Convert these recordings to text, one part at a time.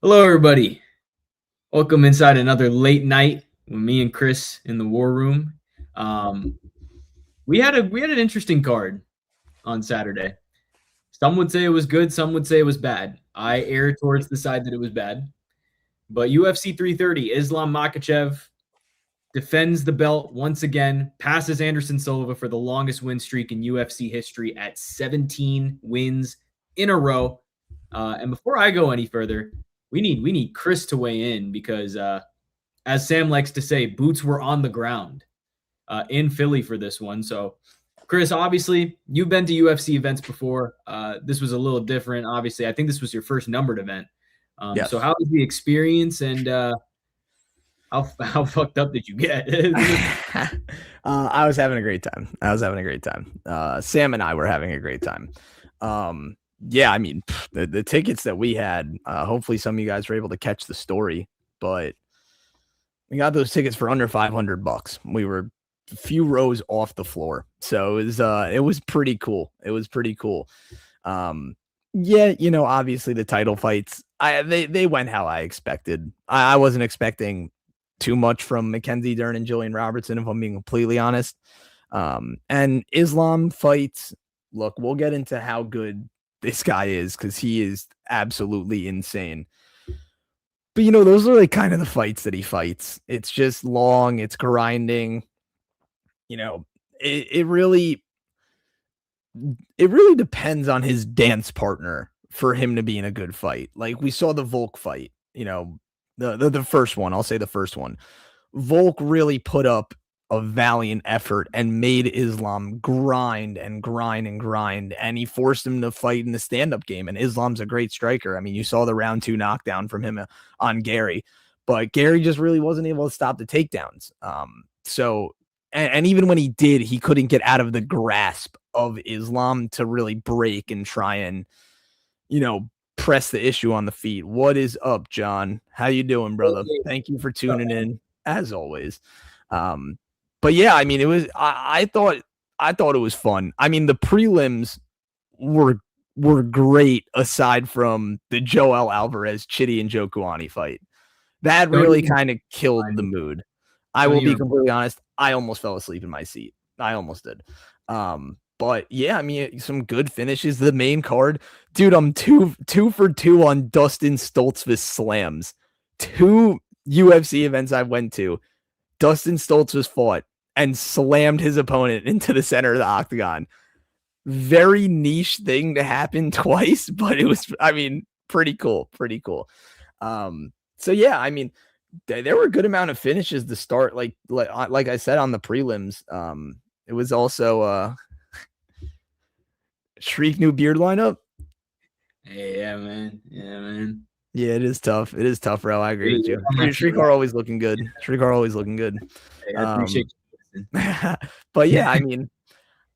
Hello, everybody. Welcome inside another late night with me and Chris in the war room. Um, we had an interesting card on Saturday. Some would say it was good, some would say it was bad. I err towards the side that it was bad. But UFC 330, Islam Makhachev defends the belt once again, passes Anderson Silva for the longest win streak in UFC history at 17 wins in a row. And before I go any further, we need Chris to weigh in because as Sam likes to say, boots were on the ground in Philly for this one. So, Chris, obviously, you've been to UFC events before. This was a little different. Obviously, I think this was your first numbered event. Yes. So, how was the experience, and how fucked up did you get? I was having a great time. Sam and I were having a great time. Yeah, I mean, the tickets that we had, hopefully some of you guys were able to catch the story, but we got those tickets for under $500. We were a few rows off the floor. So it was pretty cool. Yeah, obviously the title fights, they went how I expected. I wasn't expecting too much from Mackenzie Dern and Julian Robertson, if I'm being completely honest. And Islam fights, look, we'll get into how good this guy is because he is absolutely insane. But, those are like kind of the fights that he fights. It's just long, it's grinding. It really depends on his dance partner for him to be in a good fight. Like we saw the Volk fight, the first one, I'll say the first one. Volk really put up a valiant effort and made Islam grind, and he forced him to fight in the stand-up game. And Islam's a great striker. I mean, you saw the round 2 knockdown from him on Garry, but Garry just really wasn't able to stop the takedowns. And even when he did, he couldn't get out of the grasp of Islam to really break and try and, press the issue on the feet. What is up, John? How you doing, brother? Thank you for tuning in as always. But yeah, I mean, it was, I thought it was fun. I mean, the prelims were great aside from the Joel Alvarez, Chidi and Njokuani fight. That really kind of killed the mood. I will be completely honest. I almost fell asleep in my seat. I almost did. But yeah, I mean, some good finishes. The main card, dude, I'm two for 2 on Dustin Stoltzfus slams. 2 UFC events I went to. Dustin Stoltzfus fought and slammed his opponent into the center of the octagon. Very niche thing to happen twice, but it was, I mean, pretty cool. So yeah, I mean, there were a good amount of finishes to start. Like I said on the prelims, it was also Shriek new beard lineup. Yeah, man. Yeah, it is tough. Bro. I agree with you. Shriek are always looking good. Hey, I appreciate you. But yeah, I mean,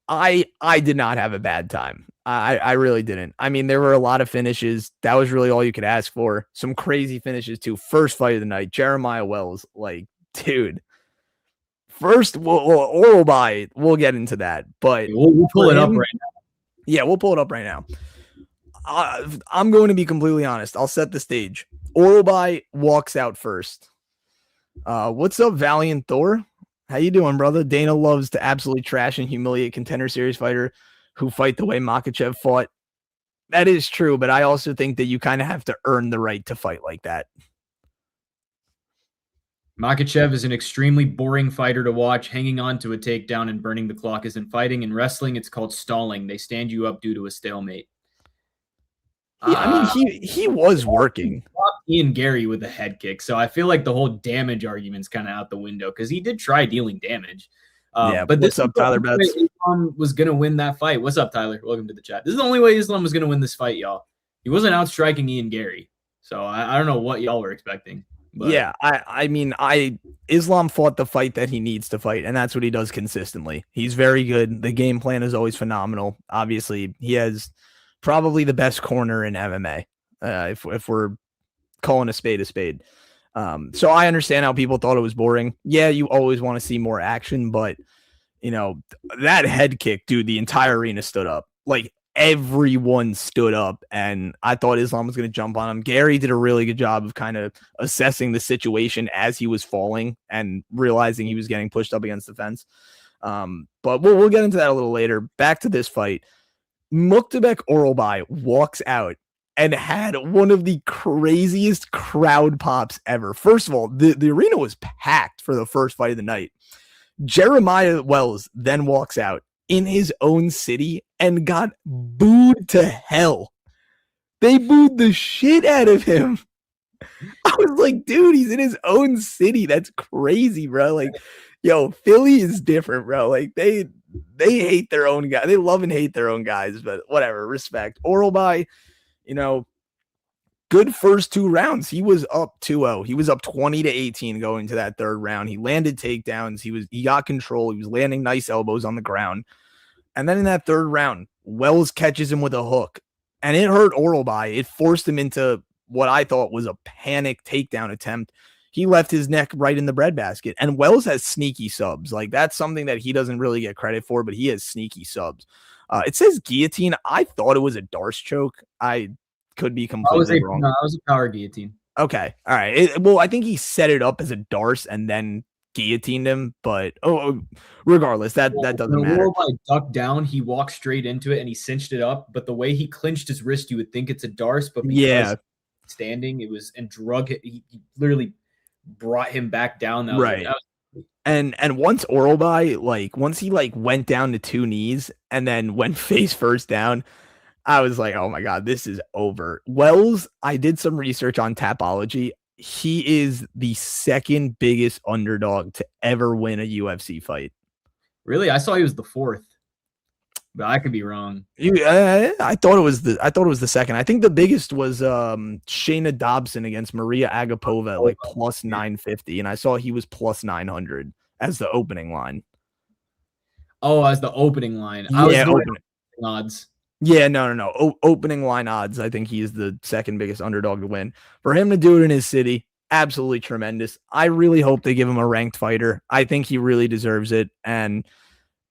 I did not have a bad time. I really didn't. I mean, there were a lot of finishes. That was really all you could ask for. Some crazy finishes too. First fight of the night, Jeremiah Wells. Like, dude. First, oral bite. We'll get into that, but we'll pull it up right now. Yeah, we'll pull it up right now. I'm going to be completely honest. I'll set the stage. Orobai walks out first. What's up, Valiant Thor? How you doing, brother? Dana loves to absolutely trash and humiliate contender series fighter who fight the way Makhachev fought. That is true, but I also think that you kind of have to earn the right to fight like that. Makhachev is an extremely boring fighter to watch. Hanging on to a takedown and burning the clock isn't fighting. In wrestling, it's called stalling. They stand you up due to a stalemate. Yeah, I mean, he was working. Ian Garry with a head kick, so I feel like the whole damage argument's kind of out the window because he did try dealing damage. Yeah, but what's up, Tyler Betts? Islam was going to win that fight. What's up, Tyler? Welcome to the chat. This is the only way Islam was going to win this fight, y'all. He wasn't outstriking Ian Garry, so I don't know what y'all were expecting. But. Yeah, I mean, Islam fought the fight that he needs to fight, and that's what he does consistently. He's very good. The game plan is always phenomenal. Obviously, he has probably the best corner in MMA, if we're calling a spade a spade. So I understand how people thought it was boring. Yeah, you always want to see more action, but, that head kick, dude, the entire arena stood up. Like, everyone stood up, and I thought Islam was going to jump on him. Gary did a really good job of kind of assessing the situation as he was falling and realizing he was getting pushed up against the fence. But we'll get into that a little later. Back to this fight. Muktabek Orolbai walks out and had one of the craziest crowd pops ever. First of all, the arena was packed for the first fight of the night. Jeremiah Wells then walks out in his own city and got booed to hell. They booed the shit out of him. I was like, dude, he's in his own city. That's crazy, bro. Like, yo, Philly is different, bro. Like, they hate their own guy. They love and hate their own guys, but whatever, respect. Orolbai, good first 2 rounds. He was up 2-0. He was up 20-18 going to that third round. He landed takedowns. He got control. He was landing nice elbows on the ground. And then in that third round, Wells catches him with a hook, and it hurt Orolbai. It forced him into what I thought was a panic takedown attempt. He left his neck right in the breadbasket, and Wells has sneaky subs. Like, that's something that he doesn't really get credit for, but he has sneaky subs. It says guillotine. I thought it was a Darce choke. I could be completely wrong. No, it was a power guillotine. Okay. All right. Well, I think he set it up as a Darce and then guillotined him, but regardless, that doesn't matter. Orolbai ducked down, he walked straight into it and he cinched it up, but the way he clinched his wrist, you would think it's a Darce, but because standing, it was, and drug it, he literally brought him back down. That right. Was, and once Orolbai, once he went down to 2 knees and then went face first down, I was like, oh my God, this is over. Wells, I did some research on Tapology. He is the second biggest underdog to ever win a UFC fight. Really? I saw he was the 4th, but I could be wrong. I thought it was the second. I think the biggest was Shayna Dobson against Maria Agapova, plus 950, and I saw he was plus 900 as the opening line. Oh, as the opening line. I was opening odds. Yeah, no. Opening line odds. I think he is the second biggest underdog to win. For him to do it in his city, absolutely tremendous. I really hope they give him a ranked fighter. I think he really deserves it. And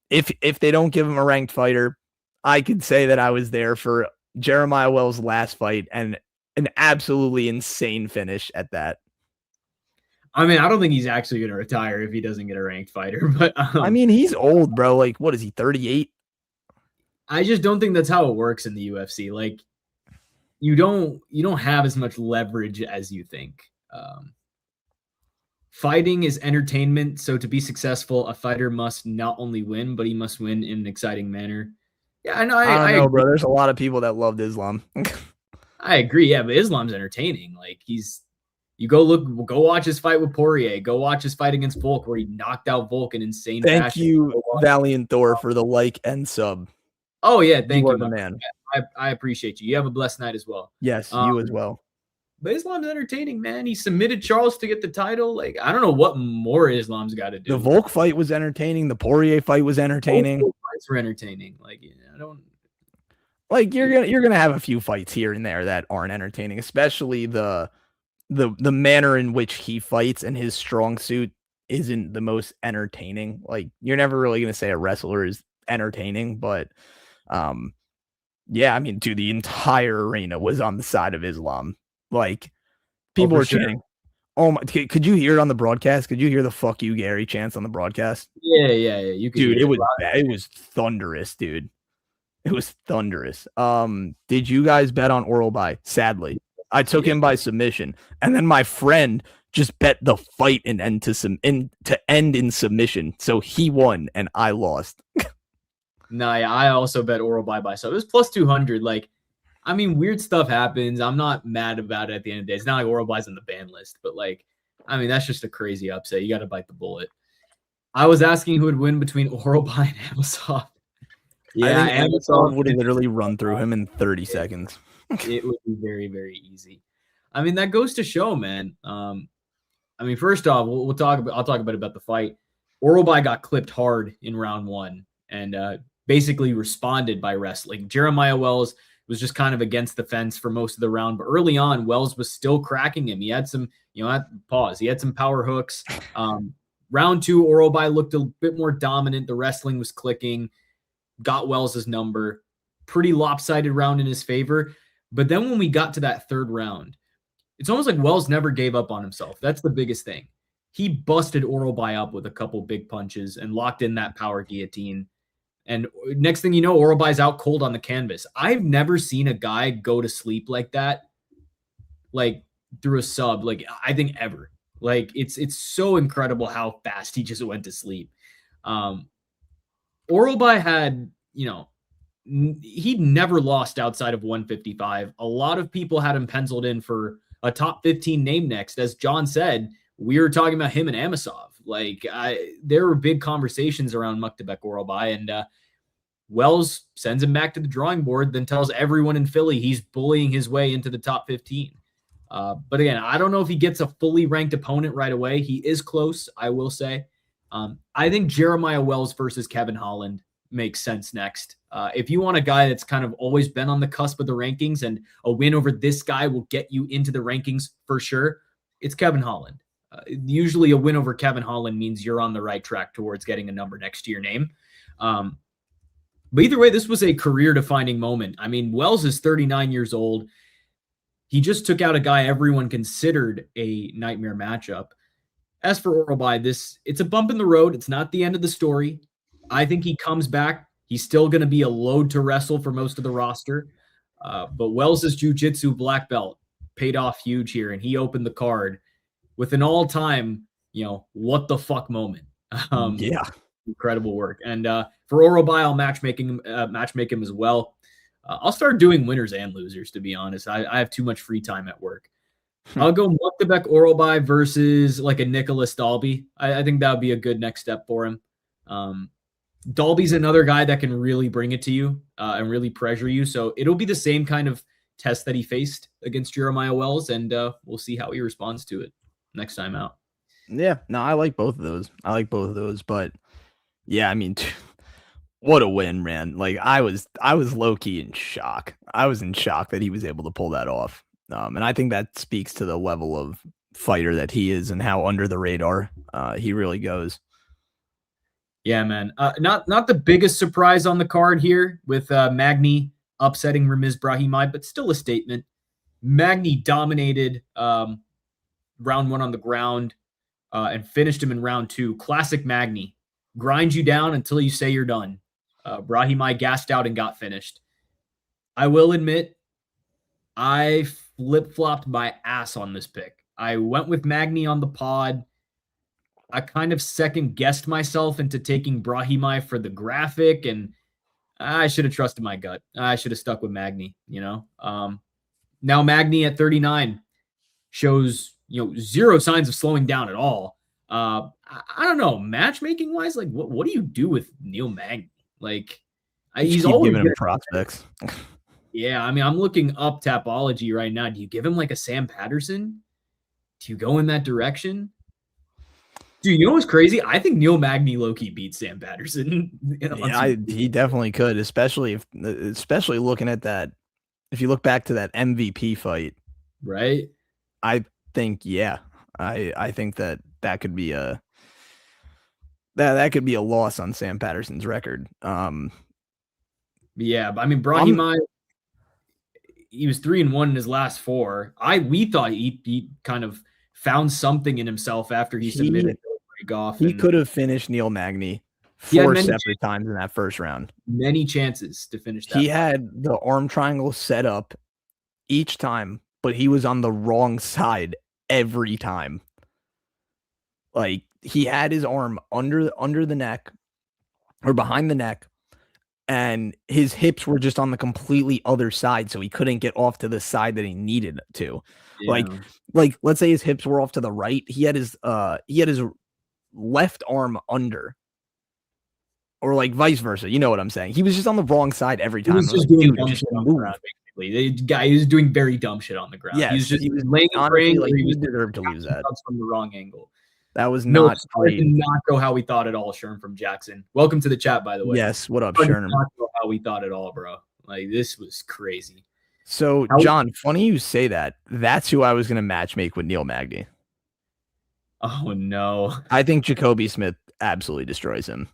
if they don't give him a ranked fighter, I could say that I was there for Jeremiah Wells' last fight and an absolutely insane finish at that. I mean, I don't think he's actually going to retire if he doesn't get a ranked fighter. But I mean, he's old, bro. Like, what is he, 38? I just don't think that's how it works in the UFC. Like, you don't have as much leverage as you think. Fighting is entertainment, so to be successful, a fighter must not only win, but he must win in an exciting manner. Yeah, I know. I know, bro. There's a lot of people that loved Islam. I agree. Yeah, but Islam's entertaining. Like, you go watch his fight with Poirier. Go watch his fight against Volk, where he knocked out Volk in insane fashion. Thank you, Valiant Thor, for the like and sub. Oh yeah, thank you, man. I appreciate you. You have a blessed night as well. Yes, you as well. But Islam's entertaining, man. He submitted Charles to get the title. Like, I don't know what more Islam's got to do. The Volk fight was entertaining. The Poirier fight was entertaining. Both fights were entertaining. Like, I don't. Like, you're gonna have a few fights here and there that aren't entertaining, especially the manner in which he fights and his strong suit isn't the most entertaining. Like, you're never really gonna say a wrestler is entertaining, but yeah, I mean, dude, the entire arena was on the side of Islam. Like, people were chanting. Oh my! Could you hear it on the broadcast? Could you hear the "fuck you, Gary" chants on the broadcast? Yeah. You could, dude, it was bad. It was thunderous, dude. It was thunderous. Did you guys bet on Orolbai? Sadly, I took him by submission, and then my friend just bet the fight and end in submission. So he won, and I lost. No, I also bet Orolbai by sub. It was plus 200. Like, I mean, weird stuff happens. I'm not mad about it at the end of the day. It's not like Orolbai's on the ban list, but like, I mean, that's just a crazy upset. You got to bite the bullet. I was asking who would win between Orolbai and Amosov. Yeah, I think Amosov would have literally run through him in 30 seconds. It would be very, very easy. I mean, that goes to show, man. I mean, first off, I'll talk about the fight. Orolbai got clipped hard in round 1 and basically responded by wrestling. Jeremiah Wells was just kind of against the fence for most of the round, but early on, Wells was still cracking him. He had some, he had some power hooks. Round 2, Orolbai looked a bit more dominant. The wrestling was clicking, got Wells' number. pretty lopsided round in his favor. But then when we got to that third round, it's almost like Wells never gave up on himself. That's the biggest thing. He busted Orolbai up with a couple big punches and locked in that power guillotine. And next thing you know, Orolbai's out cold on the canvas. I've never seen a guy go to sleep like that, like through a sub, like I think ever. Like it's so incredible how fast he just went to sleep. Orolbai had, he'd never lost outside of 155. A lot of people had him penciled in for a top 15 name next. As John said, we were talking about him and Amosov. Like there were big conversations around Makhachev Orolbai, and Wells sends him back to the drawing board, then tells everyone in Philly he's bullying his way into the top 15. But again, I don't know if he gets a fully ranked opponent right away. He is close, I will say. I think Jeremiah Wells versus Kevin Holland makes sense next. If you want a guy that's kind of always been on the cusp of the rankings and a win over this guy will get you into the rankings for sure, it's Kevin Holland. Usually a win over Kevin Holland means you're on the right track towards getting a number next to your name. But either way, this was a career-defining moment. I mean, Wells is 39 years old. He just took out a guy everyone considered a nightmare matchup. As for Orolbai, it's a bump in the road. It's not the end of the story. I think he comes back. He's still going to be a load to wrestle for most of the roster. But Wells' jiu-jitsu black belt paid off huge here, and he opened the card with an all-time, what the fuck moment. Yeah. Incredible work. And for Orolbai, I'll matchmake him as well. I'll start doing winners and losers, to be honest. I have too much free time at work. I'll go Makhachev Orolbai versus like a Nicholas Dalby. I think that would be a good next step for him. Dalby's another guy that can really bring it to you and really pressure you. So it'll be the same kind of test that he faced against Jeremiah Wells, and we'll see how he responds to it next time out. Yeah, no, I like both of those. But yeah, I mean, what a win, man. Like I was low-key in shock. I was in shock that he was able to pull that off. And I think that speaks to the level of fighter that he is and how under the radar he really goes. Yeah, man. Not the biggest surprise on the card here with Magny upsetting Ramiz Brahimaj, but still a statement. Magny dominated round one on the ground and finished him in round two. Classic Magny. Grind you down until you say you're done. Brahimaj gassed out and got finished. I will admit, I flip-flopped my ass on this pick. I went with Magny on the pod. I kind of second-guessed myself into taking Brahimaj for the graphic, and I should have trusted my gut. I should have stuck with Magny, Now Magny at 39 shows, zero signs of slowing down at all. I don't know, matchmaking-wise, like, what do you do with Neil Magny? Like, he's always giving him prospects. Yeah, I mean, I'm looking up Tapology right now. Do you give him like a Sam Patterson? Do you go in that direction? Dude, you know what's crazy? I think Neil Magny low-key beats Sam Patterson. Yeah, he definitely could, especially looking at that. If you look back to that MVP fight, right? I think, yeah, I think that could be a that could be a loss on Sam Patterson's record. Yeah, but I mean, Brahimaj, he was 3-1 in his last four. We thought he kind of found something in himself after he submitted Goff. He could have finished Neil Magny 4 separate times in that first round. Many chances to finish that. He had the arm triangle set up each time, but he was on the wrong side every time. Like, he had his arm under the neck or behind the neck, and his hips were just on the completely other side, so he couldn't get off to the side that he needed to. Yeah. Like let's say his hips were off to the right, he had his left arm under, or like vice versa. You know what I'm saying? He was just on the wrong side every time. He was just doing dumb shit on the ground, basically. The guy was doing very dumb shit on the ground. Yeah, he was laying and praying. Like, he deserved to lose that from the wrong angle. That was not great. Did not go how we thought at all. Sherm from Jackson. Welcome to the chat, by the way. Yes, what up, Sherm? Not go how we thought at all, bro. Like, this was crazy. So, John, funny you say that. That's who I was going to matchmake with Neil Magny. Oh, no. I think Jacoby Smith absolutely destroys him.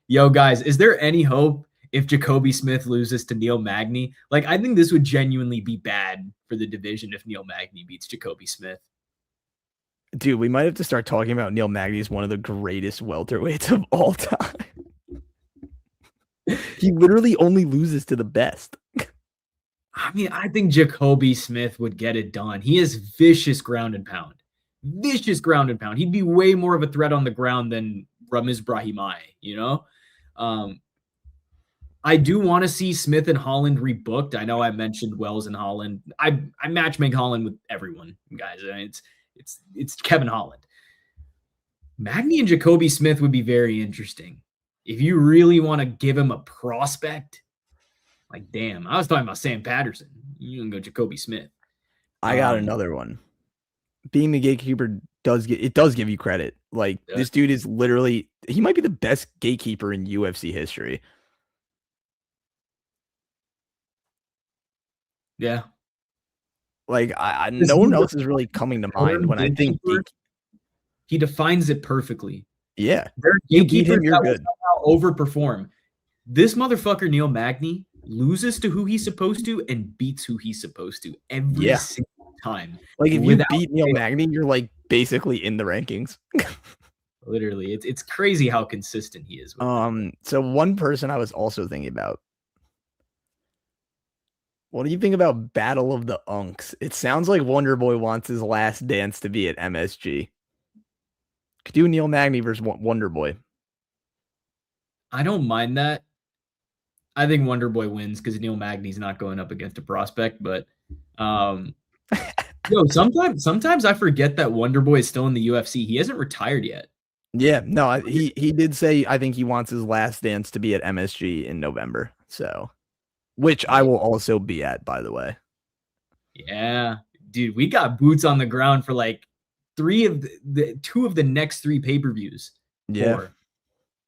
Yo, guys, is there any hope if Jacoby Smith loses to Neil Magny. Like, I think this would genuinely be bad for the division if Neil Magny beats Jacoby Smith. Dude, we might have to start talking about Neil Magny as one of the greatest welterweights of all time. He literally only loses to the best. I mean, I think Jacoby Smith would get it done. He has vicious ground and pound. Vicious ground and pound. He'd be way more of a threat on the ground than Ramiz Brahimaj, you know? I do want to see Smith and Holland rebooked. I know I mentioned Wells and Holland. I matchmake Holland with everyone, guys. I mean, it's Kevin Holland. Magny and Jacoby Smith would be very interesting. If you really want to give him a prospect, like, damn, I was talking about Sam Patterson. You can go Jacoby Smith. I got another one. Being the gatekeeper does give you credit. Like, this dude is literally, he might be the best gatekeeper in UFC history. Yeah. Like, no one else is really coming to mind when I think he defines it perfectly. Yeah. You beat him, you're good. Overperform. This motherfucker, Neil Magny, loses to who he's supposed to and beats who he's supposed to every single time. Like, if you beat Neil Magny, you're like basically in the rankings. Literally, it's crazy how consistent he is. So one person I was also thinking about. What do you think about Battle of the Unks? It sounds like Wonderboy wants his last dance to be at MSG. Could do Neil Magny versus Wonderboy. I don't mind that. I think Wonderboy wins because Neil Magny's not going up against a prospect. But sometimes I forget that Wonderboy is still in the UFC. He hasn't retired yet. Yeah, no, he did say I think he wants his last dance to be at MSG in November. So, which I will also be at, by the way. Yeah, dude, we got boots on the ground for like two of the next 3 pay-per-views. Yeah.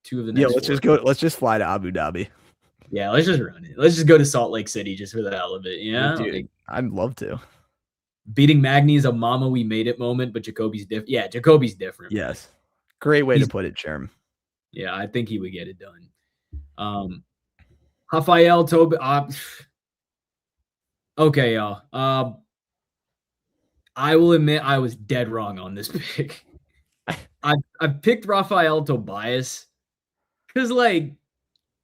2 of the next. Let's just fly to Abu Dhabi. Yeah, let's just run it. Let's just go to Salt Lake City just for the hell of it. Yeah, dude, like, I'd love to. Beating Magny is a mama we made it moment, but Jacoby's different. Yeah, Jacoby's different. Yes. Great way to put it, Sherm. Yeah, I think he would get it done. Rafael Toby. Okay, y'all. I will admit I was dead wrong on this pick. I picked Rafael Tobias because, like,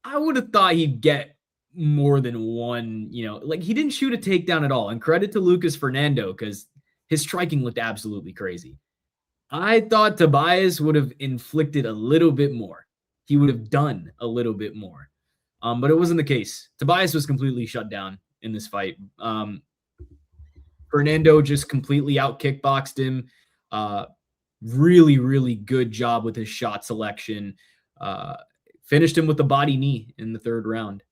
I would have thought he'd get more than one, like, he didn't shoot a takedown at all. And credit to Lucas Fernando because his striking looked absolutely crazy. I thought Tobias would have inflicted a little bit more. He would have done a little bit more. But it wasn't the case. Tobias was completely shut down in this fight. Fernando just completely out kickboxed him. Really, really good job with his shot selection. Finished him with the body knee in the 3rd round.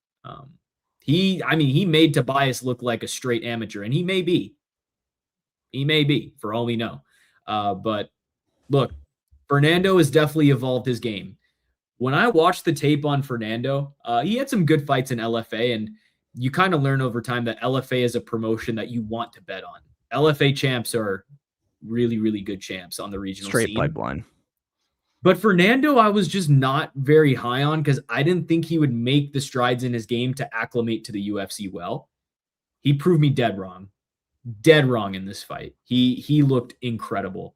He made Tobias look like a straight amateur, and he may be. He may be, for all we know. But look, Fernando has definitely evolved his game. When I watched the tape on Fernando, he had some good fights in LFA, and you kind of learn over time that LFA is a promotion that you want to bet on. LFA champs are really, really good champs on the regional scene. Straight pipeline. But Fernando, I was just not very high on because I didn't think he would make the strides in his game to acclimate to the UFC well. He proved me dead wrong. Dead wrong in this fight. He looked incredible.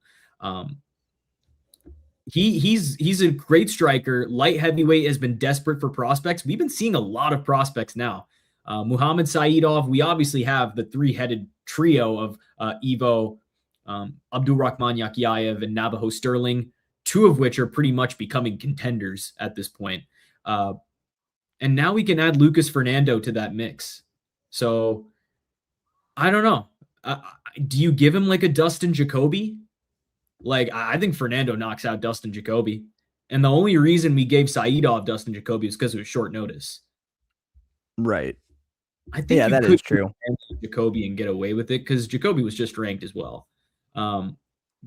He's a great striker. Light heavyweight has been desperate for prospects. We've been seeing a lot of prospects now. Muhammad Saidov, we obviously have the 3-headed trio of Evo, Abdulrahman Yakiayev, and Navajo Sterling, 2 of which are pretty much becoming contenders at this point. And now we can add Lucas Fernando to that mix. So I don't know. Do you give him like a Dustin Jacoby? Like, I think Fernando knocks out Dustin Jacoby. And the only reason we gave Saidov Dustin Jacoby is because it was short notice. Right. I think that is true. Jacoby and get away with it because Jacoby was just ranked as well.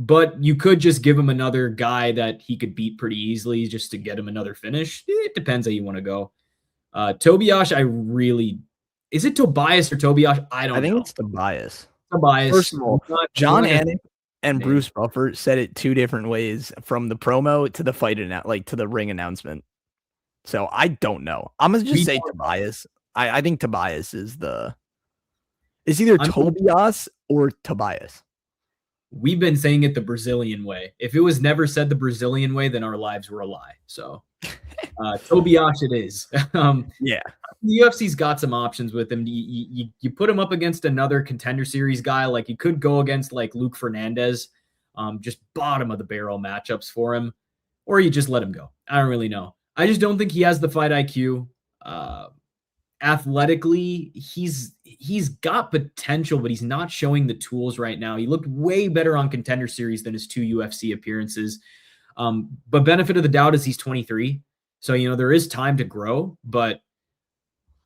But you could just give him another guy that he could beat pretty easily just to get him another finish. It depends how you want to go. Tobias, is it Tobias or Tobias? I think it's Tobias. Tobias. First of all, John Anik and Bruce Buffer said it 2 different ways from the promo to the fight to the ring announcement. So I don't know. I'm gonna just say Tobias. I think Tobias is it's either Tobias or Tobias. We've been saying it the Brazilian way. If it was never said the Brazilian way, then our lives were a lie. So Tobias it is. Yeah. The UFC's got some options with him. You put him up against another contender series guy. Like you could go against like Luke Fernandez, just bottom of the barrel matchups for him, or you just let him go. I don't really know. I just don't think he has the fight IQ. Athletically, he's got potential, but he's not showing the tools right now. He looked way better on contender series than his 2 UFC appearances. But benefit of the doubt is he's 23. So, there is time to grow, but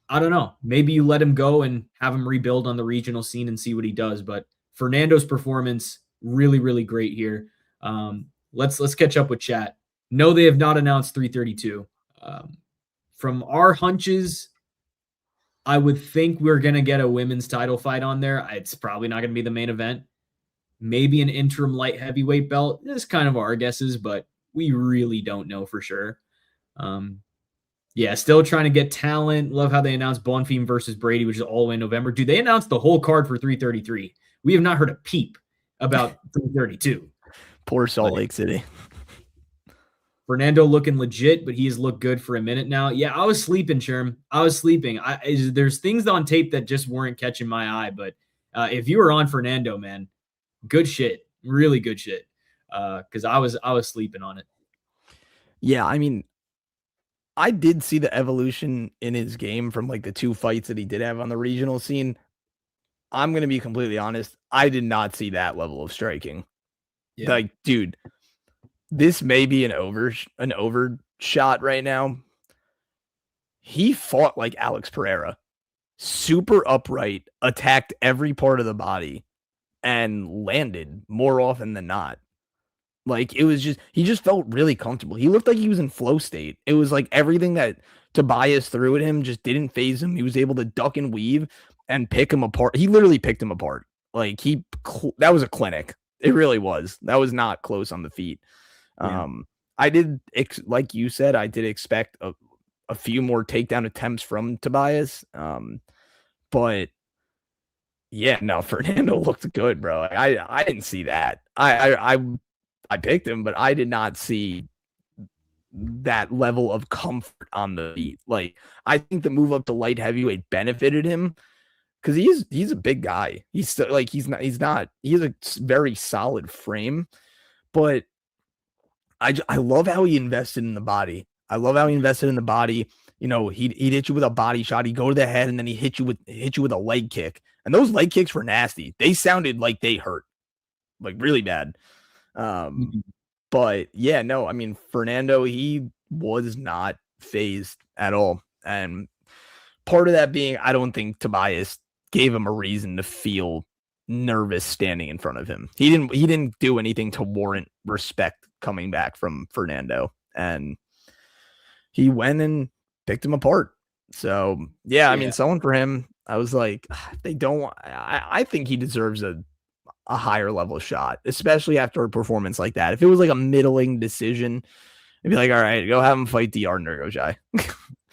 I don't know. Maybe you let him go and have him rebuild on the regional scene and see what he does. But Fernando's performance, really, really great here. Let's catch up with chat. No, they have not announced 332. From our hunches, I would think we're going to get a women's title fight on there. It's probably not going to be the main event. Maybe an interim light heavyweight belt. This is kind of our guesses, but we really don't know for sure. Still trying to get talent. Love how they announced Bonfim versus Brady, which is all the way in November. Dude, they announced the whole card for 333. We have not heard a peep about 332. Poor Salt Lake City. Fernando looking legit, but he has looked good for a minute now. Yeah, I was sleeping, Sherm. I was sleeping. There's things on tape that just weren't catching my eye, but if you were on Fernando, man, good shit. Really good shit. Because I was sleeping on it. Yeah, I mean, I did see the evolution in his game from like the 2 fights that he did have on the regional scene. I'm going to be completely honest. I did not see that level of striking. Yeah. Like, dude, this may be an overshot right now. He fought like Alex Pereira. Super upright, attacked every part of the body, and landed more often than not. Like, it was he just felt really comfortable. He looked like he was in flow state. It was like everything that Tobias threw at him just didn't phase him. He was able to duck and weave and pick him apart. He literally picked him apart. Like, that was a clinic. It really was. That was not close on the feet. Yeah. I did, like you said, I did expect a few more takedown attempts from Tobias. But yeah, no, Fernando looked good, bro. I didn't see that. I picked him, but I did not see that level of comfort on the feet. Like, I think the move up to light heavyweight benefited him because he's a big guy. He's still like he has a very solid frame, but I love how he invested in the body. You know, he'd hit you with a body shot. He'd go to the head, and then he hit you with a leg kick. And those leg kicks were nasty. They sounded like they hurt, like really bad. But yeah, no, I mean, Fernando, he was not phased at all. And part of that being, I don't think Tobias gave him a reason to feel nervous standing in front of him. He didn't do anything to warrant respect coming back from Fernando. And he went and picked him apart. So yeah, I mean, someone for him, I was like, I think he deserves a higher level shot, especially after a performance like that. If it was like a middling decision, I'd be like, all right, go have him fight DR Nurgojai.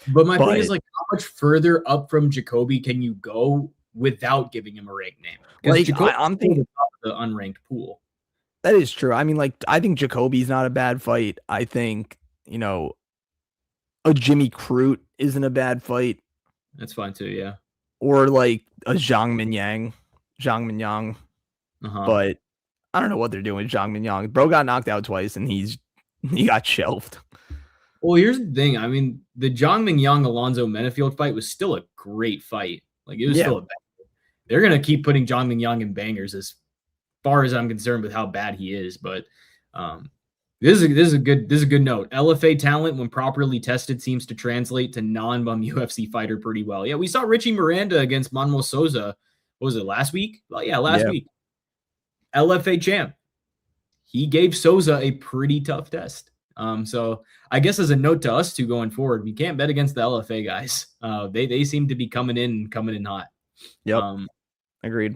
But my thing is, like, how much further up from Jacoby can you go without giving him a ranked name? Like, I'm thinking the unranked pool. That is true. I mean, like, I think Jacoby's not a bad fight. I think, you know, a Jimmy Crute isn't a bad fight. That's fine too, yeah. Or like a Zhang Minyang. But I don't know what they're doing with Zhang Minyang. Bro got knocked out twice, and he got shelved. Well, here's the thing. I mean, the Zhang Minyang Alonzo Menafield fight was still a great fight. Like, it was still a banger. They're gonna keep putting Zhang Minyang in bangers as far as I'm concerned with how bad he is. But this is a good note. LFA talent, when properly tested, seems to translate to non-bum UFC fighter pretty well. Yeah, we saw Richie Miranda against Manuel Souza. What was it, last week? Well, yeah, last week. LFA champ. He gave Souza a pretty tough test. So I guess as a note to us two going forward, we can't bet against the LFA guys. They seem to be coming in hot. Yep. Agreed.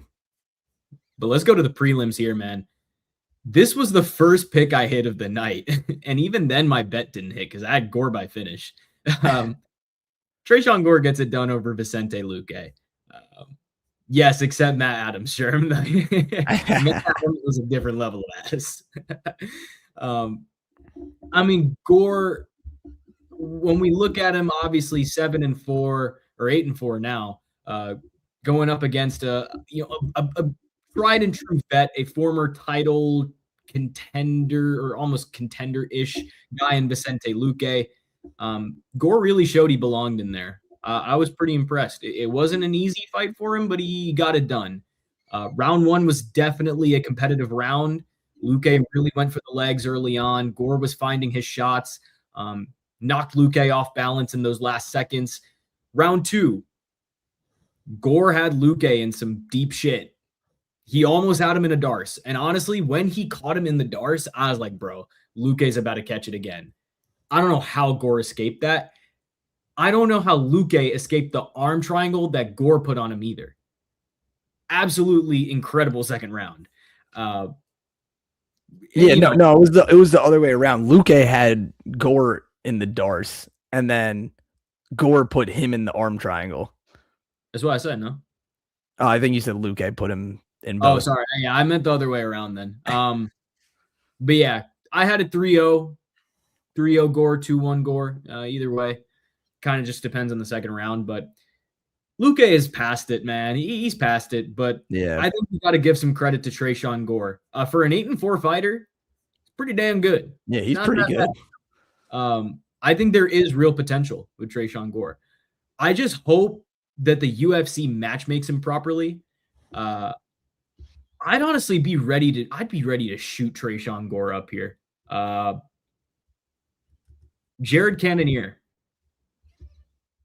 But let's go to the prelims here, man. This was the first pick I hit of the night. And even then my bet didn't hit because I had Gore by finish. Tresean Gore gets it done over Vicente Luque. Yes, except Matt Adams, sure. Matt Adams was a different level of ass. I mean, Gore, when we look at him, obviously 7-4 or 8-4 now, going up against a tried and true vet, a former title contender or almost contender-ish guy in Vicente Luque. Gore really showed he belonged in there. I was pretty impressed. It wasn't an easy fight for him, but he got it done. Round 1 was definitely a competitive round. Luque really went for the legs early on. Gore was finding his shots, knocked Luque off balance in those last seconds. Round 2, Gore had Luque in some deep shit. He almost had him in a darce. And honestly, when he caught him in the darce, I was like, bro, Luque's about to catch it again. I don't know how Gore escaped that. I don't know how Luque escaped the arm triangle that Gore put on him either. Absolutely incredible second round. No, it was the other way around. Luque had Gore in the darce, and then Gore put him in the arm triangle. That's what I said, no? I think you said Luque put him in both. Oh, sorry. Yeah, I meant the other way around then. But yeah, I had a 3-0 Gore, 2-1 Gore. Either way, kind of just depends on the second round. But Luque is past it, man. He's past it. But yeah, I think you got to give some credit to Tresean Gore. For an 8-4 fighter, it's pretty damn good. Yeah, he's pretty good. I think there is real potential with Tresean Gore. I just hope that the UFC matchmakes him properly. I'd honestly be ready to shoot Tresean Gore up here. Jared Cannonier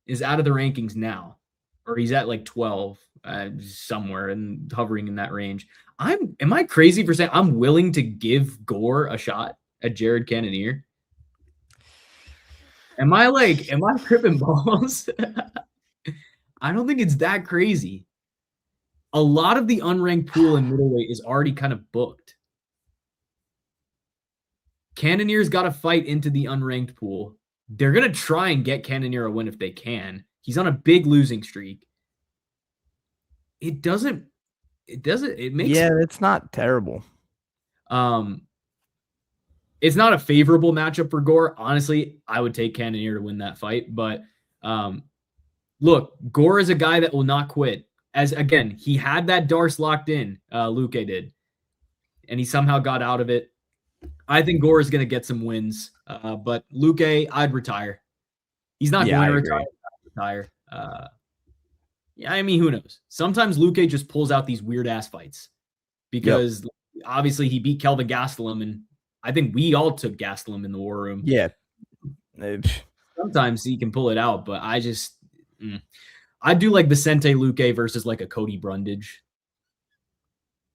is out of the rankings now, or he's at like 12, somewhere and hovering in that range. Am I crazy for saying I'm willing to give Gore a shot at Jared Cannonier? Am I tripping balls? I don't think it's that crazy. A lot of the unranked pool in middleweight is already kind of booked. Cannonier's got to fight into the unranked pool. They're going to try and get Cannonier a win if they can. He's on a big losing streak. It makes it's not terrible. It's not a favorable matchup for Gore. Honestly, I would take Cannonier to win that fight, but look, Gore is a guy that will not quit. As again, he had that darce locked in, Luque did, and he somehow got out of it. I think Gore is going to get some wins, but Luque, I'd retire. He's not going to retire. Yeah, I mean, who knows? Sometimes Luque just pulls out these weird ass fights because obviously he beat Kelvin Gastelum, and I think we all took Gastelum in the war room. Yeah. Sometimes he can pull it out, but I just I do like Vicente Luque versus like a Cody Brundage.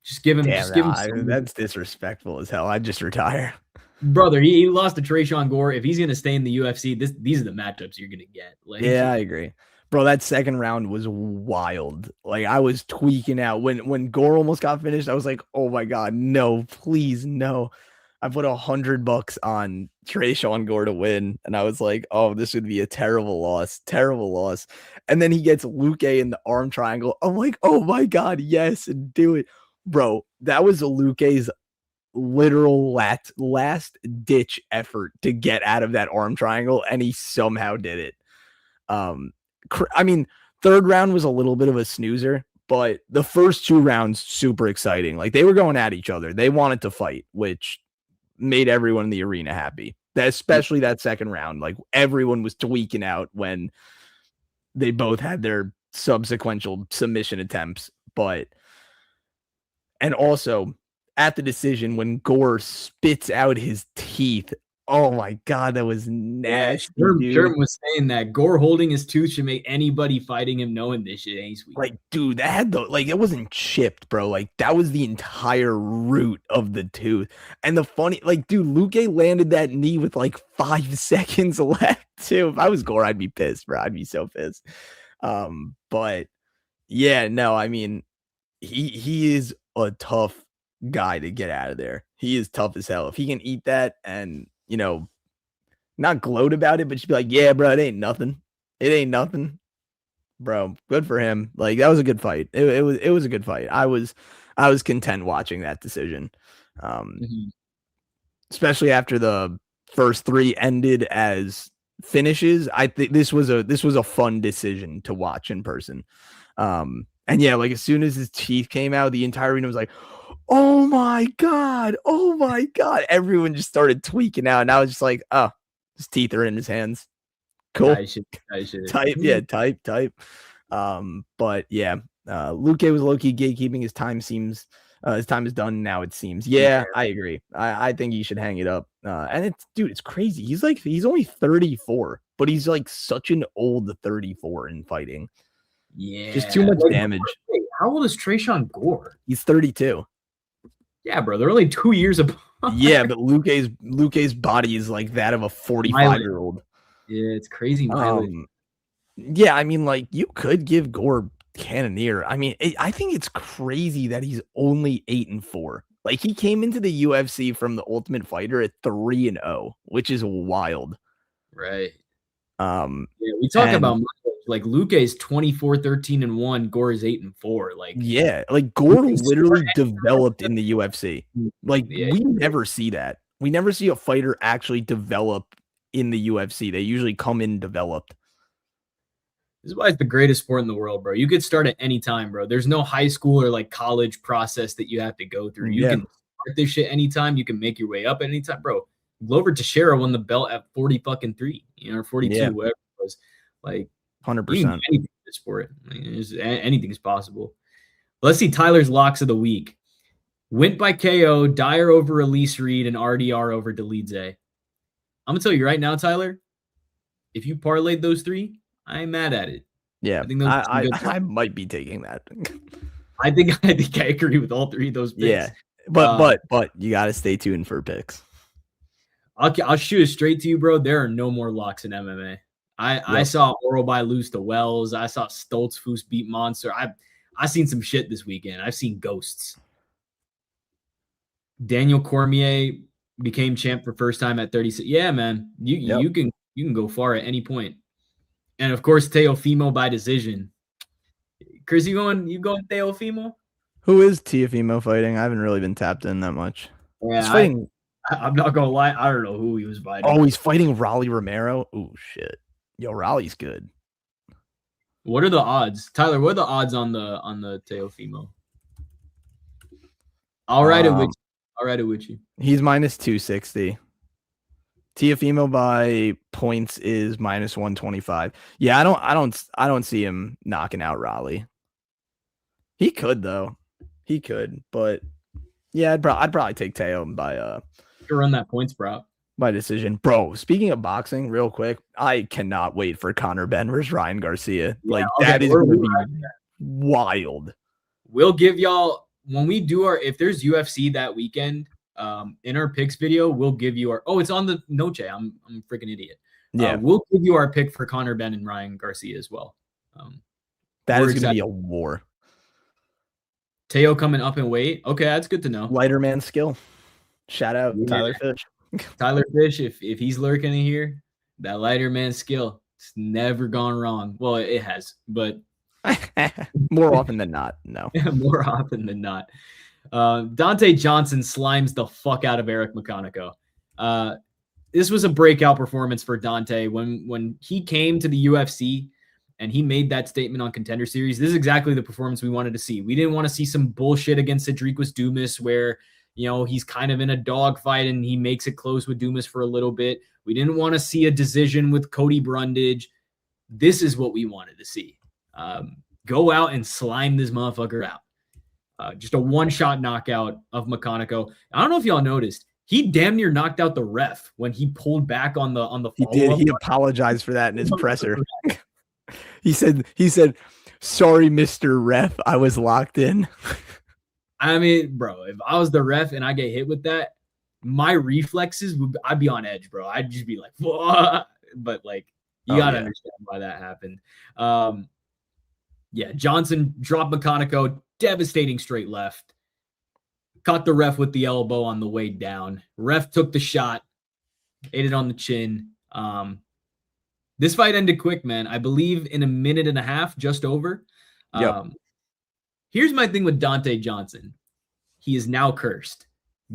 Just give him. That's disrespectful as hell. I'd just retire. Brother, he lost to Tresean Gore. If he's gonna stay in the UFC, these are the matchups you're gonna get. Yeah, I agree. Bro, that second round was wild. Like, I was tweaking out. When Gore almost got finished, I was like, oh my God, no, please, no. I put $100 on Tresean Gore to win, and I was like, oh, this would be a terrible loss. And then he gets Luque in the arm triangle. I'm like, oh my God, yes, do it. Bro, that was Luque's literal last ditch effort to get out of that arm triangle, and he somehow did it. I mean, third round was a little bit of a snoozer, but the first 2 rounds, super exciting. Like, they were going at each other. They wanted to fight, which made everyone in the arena happy. Especially that second round. Like, everyone was tweaking out when they both had their subsequent submission attempts. And also, at the decision, when Gore spits out his teeth, oh my God, that was nasty. Sherm was saying that Gore holding his tooth should make anybody fighting him knowing this shit ain't sweet. Like, dude, that had it wasn't chipped, bro. Like, that was the entire root of the tooth. And the funny, like, dude, Luque landed that knee with like 5 seconds left too. If I was Gore, I'd be pissed, bro. I'd be so pissed. But yeah, no, I mean, he is a tough guy to get out of there. He is tough as hell. If he can eat that and, not gloat about it, but just be like, yeah, bro, it ain't nothing. It ain't nothing. Bro, good for him. Like, that was a good fight. It was a good fight. I was content watching that decision. Mhm. Especially after the first 3 ended as finishes. I think this was a fun decision to watch in person. And yeah, like as soon as his teeth came out, the entire arena was like, oh my God. Oh my God. Everyone just started tweaking out. And I was just like, oh, his teeth are in his hands. Cool. I should. Type. Yeah, type. But yeah, Luque was low-key gatekeeping. His time is done now, it seems. Yeah, I agree. I think he should hang it up. And it's crazy. He's only 34, but he's like such an old 34 in fighting. Yeah. Just too much damage. Wait, how old is Tresean Gore? He's 32. Yeah, bro. They're only 2 years apart. Yeah, but Luque's body is like that of a 45-year-old. Yeah, it's crazy mileage. Yeah, I mean, like, you could give Gore Cannoneer. I mean, I think it's crazy that he's only 8-4. Like, he came into the UFC from the Ultimate Fighter at 3-0, which is wild. Right. Yeah, we talk about like Luque is 24-13-1, Gore is 8-4. Like, yeah, like Gore literally developed in the UFC. Like, we never see that. We never see a fighter actually develop in the UFC. They usually come in developed. This is why it's the greatest sport in the world, bro. You could start at any time, bro. There's no high school or like college process that you have to go through. You can start this shit anytime. You can make your way up at any time, bro. Glover Teixeira won the belt at 40-3, or 42, whatever it was. Like, 100%. Anything in this sport. Like, anything's possible. Let's see Tyler's locks of the week. Went by KO, Dyer over Elise Reed, and RDR over Delidze. I'm gonna tell you right now, Tyler. If you parlayed those 3, I ain't mad at it. Yeah, I might be taking that. I think I agree with all 3 of those picks. Yeah, but you got to stay tuned for picks. I'll shoot it straight to you, bro. There are no more locks in MMA. I saw Orobai lose to Wells. I saw Stoltzfus beat Monster. I seen some shit this weekend. I've seen ghosts. Daniel Cormier became champ for first time at 36. Yeah, man. You can go far at any point. And of course, Teofimo by decision. Chris, you going Teofimo? Who is Teofimo fighting? I haven't really been tapped in that much. Yeah, I'm not gonna lie. I don't know who he was fighting. Oh, he's fighting Raleigh Romero. Oh shit. Yo, Raleigh's good. What are the odds, Tyler? What are the odds on the Teofimo? I'll write it with you. He's minus 260. Teofimo by points is minus 125. Yeah, I don't see him knocking out Raleigh. He could though. He could, but yeah, I'd probably take Teo by You run that points prop by decision. Bro, speaking of boxing, real quick, I cannot wait for Conor Benn versus Ryan Garcia. Yeah, that is going to be wild. We'll give y'all when we do if there's UFC that weekend. In our picks video, we'll give you it's on the Noche. I'm a freaking idiot. Yeah, we'll give you our pick for Conor Benn and Ryan Garcia as well. That is going to be a war. Teo coming up in weight. Okay, that's good to know. Lighter man skill. Shout out Tyler Fish. Tyler Fish, if he's lurking in here, that lighter man skill, it's never gone wrong. Well, it has, but more often than not, no. More often than not. Dante Johnson slimes the fuck out of Eric McConaughey. This was a breakout performance for Dante when he came to the UFC and he made that statement on Contender Series. This is exactly the performance we wanted to see. We didn't want to see some bullshit against Cedric Dumas where, he's kind of in a dogfight and he makes it close with Dumas for a little bit. We didn't want to see a decision with Cody Brundage. This is what we wanted to see. Go out and slime this motherfucker out. Just a one-shot knockout of McConaughey. I don't know if y'all noticed. He damn near knocked out the ref when he pulled back on the follow-up. He did. He apologized for that in his presser. He said, "Sorry, Mr. Ref, I was locked in." I mean, bro, if I was the ref and I get hit with that, my reflexes I'd be on edge, bro. I'd just be like, "Whoa." But like, you gotta understand why that happened. Yeah, Johnson dropped McConaughey, devastating straight left. Caught the ref with the elbow on the way down. Ref took the shot, ate it on the chin. This fight ended quick, man. I believe in a minute and a half, just over. Yep. Here's my thing with Dante Johnson. He is now cursed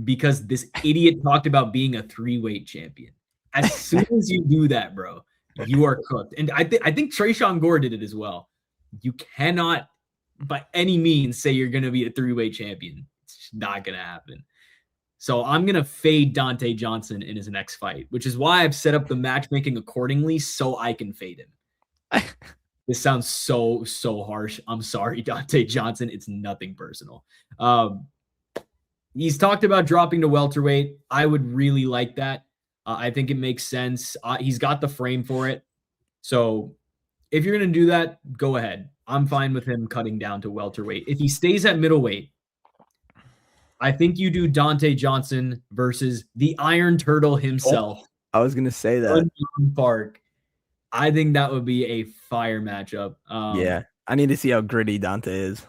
because this idiot talked about being a 3-weight champion. As soon as you do that, bro, you are cooked. And I think Tresean Gore did it as well. You cannot, by any means, say you're going to be a 3-weight champion. It's just not going to happen. So I'm going to fade Dante Johnson in his next fight, which is why I've set up the matchmaking accordingly so I can fade him. This sounds so harsh. I'm sorry, Dante Johnson. It's nothing personal. He's talked about dropping to welterweight. I would really like that. I think it makes sense. He's got the frame for it. So if you're going to do that, go ahead. I'm fine with him cutting down to welterweight. If he stays at middleweight, I think you do Dante Johnson versus the Iron Turtle himself. I was going to say that. Park. I think that would be a fire matchup. Yeah, I need to see how gritty Dante is.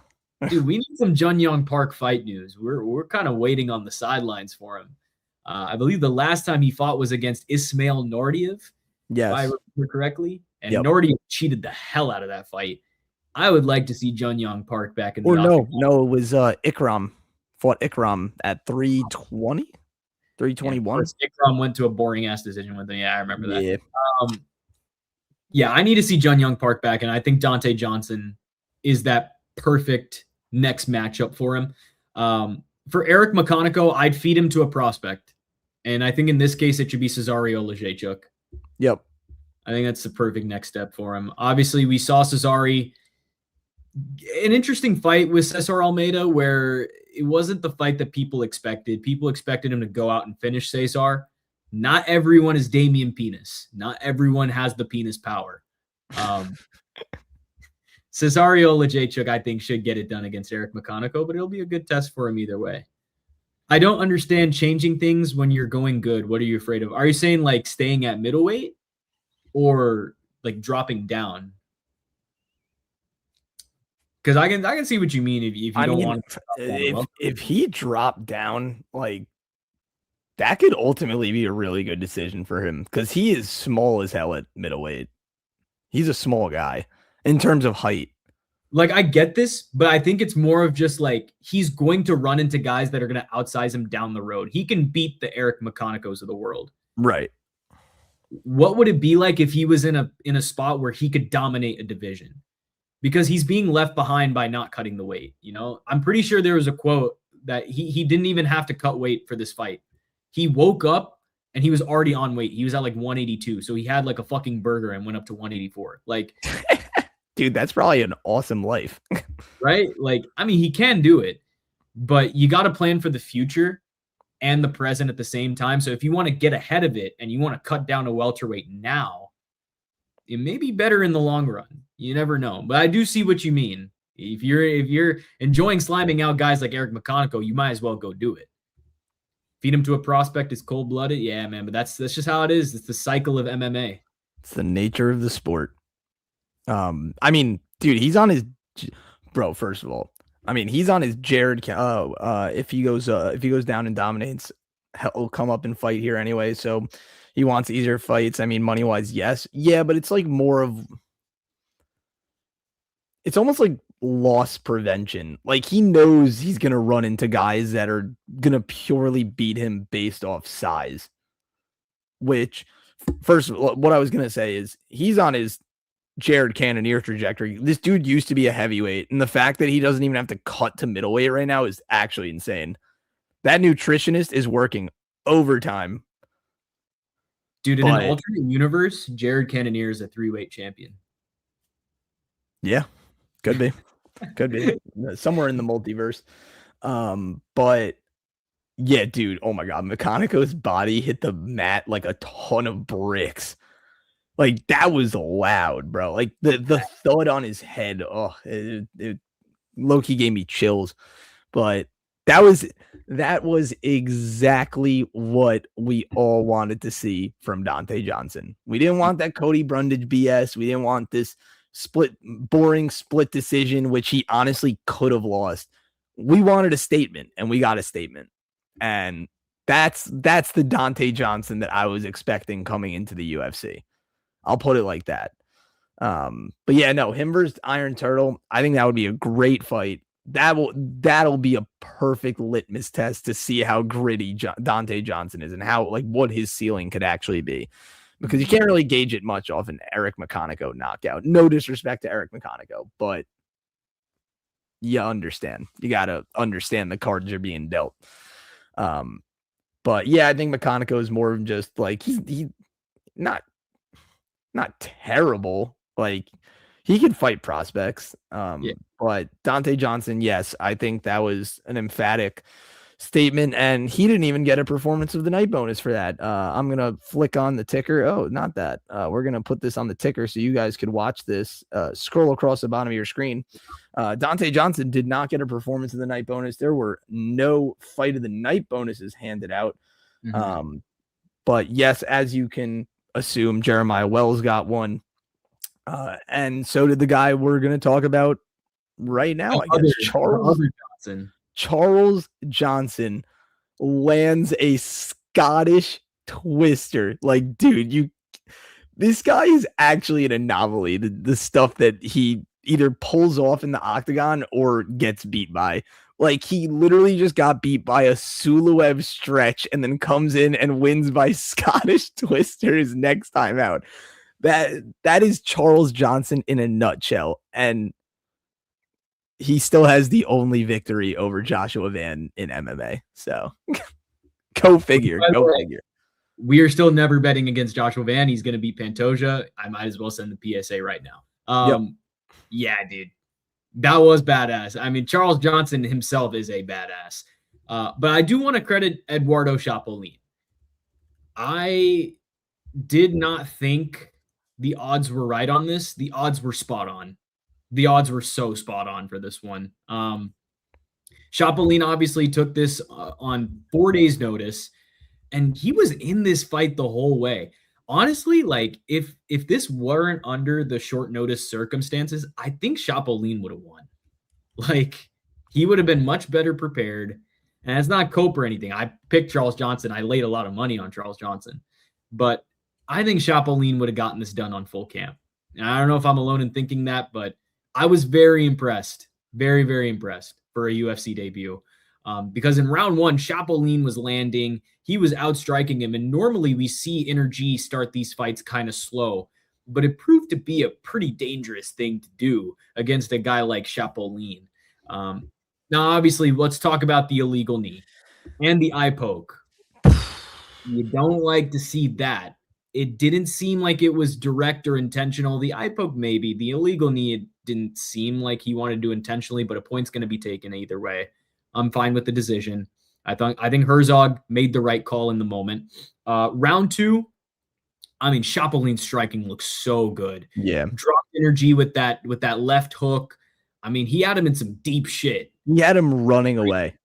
Dude, we need some Jun Young Park fight news. We're kind of waiting on the sidelines for him. I believe the last time he fought was against Ismail Nordiev, if I remember correctly. And Nordiev cheated the hell out of that fight. I would like to see Jun Young Park back in the octagon. No, it was Ikram. Fought Ikram at 320? 321? Ikram went to a boring-ass decision with him. Yeah, I remember that. Yeah. I need to see Jun Young Park back, and I think Dante Johnson is that perfect next matchup for him. For Eric Makhachev, I'd feed him to a prospect. And I think in this case, it should be Cesario Lejechuk. Yep. I think that's the perfect next step for him. Obviously, we saw Cesare, an interesting fight with Cesar Almeida, where it wasn't the fight that people expected. People expected him to go out and finish Cesar. Not everyone is Damian Penis. Not everyone has the penis power. Cesario Lejechuk, I think, should get it done against Eric Makhachev, but it'll be a good test for him either way. I don't understand changing things when you're going good. What are you afraid of? Are you saying like staying at middleweight or like dropping down? Because I can see what you mean if you don't want to. If he dropped down, like that could ultimately be a really good decision for him because he is small as hell at middleweight. He's a small guy in terms of height. Like, I get this, but I think it's more of just like he's going to run into guys that are going to outsize him down the road. He can beat the Eric Makhanechos of the world. Right. What would it be like if he was in a spot where he could dominate a division? Because he's being left behind by not cutting the weight. You know, I'm pretty sure there was a quote that he didn't even have to cut weight for this fight. He woke up and he was already on weight. He was at like 182. So he had like a fucking burger and went up to 184. Like, dude, that's probably an awesome life. Right? Like, I mean, he can do it, but you got to plan for the future and the present at the same time. So if you want to get ahead of it and you want to cut down to welterweight now, it may be better in the long run. You never know. But I do see what you mean. If you're enjoying sliming out guys like Eric Makhachev, you might as well go do it. Feed him to a prospect is cold-blooded. Yeah, man, but that's just how it is. It's the cycle of MMA. It's the nature of the sport. I mean, dude, he's on his bro. First of all, I mean, he's on his Jared. If he goes down and dominates, he'll come up and fight here anyway. So he wants easier fights. I mean, money wise, yes, yeah, but it's like more of. It's almost like loss prevention. Like he knows he's gonna run into guys that are gonna purely beat him based off size. Which, first, what I was gonna say is he's on his Jared Cannonier trajectory. This dude used to be a heavyweight, and the fact that he doesn't even have to cut to middleweight right now is actually insane. That nutritionist is working overtime. Dude, in an alternate universe, Jared Cannonier is a 3-weight champion. Yeah, could be. Could be. Somewhere in the multiverse. But yeah, dude, oh my God. Makhanechow's body hit the mat like a ton of bricks. Like that was loud, bro. Like the thud on his head. Oh, it low-key gave me chills. But that was exactly what we all wanted to see from Dante Johnson. We didn't want that Cody Brundage BS. We didn't want this boring split decision, which he honestly could have lost. We wanted a statement, and we got a statement. And That's the Dante Johnson that I was expecting coming into the UFC. I'll put it like that. But yeah, no, him versus Iron Turtle, I think that would be a great fight. That'll be a perfect litmus test to see how gritty Dante Johnson is and how, like, what his ceiling could actually be, because you can't really gauge it much off an Eric McConaughey knockout. No disrespect to Eric McConaughey, but you understand. You got to understand the cards you're being dealt. But yeah, I think McConaughey is more of just like, he's not terrible. Like, he could fight prospects. But Dante Johnson, yes, I think that was an emphatic statement, and he didn't even get a performance of the night bonus for that. I'm gonna flick on the ticker. Oh, not that. We're gonna put this on the ticker so you guys could watch this. Scroll across the bottom of your screen. Dante Johnson did not get a performance of the night bonus. There were no fight of the night bonuses handed out. But yes, as you can assume, Jeremiah Wells got one. And so did the guy we're going to talk about right now. I guess Charles Johnson lands a Scottish twister. Like, dude, this guy is actually an anomaly. The stuff that he either pulls off in the octagon or gets beat by. Like, he literally just got beat by a Suluev stretch and then comes in and wins by Scottish twister his next time out. That is Charles Johnson in a nutshell. And he still has the only victory over Joshua Van in MMA. So go figure. We are still never betting against Joshua Van. He's going to beat Pantoja. I might as well send the PSA right now. Yeah, dude. That was badass. I mean, Charles Johnson himself is a badass. But I do want to credit Eduardo Chapolin. I did not think the odds were right on this. The odds were spot on. The odds were so spot on for this one. Chapolin obviously took this on 4 days' notice, and he was in this fight the whole way. Honestly, like, if this weren't under the short notice circumstances, I think Chapolin would have won. Like, he would have been much better prepared. And it's not cope or anything. I picked Charles Johnson. I laid a lot of money on Charles Johnson. But I think Chapolin would have gotten this done on full camp. And I don't know if I'm alone in thinking that, but I was very impressed. Very, very impressed for a UFC debut. Because in round one, Chapolin was landing. He was outstriking him. And normally we see Energy start these fights kind of slow. But it proved to be a pretty dangerous thing to do against a guy like Chapolin. Now, obviously, let's talk about the illegal knee and the eye poke. You don't like to see that. It didn't seem like it was direct or intentional. The eye poke, maybe. The illegal knee, it didn't seem like he wanted to do intentionally, but a point's going to be taken either way. I'm fine with the decision. I think Herzog made the right call in the moment. Round two, I mean, Chapolin's striking looks so good. Yeah. Dropped Energy with that left hook. I mean, he had him in some deep shit. He had him running away.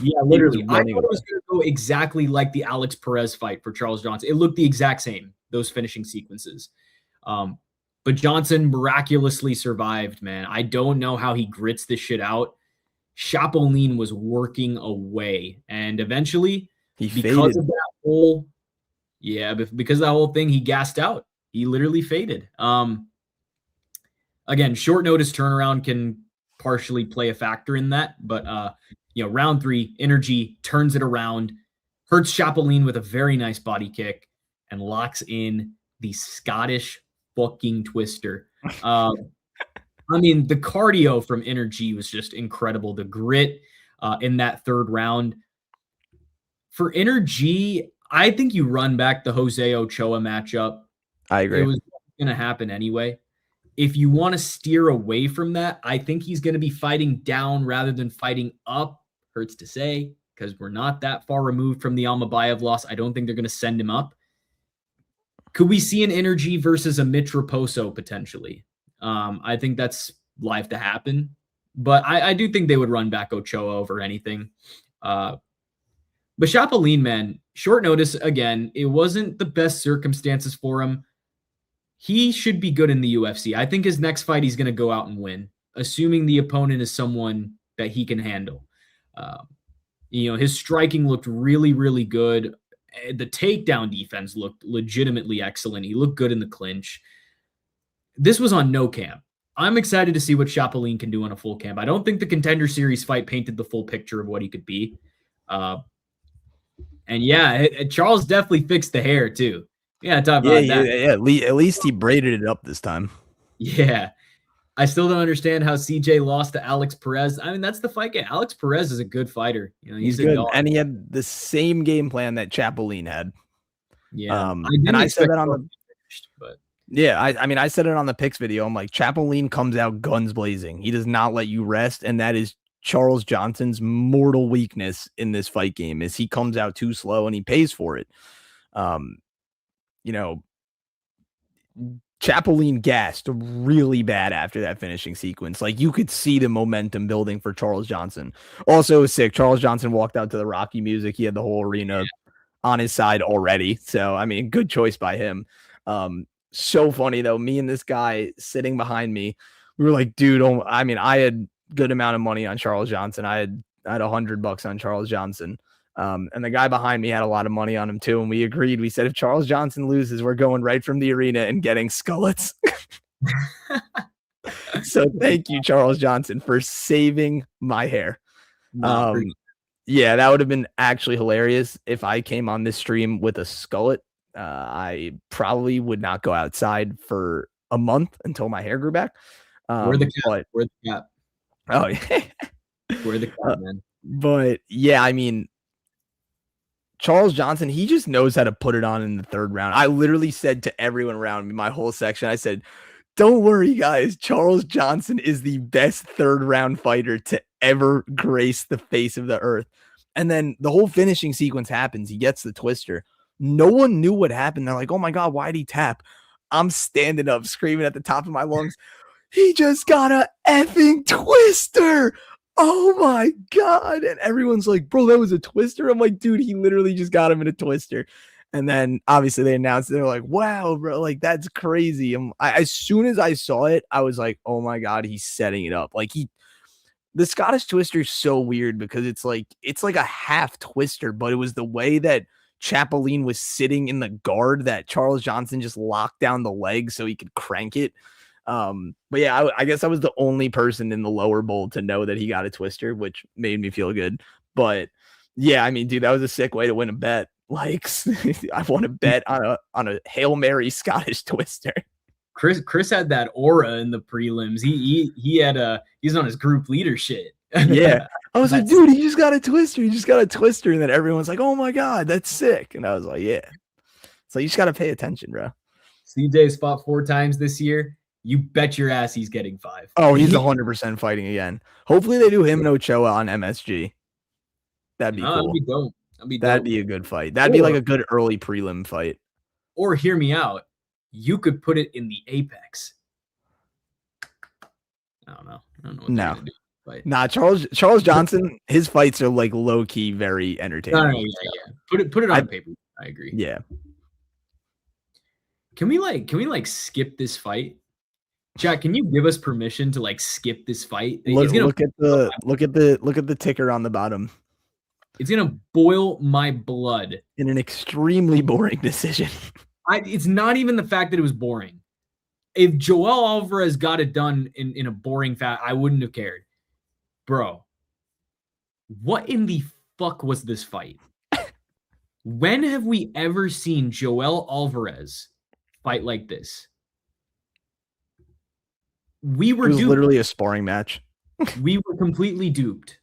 Yeah, literally. I thought it was going to go exactly like the Alex Perez fight for Charles Johnson. It looked the exact same, those finishing sequences. But Johnson miraculously survived, man. I don't know how he grits this shit out. Chapolin was working away. And eventually, because of that whole thing, he gassed out. He literally faded. Again, short notice turnaround can partially play a factor in that. But, round three, Energy turns it around, hurts Chapolin with a very nice body kick, and locks in the Scottish fucking twister. I mean, the cardio from Energy was just incredible. The grit in that third round. For Energy, I think you run back the Jose Ochoa matchup. I agree. It was going to happen anyway. If you want to steer away from that, I think he's going to be fighting down rather than fighting up. Hurts to say, because we're not that far removed from the Almabayev loss. I don't think they're going to send him up. Could we see an Energy versus a Mitch Raposo potentially? I think that's live to happen. But I do think they would run back Ochoa over anything. But Chapolin, man, short notice again. It wasn't the best circumstances for him. He should be good in the UFC. I think his next fight, he's going to go out and win, assuming the opponent is someone that he can handle. His striking looked really, really good. The takedown defense looked legitimately excellent. He looked good in the clinch. This was on no camp. I'm excited to see what Chapelin can do on a full camp. I don't think the Contender Series fight painted the full picture of what he could be. And yeah, Charles definitely fixed the hair too. Yeah, talk about that. Yeah. At least he braided it up this time. Yeah. I still don't understand how CJ lost to Alex Perez. I mean, that's the fight game. Alex Perez is a good fighter. He's good. a dog. And he had the same game plan that Chapelin had. Yeah. I said that on the but yeah, I said it on the picks video. I'm like, Chapelin comes out guns blazing. He does not let you rest, and that is Charles Johnson's mortal weakness in this fight game is he comes out too slow and he pays for it. Chapelin gassed really bad after that finishing sequence. Like you could see the momentum building for Charles Johnson. Also sick. Charles Johnson walked out to the Rocky music. He had the whole arena on his side already. So, I mean, good choice by him. So funny though. Me and this guy sitting behind me, we were like, dude, I had good amount of money on Charles Johnson. I had $100 on Charles Johnson. And the guy behind me had a lot of money on him too. And we agreed. We said, if Charles Johnson loses, we're going right from the arena and getting skullets. So thank you, Charles Johnson, for saving my hair. Yeah, that would have been actually hilarious if I came on this stream with a skullet. I probably would not go outside for a month until my hair grew back. We're the cat. We're the cat. Oh, yeah. We're the cat, man. But yeah, I mean, Charles Johnson, he just knows how to put it on in the third round. I literally said to everyone around me, my whole section, I said, don't worry, guys. Charles Johnson is the best third round fighter to ever grace the face of the earth. And then the whole finishing sequence happens. He gets the twister. No one knew what happened. They're like, oh my God, why'd he tap? I'm standing up, screaming at the top of my lungs. He just got a effing twister. Oh my God. And everyone's like, bro, that was a twister. I'm like, dude, he literally just got him in a twister. And then obviously they announced, they're like, wow, bro, like that's crazy. As soon as I saw it, I was like, oh my God, he's setting it up. Like the Scottish twister is so weird because it's like a half twister, but it was the way that Chapelin was sitting in the guard that Charles Johnson just locked down the leg so he could crank it. But yeah, I guess I was the only person in the lower bowl to know that he got a twister, which made me feel good. But yeah, I mean, dude, that was a sick way to win a bet. Like I won a bet on a Hail Mary Scottish twister. Chris had that aura in the prelims. He's on his group leader shit. Yeah. I was like, dude, he just got a twister. He just got a twister. And then everyone's like, oh my God, that's sick. And I was like, yeah. So you just got to pay attention, bro. CJ's fought 4 times this year. You bet your ass he's getting 5. Oh, he's 100% fighting again. Hopefully they do him and Ochoa on MSG. That'd be cool. That'd be dope. That'd be a good fight. That'd be like a good early prelim fight. Or hear me out. You could put it in the Apex. I don't know what they're gonna do. Nah, Charles Johnson, his fights are like low key, very entertaining. No, yeah. Put it on paper. I agree. Yeah. Can we skip this fight? Jack, can you give us permission to skip this fight? Look at the ticker on the bottom. It's gonna boil my blood in an extremely boring decision. It's not even the fact that it was boring. If Joel Alvarez got it done in a boring fashion, I wouldn't have cared. Bro, what in the fuck was this fight? When have we ever seen Joel Alvarez fight like this? It was literally a sparring match. We were completely duped.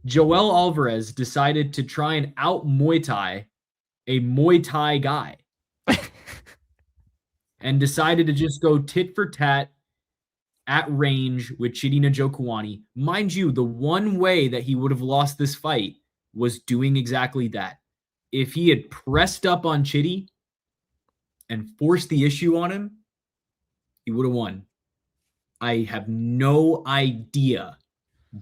Joel Alvarez decided to try and out Muay Thai a Muay Thai guy and decided to just go tit for tat at range with Chidi Njokuani. Mind you, the one way that he would have lost this fight was doing exactly that. If he had pressed up on Chidi and forced the issue on him, he would have won. I have no idea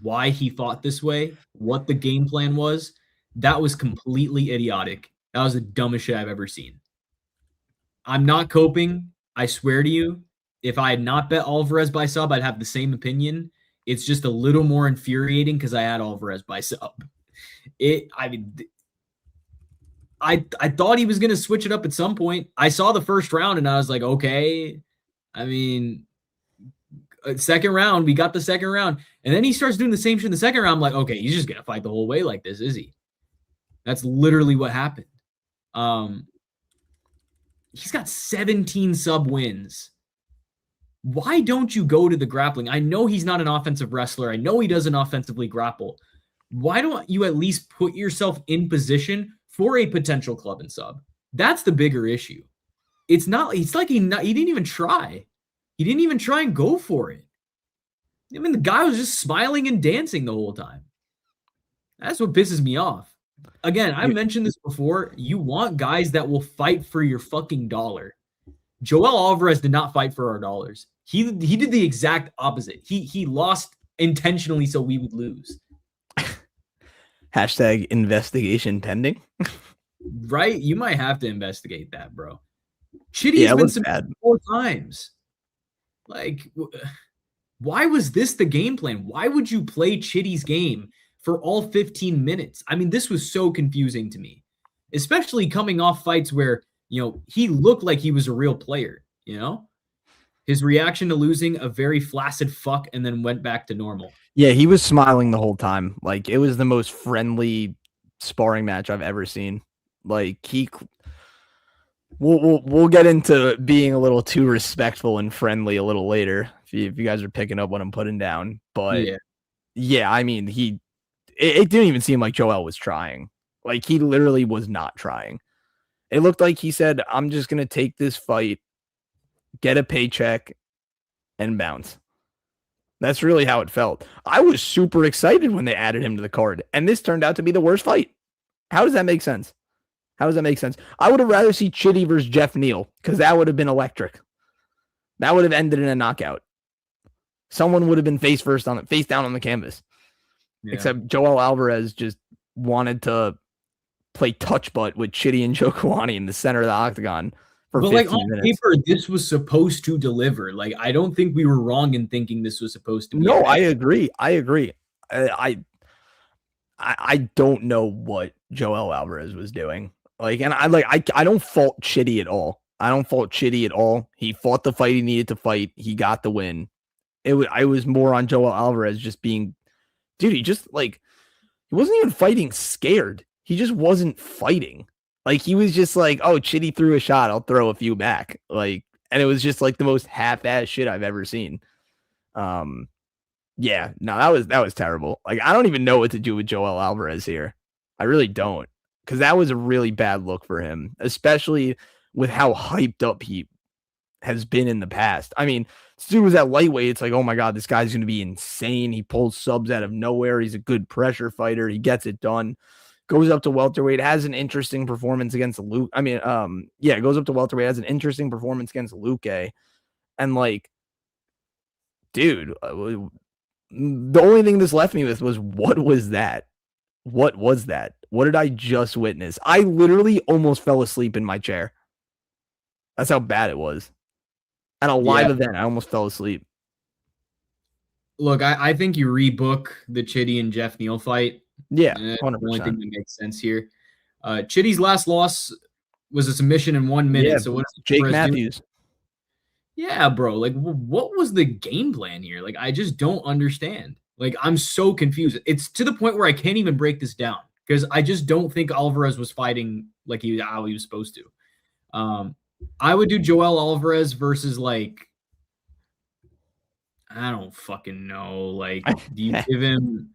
why he fought this way, what the game plan was. That was completely idiotic. That was the dumbest shit I've ever seen. I'm not coping. I swear to you, if I had not bet Alvarez by sub, I'd have the same opinion. It's just a little more infuriating because I had Alvarez by sub. I thought he was going to switch it up at some point. I saw the first round and I was like, okay. I mean, second round, we got the second round. And then he starts doing the same shit in the second round. I'm like, okay, he's just going to fight the whole way like this, is he? That's literally what happened. He's got 17 sub wins. Why don't you go to the grappling? I know he's not an offensive wrestler. I know he doesn't offensively grapple. Why don't you at least put yourself in position for a potential club and sub? That's the bigger issue. It's like he didn't even try. He didn't even try and go for it. I mean, the guy was just smiling and dancing the whole time. That's what pisses me off. Again, I mentioned this before. You want guys that will fight for your fucking dollar. Joel Alvarez did not fight for our dollars. He did the exact opposite. He lost intentionally so we would lose. Hashtag investigation pending. Right? You might have to investigate that, bro. Chitty's been submitted 4 times. Like, why was this the game plan? Why would you play Chitty's game for all 15 minutes? I mean, this was so confusing to me, especially coming off fights where, he looked like he was a real player, His reaction to losing, a very flaccid fuck, and then went back to normal. Yeah, he was smiling the whole time. Like, it was the most friendly sparring match I've ever seen. Like, we'll get into being a little too respectful and friendly a little later if you guys are picking up what I'm putting down. But yeah, I mean, it didn't even seem like Joel was trying. Like, he literally was not trying. It looked like he said, I'm just going to take this fight, get a paycheck, and bounce. That's really how it felt. I was super excited when they added him to the card, and this turned out to be the worst fight. How does that make sense? I would have rather see Chitty versus Jeff Neal, because that would have been electric. That would have ended in a knockout. Someone would have been face down on the canvas. Yeah. Except Joel Alvarez just wanted to play touch butt with Chitty and Njokuani in the center of the octagon for 15 minutes. Paper, this was supposed to deliver. Like, I don't think we were wrong in thinking this was supposed to be. No, I agree. I don't know what Joel Alvarez was doing. Like, and I don't fault Chitty at all. He fought the fight he needed to fight. He got the win. I was more on Joel Alvarez just being, dude, he wasn't even fighting scared. He just wasn't fighting. Like, he was just like, oh, Chitty threw a shot, I'll throw a few back. Like, and it was just like the most half-ass shit I've ever seen. Yeah, no, that was terrible. Like, I don't even know what to do with Joel Alvarez here. I really don't. Because that was a really bad look for him, especially with how hyped up he has been in the past. I mean, this dude was at lightweight. It's like, oh my God, this guy's going to be insane. He pulls subs out of nowhere. He's a good pressure fighter. He gets it done. Goes up to welterweight, has an interesting performance against Luque. Goes up to welterweight, has an interesting performance against Luque. And like, dude, the only thing this left me with was, what was that? What was that? What did I just witness? I literally almost fell asleep in my chair. That's how bad it was. At a live event, I almost fell asleep. Look, I think you rebook the Chitty and Jeff Neal fight. Yeah, 100%. The only thing that makes sense here. Chitty's last loss was a submission in 1 minute. Yeah, so what's Jake Matthews? Doing? Yeah, bro. Like, what was the game plan here? Like, I just don't understand. Like, I'm so confused. It's to the point where I can't even break this down because I just don't think Alvarez was fighting like how he was supposed to. I would do Joel Alvarez versus, like, I don't fucking know. Like, do you give him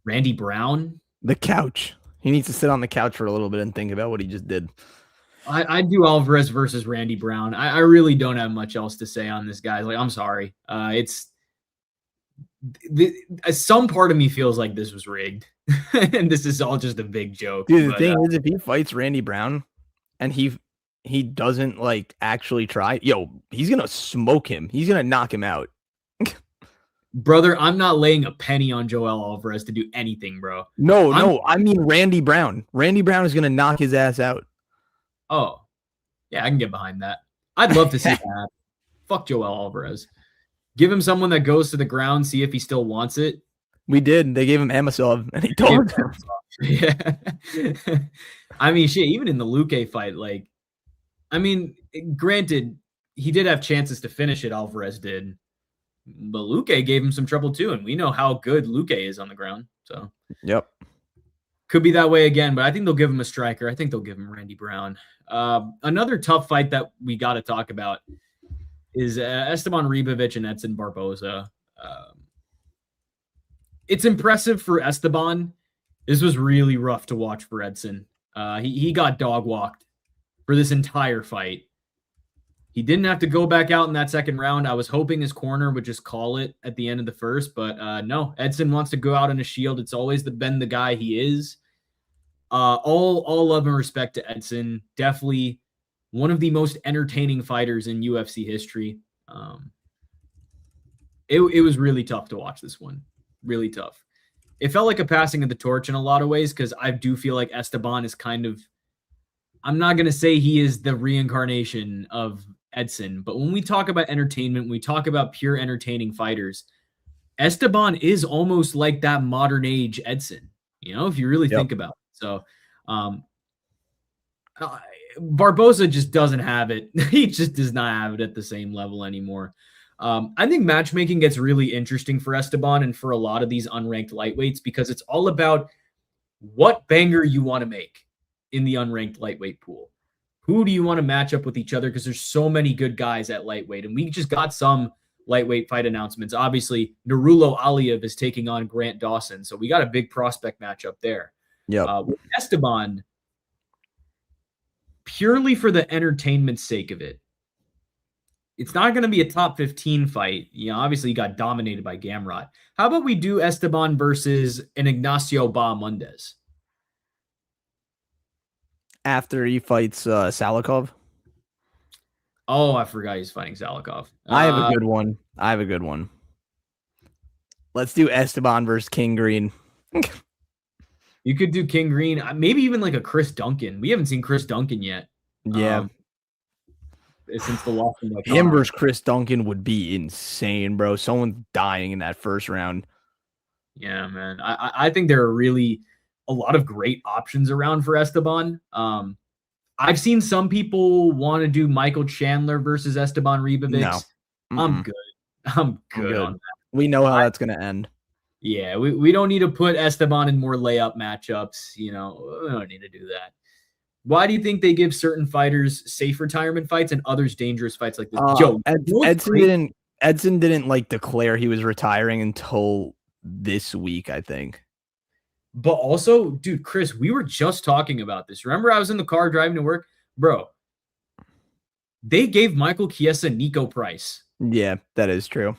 Randy Brown? The couch. He needs to sit on the couch for a little bit and think about what he just did. I'd do Alvarez versus Randy Brown. I really don't have much else to say on this guy. Like, I'm sorry. Some part of me feels like this was rigged. And this is all just a big joke. Dude, the thing is, if he fights Randy Brown and he doesn't like actually try, he's gonna smoke him. He's gonna knock him out. Brother, I'm not laying a penny on Joel Alvarez to do anything, bro. No, I mean Randy Brown. Randy Brown is gonna knock his ass out. Oh, yeah, I can get behind that. I'd love to see that. Fuck Joel Alvarez. Give him someone that goes to the ground, see if he still wants it. We did. They gave him Amosov, and he told him. Yeah. I mean, shit, even in the Luque fight, like, I mean, granted, he did have chances to finish it, Alvarez did. But Luque gave him some trouble too, and we know how good Luque is on the ground. So, yep. Could be that way again, but I think they'll give him a striker. I think they'll give him Randy Brown. Another tough fight that we got to talk about is Esteban Ribovic and Edson Barboza. It's impressive for Esteban. This was really rough to watch for Edson. He got dog walked for this entire fight. He didn't have to go back out in that second round. I was hoping his corner would just call it at the end of the first, but no. Edson wants to go out on a shield. It's always been the guy he is. All love and respect to Edson. Definitely one of the most entertaining fighters in UFC history. It was really tough to watch this one. Really tough. It felt like a passing of the torch in a lot of ways because I do feel like Esteban is kind of, I'm not going to say he is the reincarnation of Edson, but when we talk about entertainment, we talk about pure entertaining fighters, Esteban is almost like that modern age Edson, if you really think about it. So Barboza just doesn't have it. He just does not have it at the same level anymore. I think matchmaking gets really interesting for Esteban and for a lot of these unranked lightweights because it's all about what banger you want to make in the unranked lightweight pool. Who do you want to match up with each other? Because there's so many good guys at lightweight. And we just got some lightweight fight announcements. Obviously, Nurullo Aliyev is taking on Grant Dawson. So we got a big prospect matchup there. Yeah. With Esteban, purely for the entertainment sake of it, it's not going to be a top 15 fight. Obviously, he got dominated by Gamrot. How about we do Esteban versus an Ignacio Bahamondes? After he fights Salikov? Oh, I forgot he's fighting Salikov. I have a good one. Let's do Esteban versus King Green. You could do King Green. Maybe even like a Chris Duncan. We haven't seen Chris Duncan yet. Yeah. Since the loss in him versus Chris Duncan would be insane, bro. Someone's dying in that first round. Yeah, man. I think there are really a lot of great options around for Esteban. I've seen some people want to do Michael Chandler versus Esteban Ribovic. No. I'm good on that. We know how that's going to end. Yeah, we don't need to put Esteban in more layup matchups. We don't need to do that. Why do you think they give certain fighters safe retirement fights and others dangerous fights like this? Edson didn't like declare he was retiring until this week, I think. But also, dude, Chris, we were just talking about this. Remember, I was in the car driving to work, bro. They gave Michael Chiesa Nico Price. Yeah, that is true.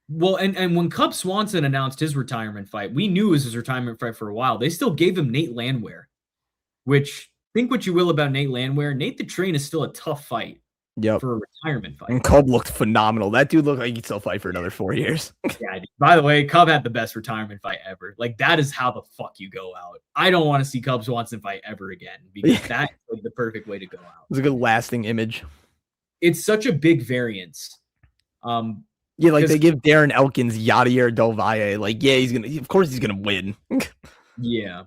Well, and when Cub Swanson announced his retirement fight, we knew it was his retirement fight for a while. They still gave him Nate Landwehr. Which, think what you will about Nate Landwehr. Nate the Train is still a tough fight for a retirement fight. And Cub looked phenomenal. That dude looked like he'd still fight for another 4 years. Yeah, dude. By the way, Cub had the best retirement fight ever. Like, that is how the fuck you go out. I don't want to see Cub Swanson fight ever again because that's like the perfect way to go out. It's a good lasting image. It's such a big variance. Yeah, like they give Darren Elkins Yadier Del Valle. Like, yeah, of course he's gonna win. Yeah.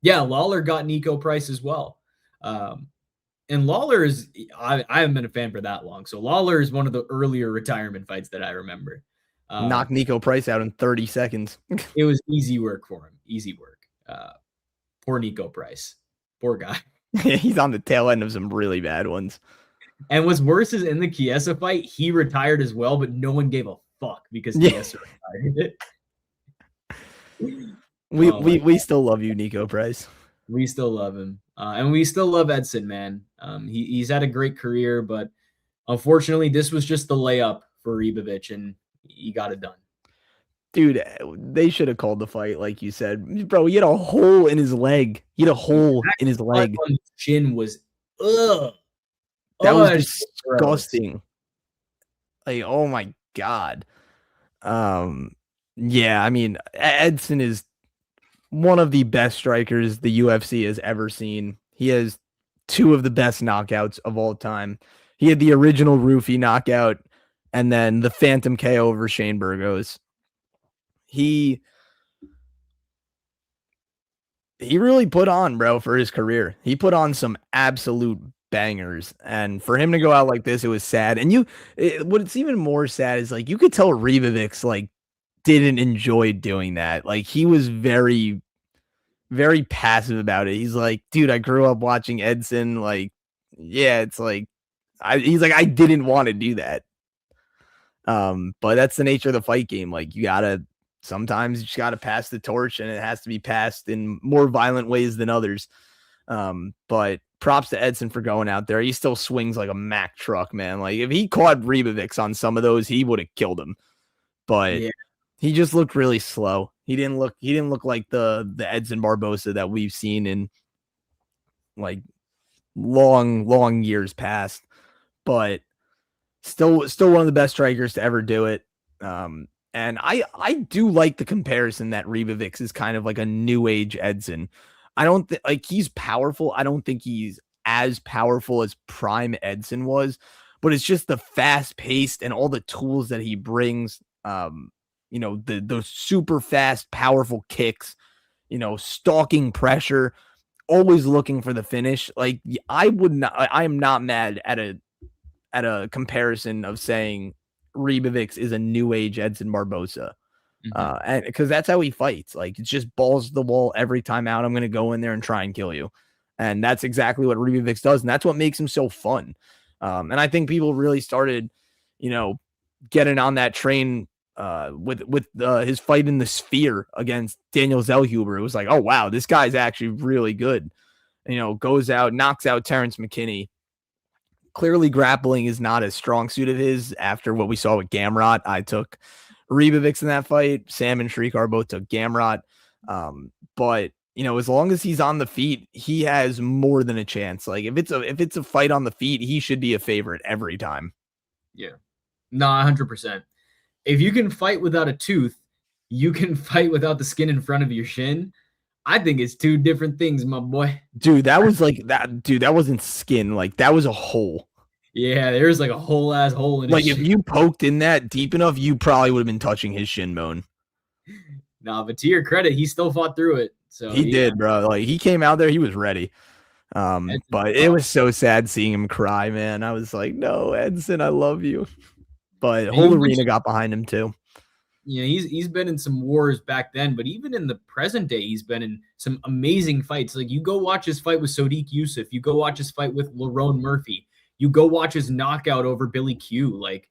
Yeah, Lawler got Nico Price as well. And Lawler is, I haven't been a fan for that long. So Lawler is one of the earlier retirement fights that I remember. Knocked Nico Price out in 30 seconds. It was easy work for him. Easy work. Poor Nico Price. Poor guy. He's on the tail end of some really bad ones. And what's worse is in the Chiesa fight, he retired as well, but no one gave a fuck because Chiesa retired it. We still love you, Nico Price. We still love him. And we still love Edson, man. He's had a great career, but unfortunately, this was just the layup for Ribovic, and he got it done. Dude, they should have called the fight, like you said. Bro, he had a hole in his leg. He had a hole in his leg. On his chin was, ugh. That was disgusting. Like, oh my God. Yeah, I mean, Edson is one of the best strikers the UFC has ever seen. He has two of the best knockouts of all time. He had the original roofie knockout and then the phantom KO over Shane Burgos. He really put on, bro, for his career. He put on some absolute bangers, and for him to go out like this, it was sad. And what's even more sad is like you could tell Ribovics like didn't enjoy doing that. Like he was very, very passive about it. He's like, dude, I grew up watching Edson. Like, yeah, it's like, he's like, I didn't want to do that. But that's the nature of the fight game. Like sometimes you just gotta pass the torch, and it has to be passed in more violent ways than others. But props to Edson for going out there. He still swings like a Mack truck, man. Like if he caught Ribovics on some of those, he would have killed him. But yeah, he just looked really slow. He didn't look like the Edson Barboza that we've seen in like long years past. But still one of the best strikers to ever do it. And I do like the comparison that Ribovics is kind of like a new age Edson. I don't think like he's powerful. I don't think he's as powerful as prime Edson was, but it's just the fast paced and all the tools that he brings. You know, the super fast, powerful kicks, you know, stalking pressure, always looking for the finish. Like I am not mad at a comparison of saying Ribovics is a new age Edson Barboza. And because that's how he fights. Like it's just balls to the wall every time out. I'm going to go in there and try and kill you. And that's exactly what Ribovics does. And that's what makes him so fun. And I think people really started, you know, getting on that train with his fight in the Sphere against Daniel Zellhuber. It was like, oh, wow, this guy's actually really good. You know, goes out, knocks out Terrence McKinney. Clearly grappling is not a strong suit of his after what we saw with Gamrot. I took Ribovics in that fight. Sam and Shrikar both took Gamrot. But you know, as long as he's on the feet, he has more than a chance. Like if it's a fight on the feet, he should be a favorite every time. Yeah. No, 100%. If you can fight without a tooth, you can fight without the skin in front of your shin. I think it's two different things, my boy. Dude, that was like that. Dude, that wasn't skin. Like that was a hole. Yeah, there's like a whole ass hole in his shin. Like if you poked in that deep enough, you probably would have been touching his shin bone. Nah, but to your credit, he still fought through it. So he did, bro. Like he came out there, he was ready. But it was so sad seeing him cry, man. I was like, no, Edson, I love you. But whole arena got behind him too. Yeah, he's been in some wars back then, but even in the present day, he's been in some amazing fights. Like you go watch his fight with Sodiq Yusuff, you go watch his fight with Lerone Murphy, you go watch his knockout over Billy Q. Like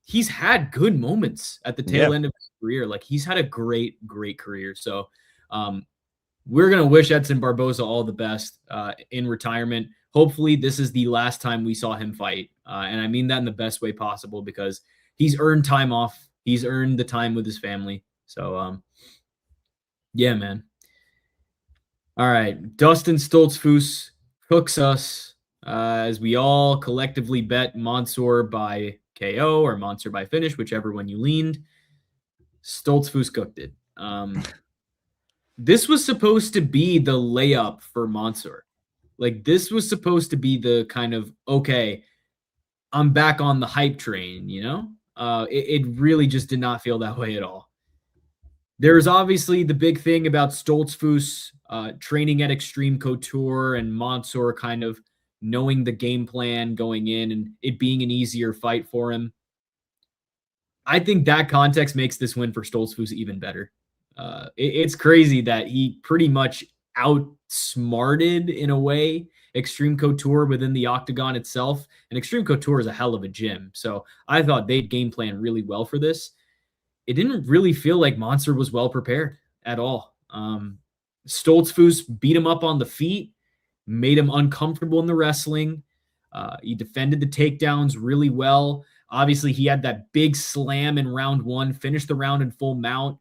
he's had good moments at the tail end of his career. Like he's had a great career. So we're gonna wish Edson Barboza all the best in retirement. Hopefully, this is the last time we saw him fight, and I mean that in the best way possible because he's earned time off. He's earned the time with his family. So, yeah, man. All right. Dustin Stoltzfus cooks us as we all collectively bet Mansour by KO or Mansour by finish, whichever one you leaned. Stoltzfus cooked it. This was supposed to be the layup for Mansour. Like, this was supposed to be the kind of, okay, I'm back on the hype train, you know? It really just did not feel that way at all. There's obviously the big thing about Stoltzfus training at Extreme Couture and Mansour kind of knowing the game plan going in and it being an easier fight for him. I think that context makes this win for Stoltzfus even better. It's crazy that he pretty much outsmarted, in a way, Extreme Couture within the octagon itself. And Extreme Couture is a hell of a gym. So I thought they'd game plan really well for this. It didn't really feel like Mansour was well prepared at all. Stoltzfus beat him up on the feet, made him uncomfortable in the wrestling. He defended the takedowns really well. Obviously, he had that big slam in round one, finished the round in full mount,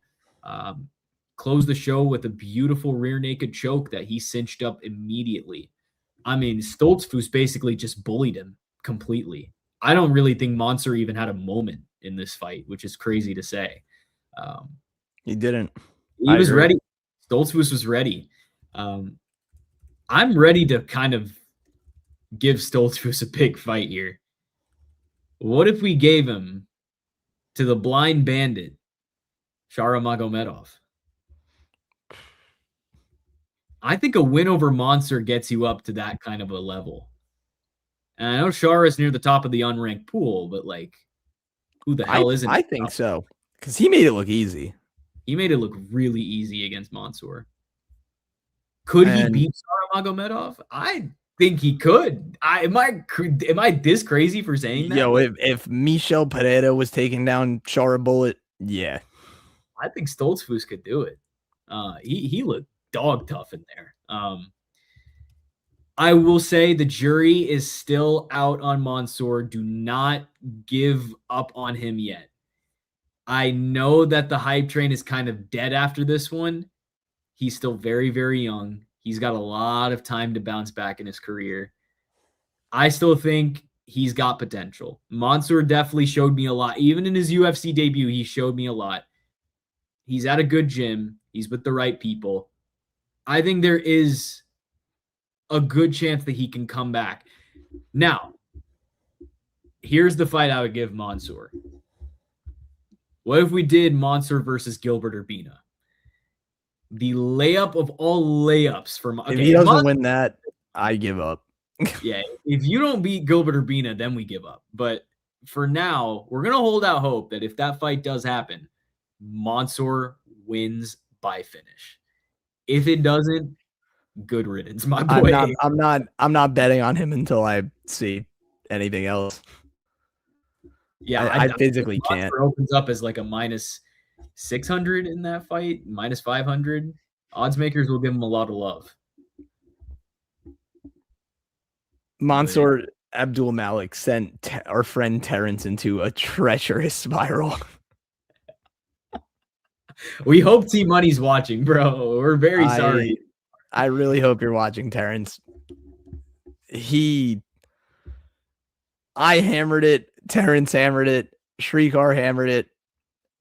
closed the show with a beautiful rear naked choke that he cinched up immediately. I mean, Stoltzfus basically just bullied him completely. I don't really think Mansour even had a moment in this fight, which is crazy to say. He didn't. He was ready. Stoltzfus was ready. I'm ready to kind of give Stoltzfus a big fight here. What if we gave him to the blind bandit, Shara Magomedov? I think a win over Monster gets you up to that kind of a level. And I know Shara is near the top of the unranked pool, but like, who the hell isn't? I think so, because he made it look easy. He made it look really easy against Mansour. Could he beat Shara Magomedov? I think he could. Am I this crazy for saying that? Yo, if Michel Pereira was taking down Shara Bullet, yeah. I think Stoltzfus could do it. He looked dog tough in there. I will say the jury is still out on Mansour. Do not give up on him yet. I know that the hype train is kind of dead after this one. He's still very, very young. He's got a lot of time to bounce back in his career. I still think he's got potential. Mansour definitely showed me a lot. Even in his UFC debut, he showed me a lot. He's at a good gym. He's with the right people. I think there is a good chance that he can come back. Now, here's the fight I would give Mansour. What if we did Mansour versus Gilbert Urbina? The layup of all layups for if he doesn't win that, I give up. Yeah, if you don't beat Gilbert Urbina, then we give up. But for now, we're gonna hold out hope that if that fight does happen, Mansour wins by finish. If it doesn't, good riddance, my boy. I'm not betting on him until I see anything else. Yeah, I physically can't. Opens up as like a minus 600 in that fight, minus 500. Odds makers will give him a lot of love. Mansour Abdul Malik sent our friend Terrence into a treacherous spiral. We hope T Money's watching, bro. We're very sorry. I really hope you're watching, Terrence. I hammered it. Terrence hammered it. Shrikar hammered it.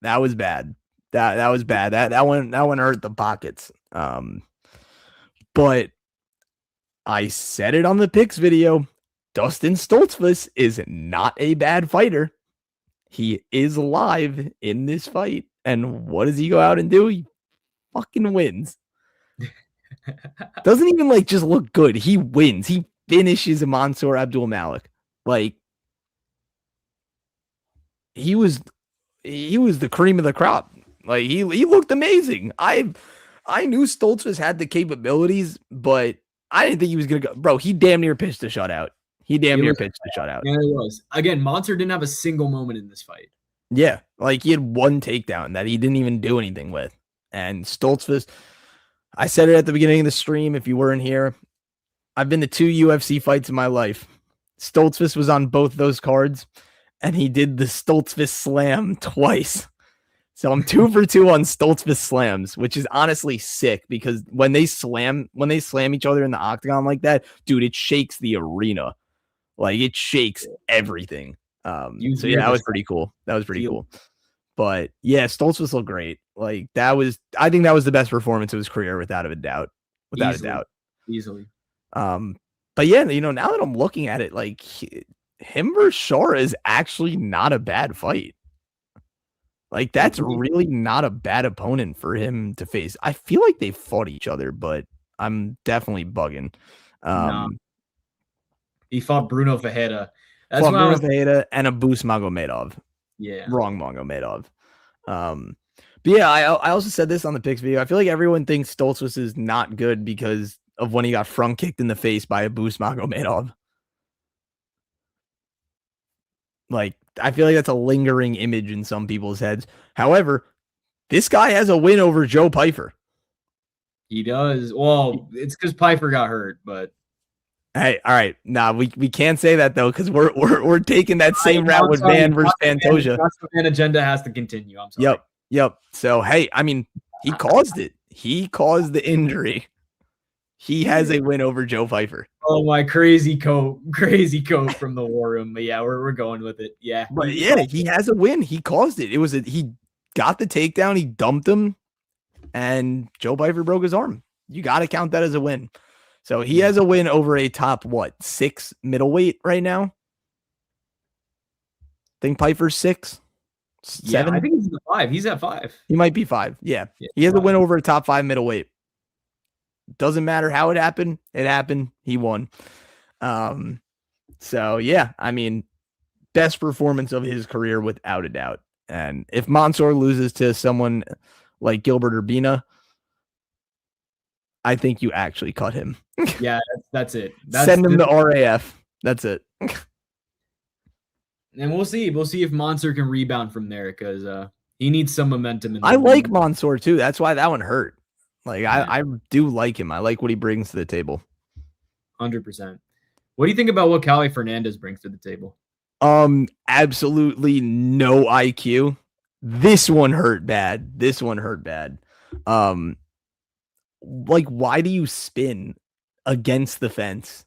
That was bad. That was bad. That one hurt the pockets. But I said it on the picks video. Dustin Stoltzfus is not a bad fighter. He is live in this fight. And what does he go out and do? He fucking wins. Doesn't even like just look good. He wins. He finishes Mansour Abdul Malik. Like he was the cream of the crop. Like he looked amazing. I knew Stoltzfus had the capabilities, but I didn't think he was gonna go. Bro, he damn near pitched a shutout. He damn near pitched a shutout. Yeah, he was. Again, Mansour didn't have a single moment in this fight. Yeah, like he had one takedown that he didn't even do anything with. And Stoltzfus, I said it at the beginning of the stream. If you weren't here, I've been to 2 UFC fights in my life. Stoltzfus was on both those cards, and he did the Stoltzfus slam twice. So I'm 2 for 2 on Stoltzfus slams, which is honestly sick because when they slam each other in the octagon like that, dude, it shakes the arena. Like it shakes everything. So yeah, that was pretty cool. But yeah, Stoltzfus looked great. Like I think that was the best performance of his career without a doubt. Easily. But yeah, now that I'm looking at it, like him versus Shara is actually not a bad fight. Like that's really not a bad opponent for him to face. I feel like they fought each other, but I'm definitely bugging. He fought Bruno Ferreira. Ferreira and Abus Magomedov. Yeah. Wrong Magomedov. But yeah, I also said this on the picks video. I feel like everyone thinks Stoltzfus is not good because of when he got front kicked in the face by Abus Magomedov. Like, I feel like that's a lingering image in some people's heads. However, this guy has a win over Joe Pyfer. He does. Well, it's because Pyfer got hurt, but hey, all right. Nah, we can't say that though, because we're taking that same route with Van versus Pantoja. The Van agenda has to continue. I'm sorry. Yep. So hey, I mean, he caused it. He caused the injury. He has a win over Joe Pyfer. Oh my crazy coat from the war room. But yeah, we're going with it. Yeah. But yeah, he has a win. He caused it. He got the takedown, he dumped him, and Joe Pyfer broke his arm. You gotta count that as a win. So he has a win over a top 6 middleweight right now. think Piper's 6, 7. Yeah, I think he's at 5. He's at 5. He might be 5. Yeah. He has 5. a win over a top 5 middleweight. Doesn't matter how it happened. It happened. He won. So yeah, I mean, best performance of his career without a doubt. And if Mansour loses to someone like Gilbert Urbina, I think you actually cut him. Yeah, that's it. Send him to RAF. That's it. And we'll see. We'll see if Mansour can rebound from there because he needs some momentum. I like Mansour too. That's why that one hurt. Like Yeah. I do like him. I like what he brings to the table. 100%. What do you think about what Callie Fernandez brings to the table? Absolutely no IQ. This one hurt bad. Like, why do you spin against the fence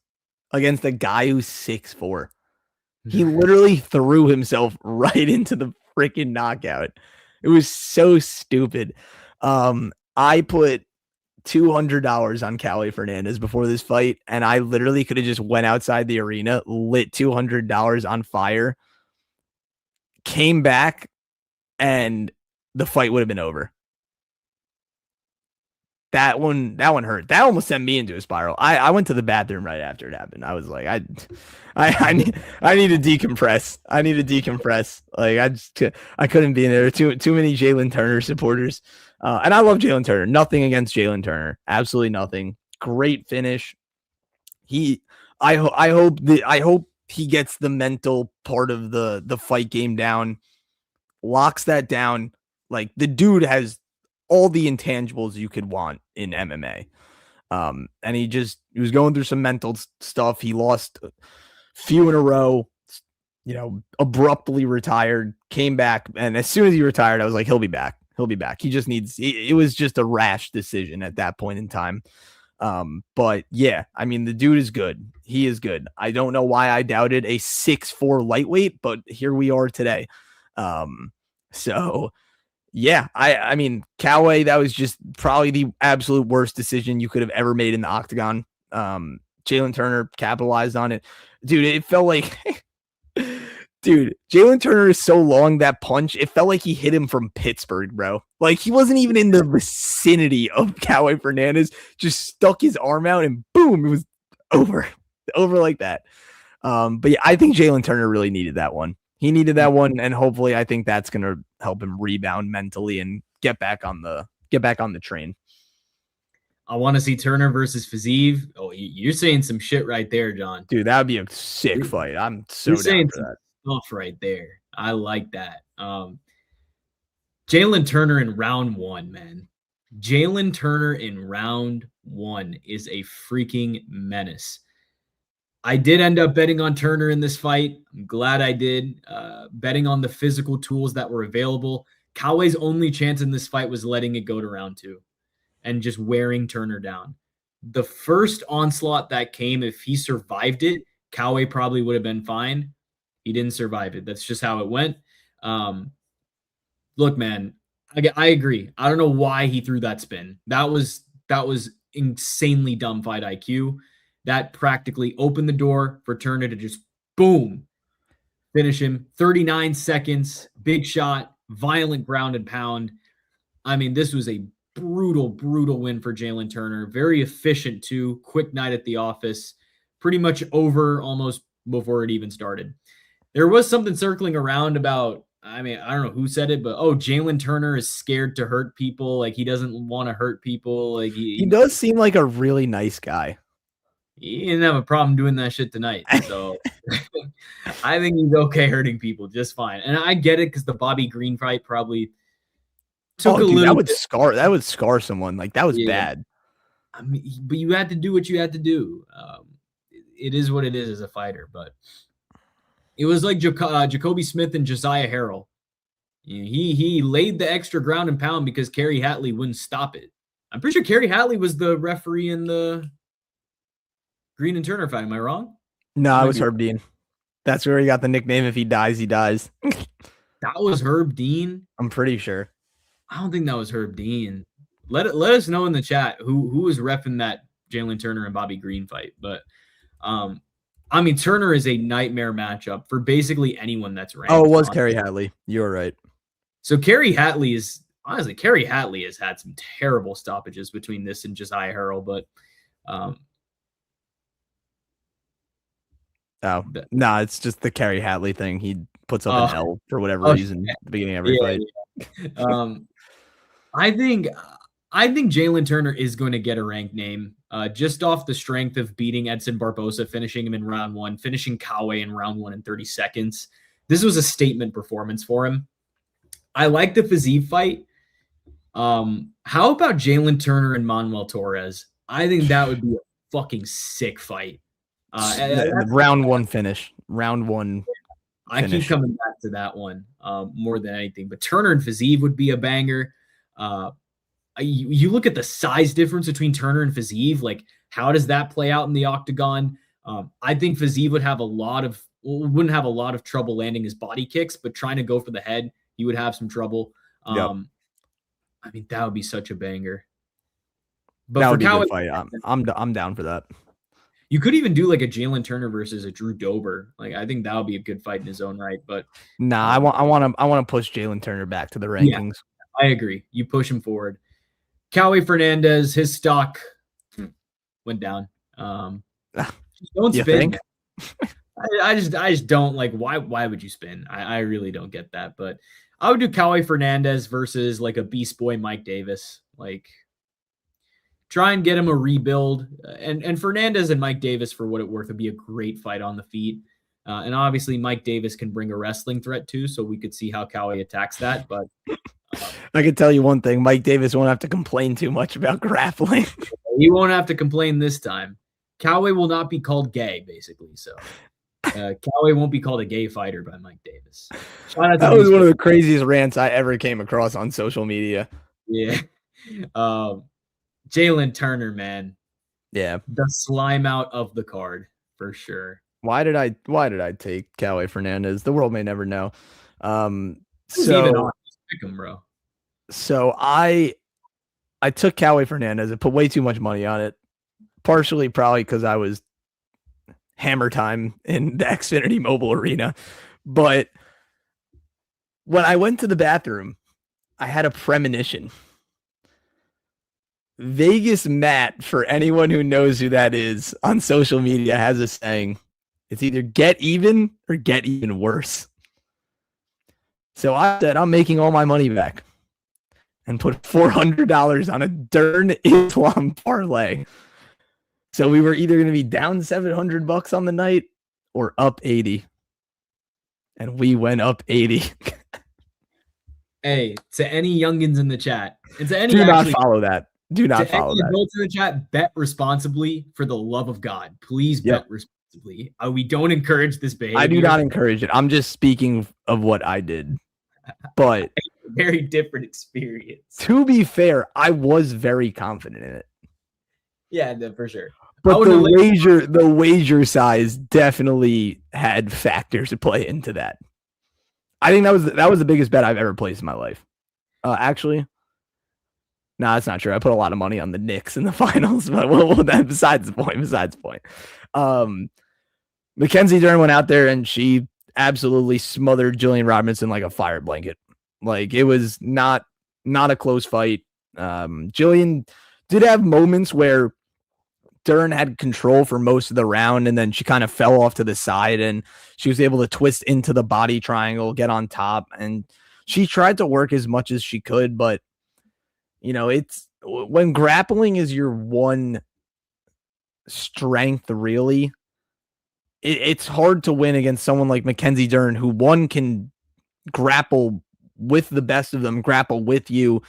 against a guy who's 6'4"? He literally threw himself right into the freaking knockout. It was so stupid. I put $200 on Callie Fernandez before this fight, and I literally could have just went outside the arena, lit $200 on fire, came back, and the fight would have been over. That one hurt. That almost sent me into a spiral. I went to the bathroom right after it happened. I was like, I need to decompress. Like I couldn't be in there. Too many Jalen Turner supporters. And I love Jalen Turner. Nothing against Jalen Turner. Absolutely nothing. Great finish. I hope he gets the mental part of the fight game down. Locks that down. Like, the dude has all the intangibles you could want in MMA. And he was going through some mental stuff. He lost a few in a row, abruptly retired, came back. And as soon as he retired, I was like, he'll be back. He just it was just a rash decision at that point in time. But yeah, I mean, the dude is good. He is good. I don't know why I doubted a 6'4" lightweight, but here we are today. So yeah, I mean, Coway, that was just probably the absolute worst decision you could have ever made in the octagon. Jalen Turner capitalized on it. Dude, it felt like, Jalen Turner is so long, that punch, it felt like he hit him from Pittsburgh, bro. Like, he wasn't even in the vicinity of Coway Fernandez, just stuck his arm out and boom, it was over like that. But yeah, I think Jalen Turner really needed that one. He needed that one, and hopefully I think that's going to help him rebound mentally and get back on the train. I want to see Turner versus Fiziev. Oh, you're saying some shit right there, John. Dude, that would be a sick fight. I'm so down for that stuff right there. I like that. Jalen Turner in round 1, man. Jalen Turner in round 1 is a freaking menace. I did end up betting on Turner in this fight. I'm glad I did. Betting on the physical tools that were available. Coway's only chance in this fight was letting it go to round 2 and just wearing Turner down. The first onslaught that came, if he survived it, Coway probably would have been fine. He didn't survive it. That's just how it went. Look, man, I agree. I don't know why he threw that spin. That was insanely dumb fight IQ. That practically opened the door for Turner to just boom, finish him. 39 seconds, big shot, violent ground and pound. I mean, this was a brutal win for Jalen Turner. Very efficient too. Quick night at the office. Pretty much over almost before it even started. There was something circling around about, I mean, I don't know who said it, but Jalen Turner is scared to hurt people. Like, he doesn't want to hurt people. Like, he does seem like a really nice guy. He didn't have a problem doing that shit tonight. So I think he's okay hurting people just fine. And I get it because the Bobby Green fight probably took a little. That would scar someone. Like, that was bad. I mean, but you had to do what you had to do. It is what it is as a fighter. But it was like Jacoby Smith and Josiah Harrell. He laid the extra ground and pound because Kerry Hatley wouldn't stop it. I'm pretty sure Kerry Hatley was the referee in the Green and Turner fight. Am I wrong? No, it was Herb Dean. That's where he got the nickname. If he dies, he dies. That was Herb Dean? I'm pretty sure. I don't think that was Herb Dean. Let us know in the chat who was reffing that Jalen Turner and Bobby Green fight. But I mean, Turner is a nightmare matchup for basically anyone that's ranked. Oh, it was Kerry Hatley. You're right. So Kerry Hatley has had some terrible stoppages between this and Josiah Hurl, but it's just the Kerry Hatley thing. He puts up an L for whatever reason at the beginning of every fight. Yeah. I think Jalen Turner is going to get a ranked name just off the strength of beating Edson Barboza, finishing him in round 1, finishing Kawe in round 1 in 30 seconds. This was a statement performance for him. I like the Fiziev fight. How about Jalen Turner and Manuel Torres? I think that would be a fucking sick fight. Round 1 finish. Round 1 I keep coming back to that one more than anything. But Turner and Fiziev would be a banger. You look at the size difference between Turner and Fiziev. Like, how does that play out in the octagon? I think Fiziev wouldn't have a lot of trouble landing his body kicks, but trying to go for the head, he would have some trouble. Yep. I mean, that would be such a banger. But that would be a good fight. I'm down for that. You could even do like a Jalen Turner versus a Drew Dober. Like, I think that would be a good fight in his own right. But I want to push Jalen Turner back to the rankings. Yeah, I agree. You push him forward. Kawe Fernandez, his stock went down. Don't spin. I just don't like. Why would you spin? I really don't get that. But I would do Kawe Fernandez versus like a Beast Boy Mike Davis. Like, try and get him a rebuild. And Fernandez and Mike Davis, for what it's worth, would be a great fight on the feet. And obviously, Mike Davis can bring a wrestling threat too, so we could see how Kawe attacks that. But I can tell you one thing: Mike Davis won't have to complain too much about grappling. He won't have to complain this time. Kawe will not be called gay, basically. So Kawe won't be called a gay fighter by Mike Davis. That was one of the craziest rants I ever came across on social media. Yeah. Jalen Turner, man. Yeah. The slime out of the card for sure. Why did I take Kawe Fernandez? The world may never know. Pick him, bro. So I took Kawe Fernandez. I put way too much money on it. Partially probably because I was hammer time in the Xfinity Mobile Arena. But when I went to the bathroom, I had a premonition. Vegas Matt, for anyone who knows who that is on social media, has a saying: it's either get even or get even worse. So I said, I'm making all my money back and put $400 on a Dern Islam parlay. So we were either going to be down $700 on the night or up 80. And we went up 80. Hey, to any youngins in the chat, and to any do not follow that. Do not follow that. Adults in the chat, bet responsibly for the love of God. Please bet responsibly. We don't encourage this behavior. I do not encourage it. I'm just speaking of what I did. But very different experience. To be fair, I was very confident in it. Yeah, for sure. But the wager size definitely had factors to play into that. I think that was the biggest bet I've ever placed in my life. Actually, no, that's not true. I put a lot of money on the Knicks in the finals, but besides the point. Mackenzie Dern went out there and she absolutely smothered Jillian Robinson like a fire blanket. Like, it was not a close fight. Jillian did have moments where Dern had control for most of the round, and then she kind of fell off to the side and she was able to twist into the body triangle, get on top, and she tried to work as much as she could. But it's when grappling is your one strength, really, it's hard to win against someone like Mackenzie Dern, who one can grapple with the best of them, grapple with you,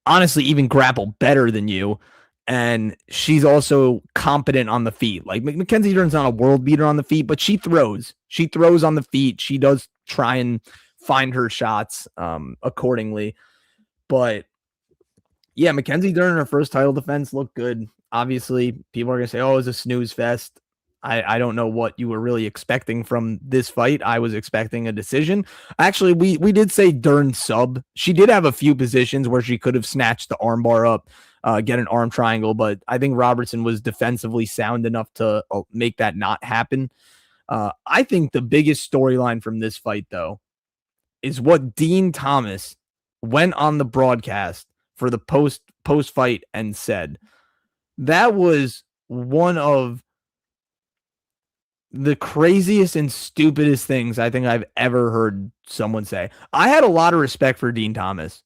honestly, even grapple better than you. And she's also competent on the feet. Like, Mackenzie Dern's not a world beater on the feet, but she throws. She throws on the feet. She does try and find her shots accordingly. But yeah, Mackenzie Dern in her first title defense looked good. Obviously, people are going to say, oh, it was a snooze fest. I don't know what you were really expecting from this fight. I was expecting a decision. Actually, we did say Dern sub. She did have a few positions where she could have snatched the armbar up. get an arm triangle, but I think Robertson was defensively sound enough to make that not happen. I think the biggest storyline from this fight, though, is what Dean Thomas went on the broadcast for the post fight and said. That was one of the craziest and stupidest things I think I've ever heard someone say. I had a lot of respect for Dean Thomas.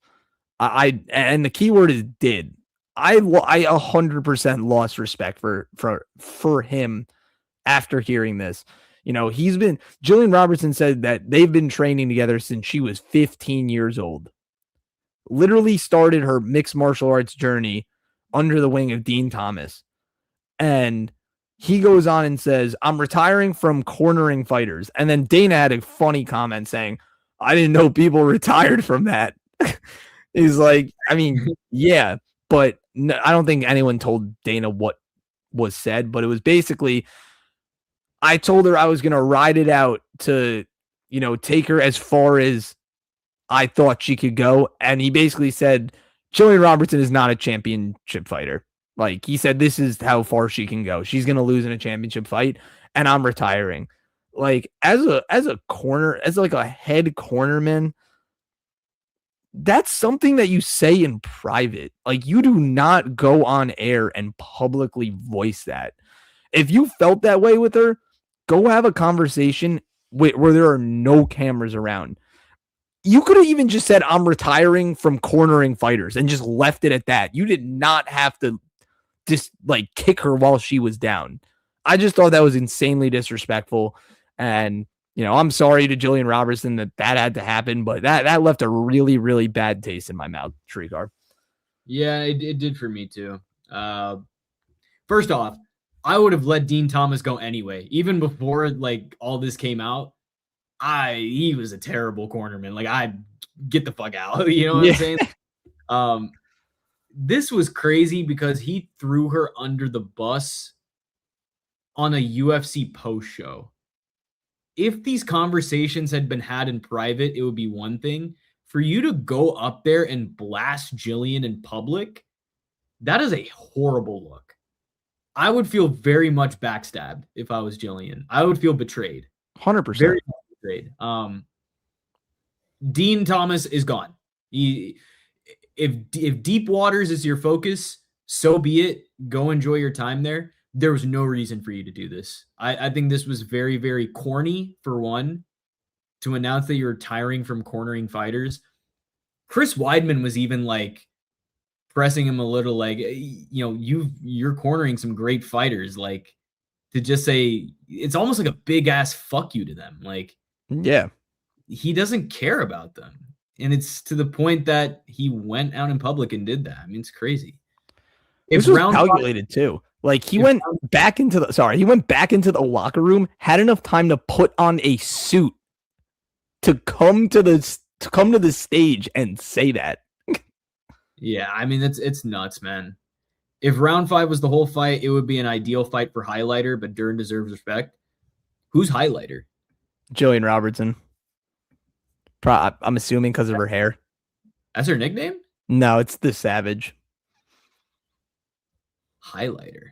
And the key word is did. I 100% lost respect for him after hearing this. You know, Jillian Robertson said that they've been training together since she was 15 years old. Literally started her mixed martial arts journey under the wing of Dean Thomas. And he goes on and says, I'm retiring from cornering fighters. And then Dana had a funny comment saying, I didn't know people retired from that. He's like, I mean, yeah, but no, I don't think anyone told Dana what was said, but it was basically, I told her I was going to ride it out to, you know, take her as far as I thought she could go. And he basically said, Jillian Robertson is not a championship fighter. Like, he said, this is how far she can go. She's going to lose in a championship fight, and I'm retiring. Like, as a corner, as like a head cornerman, that's something that you say in private. Like, you do not go on air and publicly voice that. If you felt that way with her, go have a conversation where there are no cameras around. You could have even just said, I'm retiring from cornering fighters, and just left it at that. You did not have to just like kick her while she was down. I just thought that was insanely disrespectful. And, you know, I'm sorry to Jillian Robertson that had to happen, but that left a really, really bad taste in my mouth, Shrikar. Yeah, it did for me too. First off, I would have let Dean Thomas go anyway. Even before like all this came out, he was a terrible cornerman. Like, I get the fuck out. You know what I'm saying? This was crazy because he threw her under the bus on a UFC post show. If these conversations had been had in private, it would be one thing. For you to go up there and blast Jillian in public, that is a horrible look. I would feel very much backstabbed if I was Jillian. I would feel betrayed. 100%. Very much betrayed. Dean Thomas is gone. If deep waters is your focus, so be it. Go enjoy your time there. There was no reason for you to do this. I think this was very, very corny, for one, to announce that you're retiring from cornering fighters. Chris Weidman was even like pressing him a little, like, you know, you're cornering some great fighters. Like, to just say, it's almost like a big ass fuck you to them. Like, yeah, he doesn't care about them. And it's to the point that he went out in public and did that. I mean, it's crazy. This was calculated too. Like, he went back into the locker room, had enough time to put on a suit to come to the stage and say that. Yeah, I mean, it's nuts, man. If round 5 was the whole fight, it would be an ideal fight for highlighter, but Dern deserves respect. Who's highlighter? Jillian Robertson. I'm assuming because of her hair. That's her nickname? No, it's the Savage. Highlighter.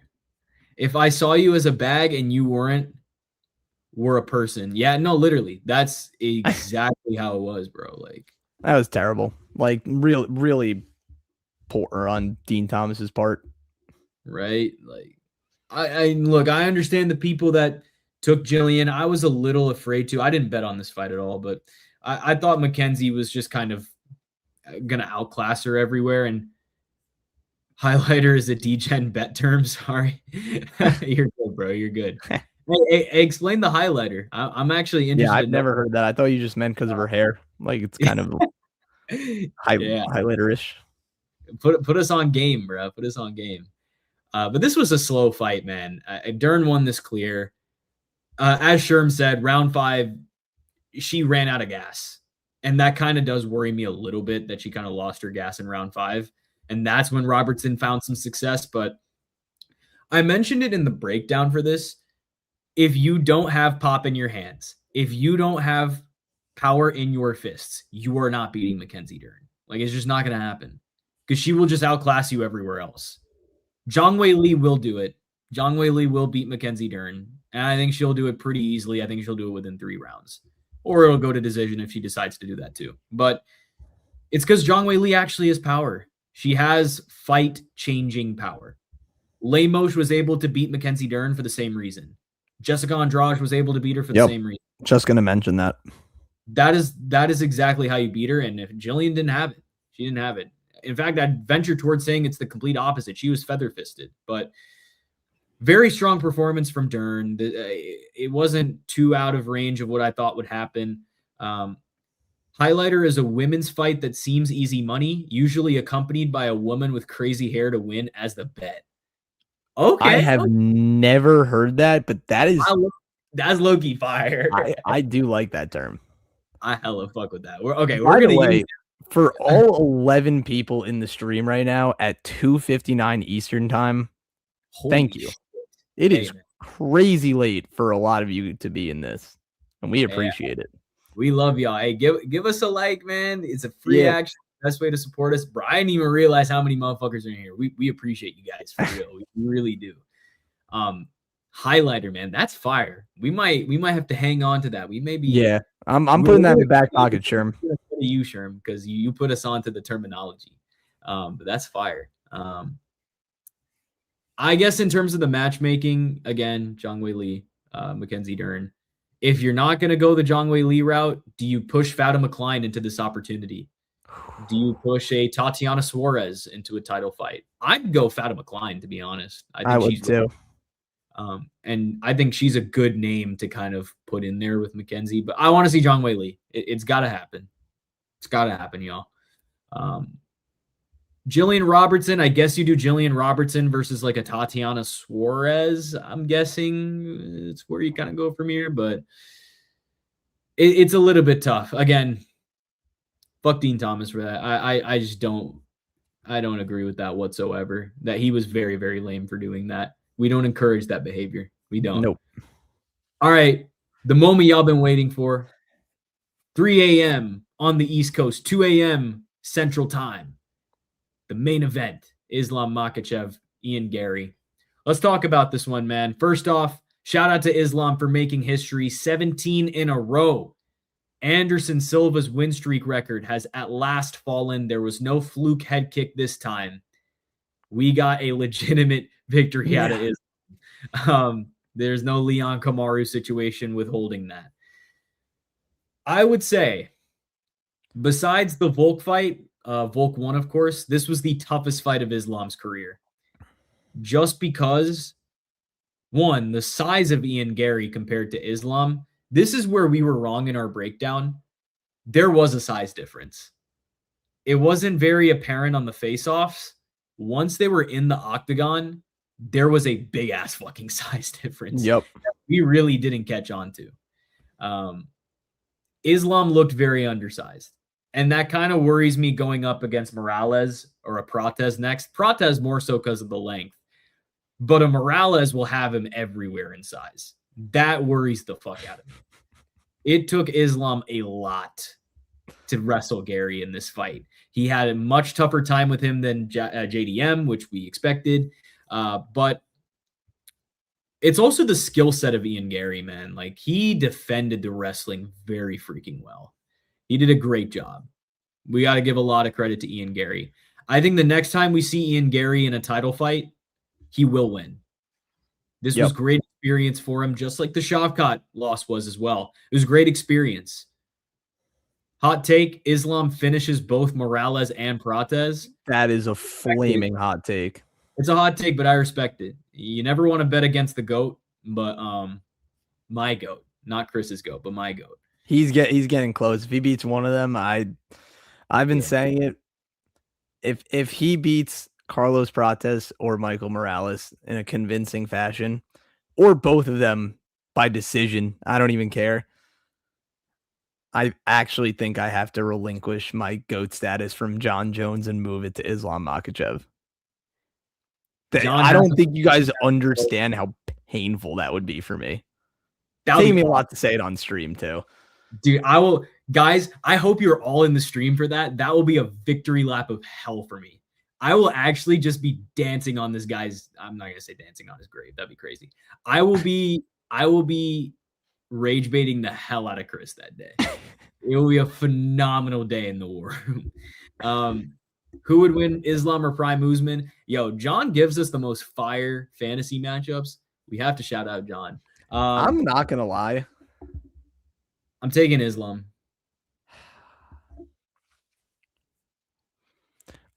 If I saw you as a bag and you were a person. Yeah, no, literally. That's exactly how it was, bro. Like, that was terrible. Like, really poor on Dean Thomas's part. Right? Like, I look, I understand the people that took Jillian. I was a little afraid to. I didn't bet on this fight at all, but I thought Mackenzie was just kind of gonna outclass her everywhere. And highlighter is a D-Gen bet term. Sorry. You're good, bro. You're good. Hey, explain the highlighter. I'm actually interested. Yeah, I've never heard that. I thought you just meant because of her hair. Like, it's kind of highlighter-ish. Put us on game, bro. Put us on game. But this was a slow fight, man. Dern won this clear. As Sherm said, round 5, she ran out of gas. And that kind of does worry me a little bit that she kind of lost her gas in round 5. And that's when Robertson found some success. But I mentioned it in the breakdown for this. If you don't have pop in your hands, if you don't have power in your fists, you are not beating Mackenzie Dern. Like, it's just not going to happen. because she will just outclass you everywhere else. Zhang Weili will do it. Zhang Weili will beat Mackenzie Dern, and I think she'll do it pretty easily. I think she'll do it within 3 rounds, or it'll go to decision if she decides to do that too. But it's because Zhang Weili actually has power. She has fight-changing power. Lemos was able to beat Mackenzie Dern for the same reason. Jessica Andrade was able to beat her for the same reason. Just going to mention that. That is exactly how you beat her. And if Jillian didn't have it, she didn't have it. In fact, I'd venture towards saying it's the complete opposite. She was feather-fisted, but very strong performance from Dern. It wasn't too out of range of what I thought would happen. Highlighter is a women's fight that seems easy money, usually accompanied by a woman with crazy hair to win as the bet. Okay. I have never heard that, but that's low-key fire. I do like that term. I hella fuck with that. We're going to for all 11 people in the stream right now at 2:59 Eastern time, thank you. Shit. It is crazy late for a lot of you to be in this, and we appreciate it. We love y'all. Hey, give us a like, man. It's a free action. Best way to support us. Bro, I didn't even realize how many motherfuckers are in here. We appreciate you guys for real. We really do. Highlighter, man, that's fire. We might have to hang on to that. We may be. Yeah, I'm putting that in the back pocket, Sherm. You, Sherm, because you put us onto the terminology. But that's fire. I guess in terms of the matchmaking, again, Zhang Weili, Mackenzie Dern. If you're not going to go the Zhang Weili route, do you push Fatima Klein into this opportunity? Do you push a Tatiana Suarez into a title fight? I'd go Fatima Klein, to be honest. I would too. And I think she's a good name to kind of put in there with Mackenzie. But I want to see Zhang Weili. It's got to happen. It's got to happen, y'all. Jillian Robertson, I guess you do Jillian Robertson versus like a Tatiana Suarez. I'm guessing it's where you kind of go from here, but it's a little bit tough. Again, fuck Dean Thomas for that. I just don't agree with that whatsoever. That he was very, very lame for doing that. We don't encourage that behavior. We don't. Nope. All right. The moment y'all been waiting for. 3 a.m. on the East Coast, 2 a.m. Central Time. The main event, Islam Makhachev, Ian Garry. Let's talk about this one, man. First off, shout out to Islam for making history 17 in a row. Anderson Silva's win streak record has at last fallen. There was no fluke head kick this time. We got a legitimate victory out of Islam. There's no Leon Kamaru situation withholding that. I would say, besides the Volk fight, Volk won, of course, this was the toughest fight of Islam's career. Just because, one, the size of Ian Garry compared to Islam, this is where we were wrong in our breakdown. There was a size difference. It wasn't very apparent on the face-offs. Once they were in the octagon, there was a big-ass fucking size difference. Yep. That we really didn't catch on to. Islam looked very undersized. And that kind of worries me going up against Morales or a Prates next. Prates more so because of the length. But a Morales will have him everywhere in size. That worries the fuck out of me. It took Islam a lot to wrestle Garry in this fight. He had a much tougher time with him than JDM, which we expected. But it's also the skill set of Ian Garry, man. Like, he defended the wrestling very freaking well. He did a great job. We got to give a lot of credit to Ian Garry. I think the next time we see Ian Garry in a title fight, he will win. This was great experience for him, just like the Shavkat loss was as well. It was great experience. Hot take, Islam finishes both Morales and Prates. That is a flaming hot take. It's a hot take, but I respect it. You never want to bet against the GOAT, but my GOAT. Not Chris's GOAT, but my GOAT. He's getting close. If he beats one of them, I've been saying it. If he beats Carlos Prates or Michael Morales in a convincing fashion, or both of them by decision, I don't even care. I actually think I have to relinquish my GOAT status from John Jones and move it to Islam Makhachev. I don't think you guys understand how painful that would be for me. That would take me a lot to say it on stream too. Dude, I will, guys, I hope you're all in the stream for that. That will be a victory lap of hell for me. I will actually just be dancing on this guy's. I'm not gonna say dancing on his grave. That'd be crazy. I will be rage baiting the hell out of Chris that day. It will be a phenomenal day in the war room. Who would win, Islam or Prime Usman? Yo, John gives us the most fire fantasy matchups. We have to shout out John. I'm not gonna lie. I'm taking Islam.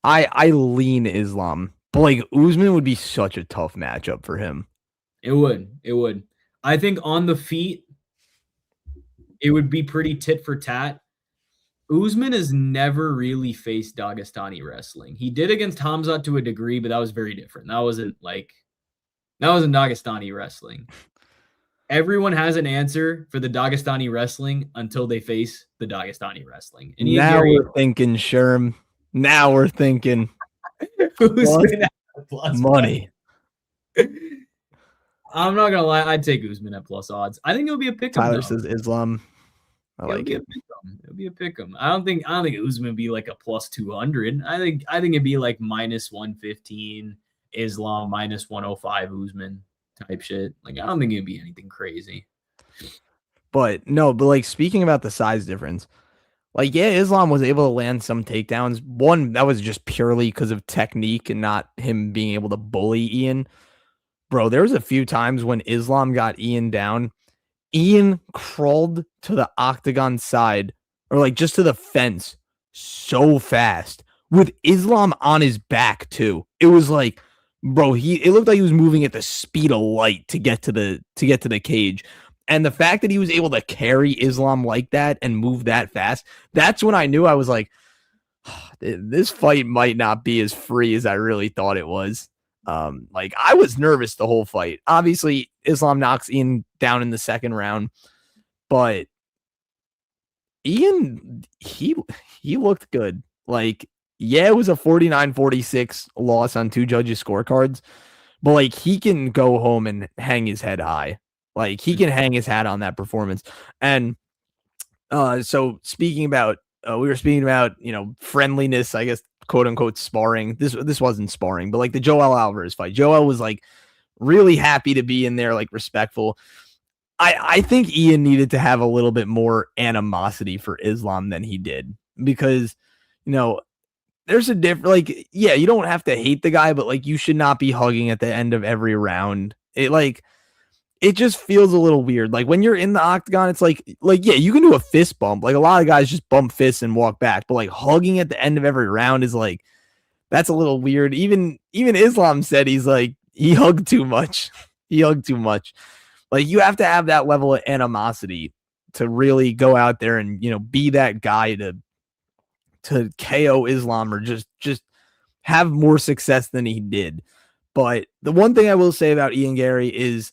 I lean Islam, but like Usman would be such a tough matchup for him. It would. I think on the feet, it would be pretty tit for tat. Usman has never really faced Dagestani wrestling. He did against Hamzat to a degree, but that was very different. That wasn't Dagestani wrestling. Everyone has an answer for the Dagestani wrestling until they face the Dagestani wrestling. And Ian Garry, we're thinking, Sherm. Now we're thinking Usman plus money. I'm not gonna lie, I'd take Usman at plus odds. I think it'll be a pick 'em. Tyler says Islam. It'll be a pick 'em. I don't think Usman would be like a plus 200. I think it'd be like minus 115 Islam, minus 105 Usman type shit. Like I don't think it'd be anything crazy. But like speaking about the size difference, like yeah, Islam was able to land some takedowns. One that was just purely because of technique and not him being able to bully Ian. Bro, there was a few times when Islam got Ian down. Ian crawled to the octagon side or like just to the fence so fast with Islam on his back too. It was like, bro, it looked like he was moving at the speed of light to get to the cage. And the fact that he was able to carry Islam like that and move that fast, that's when I knew. I was like, this fight might not be as free as I really thought it was. Like I was nervous the whole fight. Obviously, Islam knocks Ian down in the second round, but Ian, he looked good. Like, yeah, it was a 49-46 loss on two judges' scorecards, but like he can go home and hang his head high. Like he can hang his hat on that performance. And so speaking about, we were speaking about, friendliness, I guess, quote unquote sparring. This wasn't sparring, but like the Joel Alvarez fight. Joel was like really happy to be in there, like respectful. I think Ian needed to have a little bit more animosity for Islam than he did because, there's a different, like, yeah, you don't have to hate the guy, but like you should not be hugging at the end of every round. It just feels a little weird. Like when you're in the octagon, it's like, yeah, you can do a fist bump. Like a lot of guys just bump fists and walk back, but like hugging at the end of every round is like, that's a little weird. Even Islam said he hugged too much. He hugged too much. Like you have to have that level of animosity to really go out there and, be that guy to KO Islam or just have more success than he did. But the one thing I will say about Ian Garry is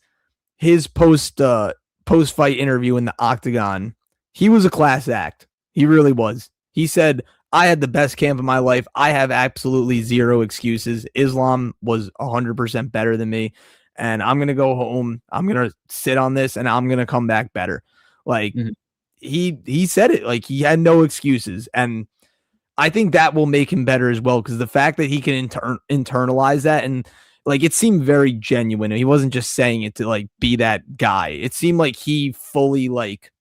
his post fight interview in the octagon. He was a class act. He really was. He said, I had the best camp of my life. I have absolutely zero excuses. Islam was 100% better than me. And I'm going to go home. I'm going to sit on this and I'm going to come back better. Like he said it, like he had no excuses. And I think that will make him better as well. Cause the fact that he can internalize that and like it seemed very genuine. He wasn't just saying it to like be that guy. It seemed like he fully like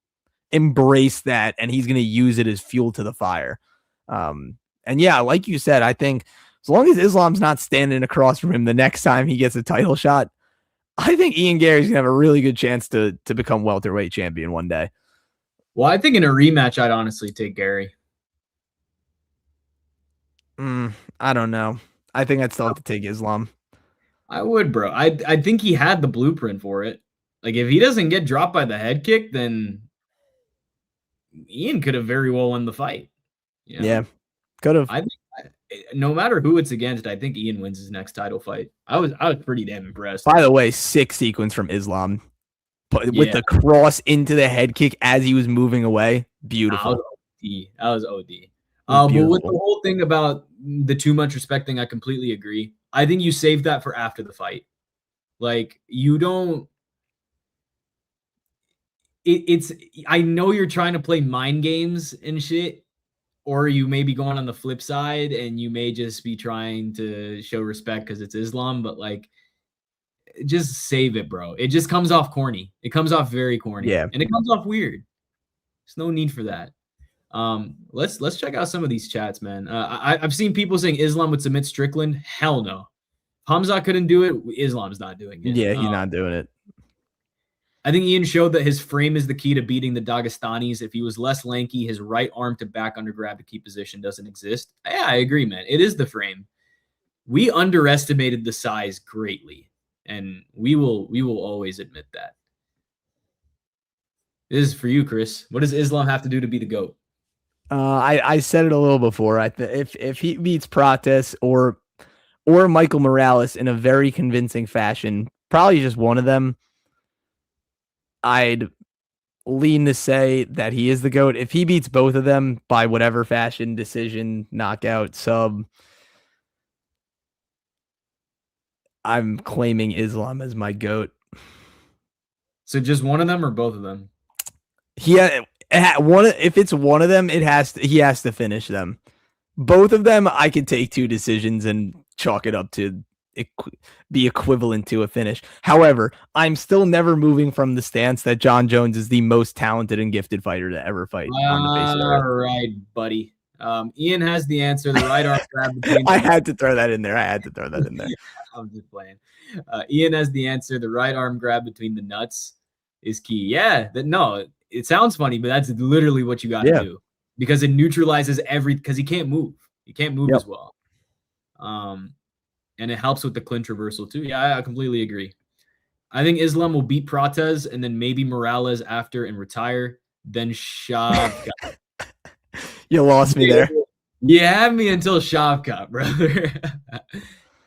embraced that and he's going to use it as fuel to the fire. And yeah, like you said, I think as long as Islam's not standing across from him the next time he gets a title shot, I think Ian Garry's gonna have a really good chance to become welterweight champion one day. Well, I think in a rematch, I'd honestly take Garry. I don't know. I think I'd still have to take Islam. I would, bro. I think he had the blueprint for it. Like if he doesn't get dropped by the head kick, then Ian could have very well won the fight. Yeah, could have. I think no matter who it's against, I think Ian wins his next title fight. I was pretty damn impressed. By the way, sick sequence from Islam, but with the cross into the head kick as he was moving away, beautiful. That was OD. But with the whole thing about the too much respect thing, I completely agree. I think you save that for after the fight. Like you don't. I know you're trying to play mind games and shit, or you may be going on the flip side and you may just be trying to show respect because it's Islam, but like, just save it, bro. It just comes off corny. It comes off very corny. Yeah. And it comes off weird. There's no need for that. Let's check out some of these chats, man. I've seen people saying Islam would submit Strickland. Hell no. Hamza couldn't do it. Islam's not doing it. Yeah, he's not doing it. I think Ian showed that his frame is the key to beating the Dagestanis. If he was less lanky, his right arm to back under grab to keep position doesn't exist. Yeah, I agree, man. It is the frame. We underestimated the size greatly, and we will always admit that. This is for you, Chris. What does Islam have to do to be the GOAT? I said it a little before. If he beats Prates or Michael Morales in a very convincing fashion, probably just one of them, I'd lean to say that he is the GOAT. If he beats both of them by whatever fashion, decision, knockout, sub, I'm claiming Islam as my GOAT. So just one of them or both of them? If it's one of them, he has to finish them. Both of them, I could take 2 decisions and chalk it up to be equivalent to a finish. However, I'm still never moving from the stance that John Jones is the most talented and gifted fighter to ever fight on the face of the earth. All right, buddy. Ian has the answer. The right arm grab between I had to throw that in there. I'm just playing. Ian has the answer. The right arm grab between the nuts is key. Yeah, no, it sounds funny, but that's literally what you got to do because it neutralizes because he can't move. He can't move as well. And it helps with the clinch reversal too. Yeah, I completely agree. I think Islam will beat Prates and then maybe Morales after and retire. Then Shavkat. You lost me there. You had me until Shavkat, brother.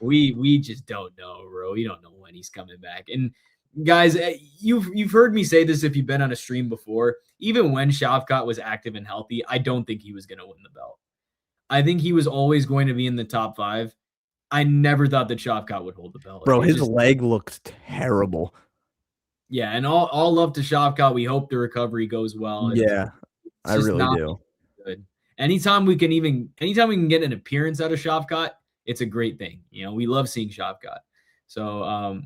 we just don't know, bro. We don't know when he's coming back. And guys, you've heard me say this if you've been on a stream before. Even when Shavkat was active and healthy, I don't think he was going to win the belt. I think he was always going to be in the top 5. I never thought that Shavkat would hold the belt. Bro, his leg looked terrible. Yeah, and all love to Shavkat. We hope the recovery goes well. Yeah, I really do. Good. Anytime we can get an appearance out of Shavkat, it's a great thing. You know, we love seeing Shavkat. So,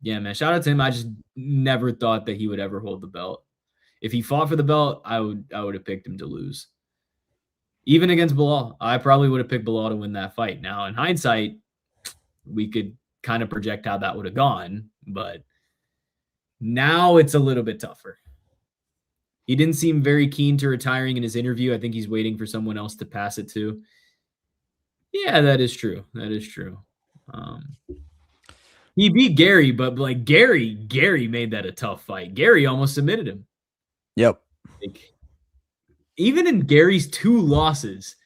yeah, man, shout out to him. I just never thought that he would ever hold the belt. If he fought for the belt, I would have picked him to lose. Even against Bilal, I probably would have picked Bilal to win that fight. Now, in hindsight, we could kind of project how that would have gone, but now it's a little bit tougher. He didn't seem very keen to retiring in his interview. I think he's waiting for someone else to pass it to. Yeah, that is true. He beat Gary, but like Gary made that a tough fight. Gary almost submitted him. Yep. Even in Gary's 2 losses,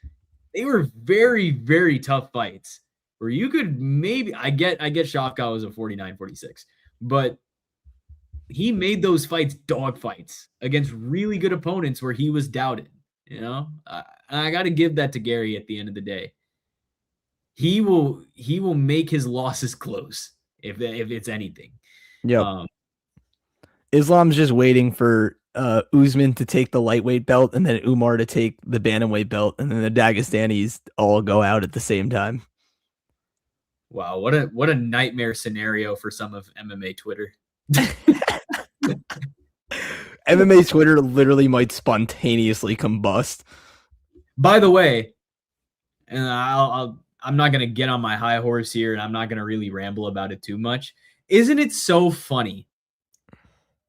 they were very, very tough fights where you could maybe, I get Shavkat was a 49-46, but he made those fights dog fights against really good opponents where he was doubted. You know, I got to give that to Gary at the end of the day. He will make his losses close if it's anything. Yeah. Islam's just waiting for Usman to take the lightweight belt and then Umar to take the bantamweight belt, and then the Dagestanis all go out at the same time. Wow, what a nightmare scenario for some of MMA Twitter. MMA Twitter literally might spontaneously combust. By the way, and I'm not gonna get on my high horse here, and I'm not gonna really ramble about it too much. Isn't it so funny?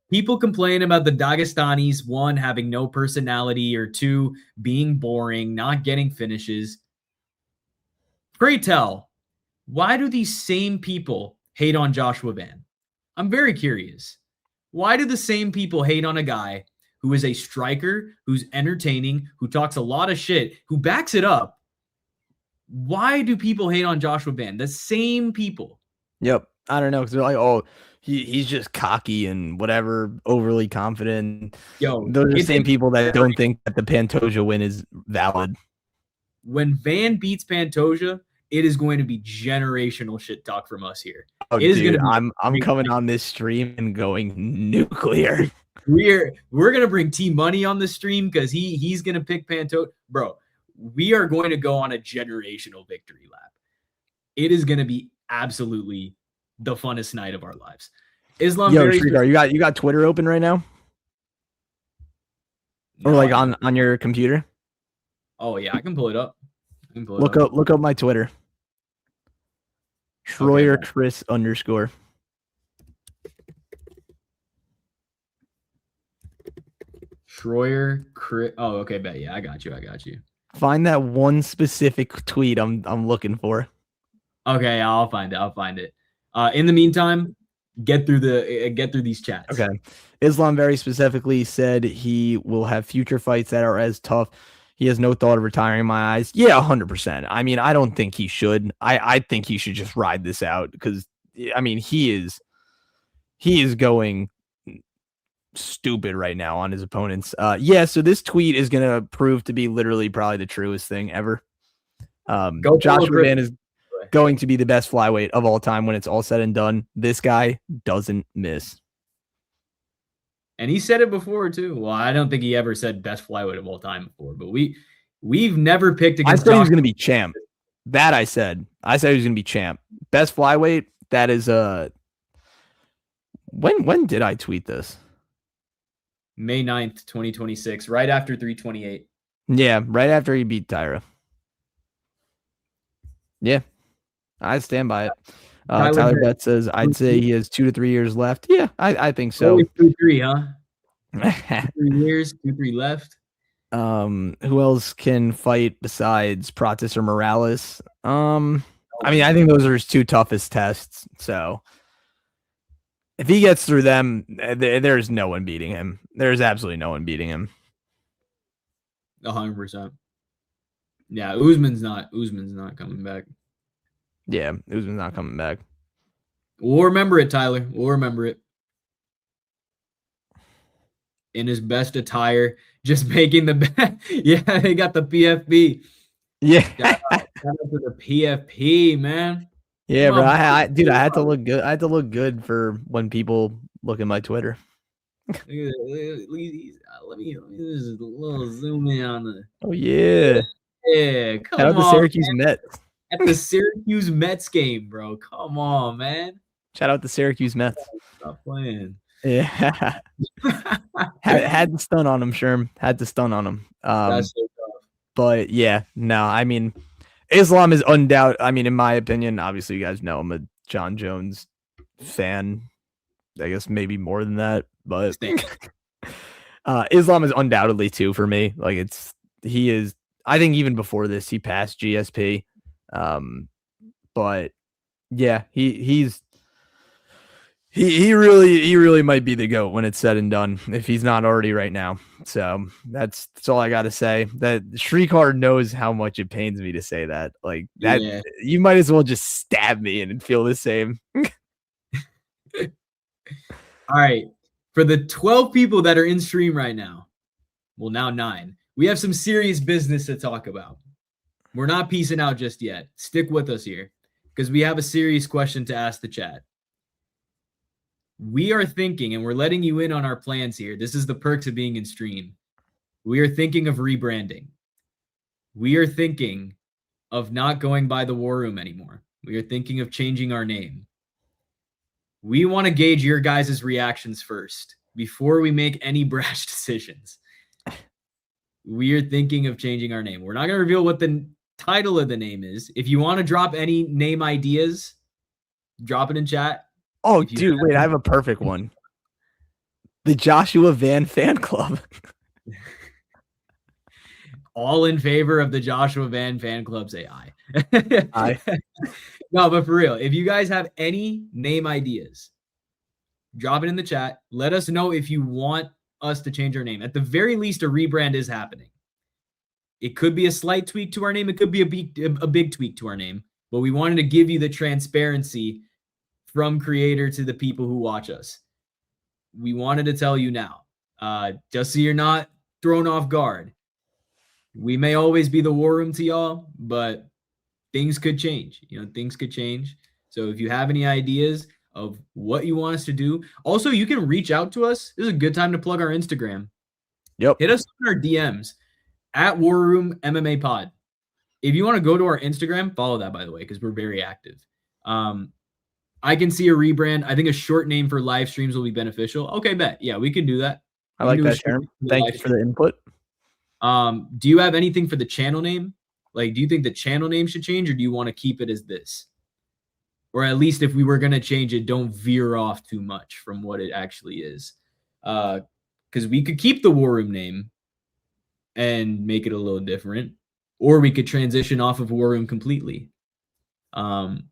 People complain about the Dagestanis, 1, having no personality, or 2, being boring, not getting finishes. Pray tell, why do these same people hate on Joshua Van? I'm very curious. Why do the same people hate on a guy who is a striker, who's entertaining, who talks a lot of shit, who backs it up? Why do people hate on Joshua Van? The same people. Yep. I don't know, because they're like, oh, he's just cocky and whatever, overly confident. Yo, those are the same people that don't think that the Pantoja win is valid. When Van beats Pantoja, it is going to be generational shit talk from us here. Oh, dude, I'm coming on this stream and going nuclear. We're gonna bring T Money on the stream because he's gonna pick Pantoja. Bro, we are going to go on a generational victory lap. It is going to be absolutely the funnest night of our lives. Islam very Shrikar, you got Twitter open right now? Or like on your computer? Oh yeah, I can pull it up. Look up my Twitter. Schroyer okay, Chris _ Schroyer Chris. Oh, okay, bet. Yeah, I got you. Find that one specific tweet I'm looking for. Okay, I'll find it. In the meantime, get through these chats. Okay. Islam very specifically said he will have future fights that are as tough. He has no thought of retiring in my eyes. Yeah, 100%. I mean, I don't think he should. I think he should just ride this out because, I mean, he is going stupid right now on his opponents. So this tweet is going to prove to be literally probably the truest thing ever. Joshua Van is going to be the best flyweight of all time when it's all said and done. This guy doesn't miss. And he said it before too. Well, I don't think he ever said best flyweight of all time before, but we've never picked against. I said he was going to be champ. That I said he was going to be champ. Best flyweight. That is when did I tweet this? May 9th, 2026, right after 328. Yeah, right after he beat Tyra. Yeah, I stand by it. Tyler Betts says, I'd say he has 2 to 3 years left. Yeah, I think so. 2-3, huh? 3 years, 2-3 left. Who else can fight besides Pratis or Morales? I mean, I think those are his 2 toughest tests. So if he gets through them, there's no one beating him. There's absolutely no one beating him. 100%. Yeah, Usman's not coming back. Yeah, Usman's not coming back. We'll remember it, Tyler. We'll remember it. In his best attire, just making the yeah, they got the PFP. Yeah. Shout out to the PFP, man. Yeah, bro. I had to look good. I had to look good for when people look at my Twitter. Let me just a little zoom in on the. Oh yeah. Yeah, come Shout out on. The Syracuse Mets. At the Syracuse Mets game, bro. Come on, man. Shout out the Syracuse Mets. Stop playing. Yeah. had to stun on him, Sherm. Had to stun on him. That's so tough. But yeah, no, I mean, Islam is undoubted. I mean, in my opinion, obviously you guys know I'm a John Jones fan. I guess maybe more than that, but Islam is undoubtedly too for me. Like he is. I think even before this, he passed GSP. But yeah, he really might be the GOAT when it's said and done, if he's not already right now. So that's all I got to say. That Shrikar knows how much it pains me to say that. Like that, yeah. You might as well just stab me and feel the same. All right. For the 12 people that are in stream right now, well, now 9, we have some serious business to talk about. We're not peacing out just yet. Stick with us here because we have a serious question to ask the chat. We are thinking, and we're letting you in on our plans here. This is the perks of being in stream. We are thinking of rebranding. We are thinking of not going by the War Room anymore. We are thinking of changing our name. We want to gauge your guys' reactions first before we make any brash decisions. We are thinking of changing our name. We're not going to reveal what the title of the name is. If you want to drop any name ideas, drop it in chat. Oh, dude, wait, I have a perfect one. The Joshua Van Fan Club. All in favor of the Joshua Van Fan Club, say aye. Aye. No, but for real, if you guys have any name ideas, drop it in the chat. Let us know if you want us to change our name. At the very least, a rebrand is happening. It could be a slight tweak to our name. It could be a big tweak to our name. But we wanted to give you the transparency from creator to the people who watch us. We wanted to tell you now, just so you're not thrown off guard. We may always be the War Room to y'all, but things could change. Things could change. So if you have any ideas of what you want us to do, also you can reach out to us. This is a good time to plug our Instagram. Yep. Hit us on our DMs. at War Room MMA Pod. If you want to go to our Instagram, follow that, by the way, because we're very active. I can see a rebrand. I think a short name for live streams will be beneficial. Okay, bet. Yeah, we can do that. I like that, Sharon. Thank you for the input. Do you have anything for the channel name? Like, do you think the channel name should change, or do you want to keep it as this? Or at least if we were going to change it, don't veer off too much from what it actually is. Because we could keep the War Room name and make it a little different, or we could transition off of War Room completely. Van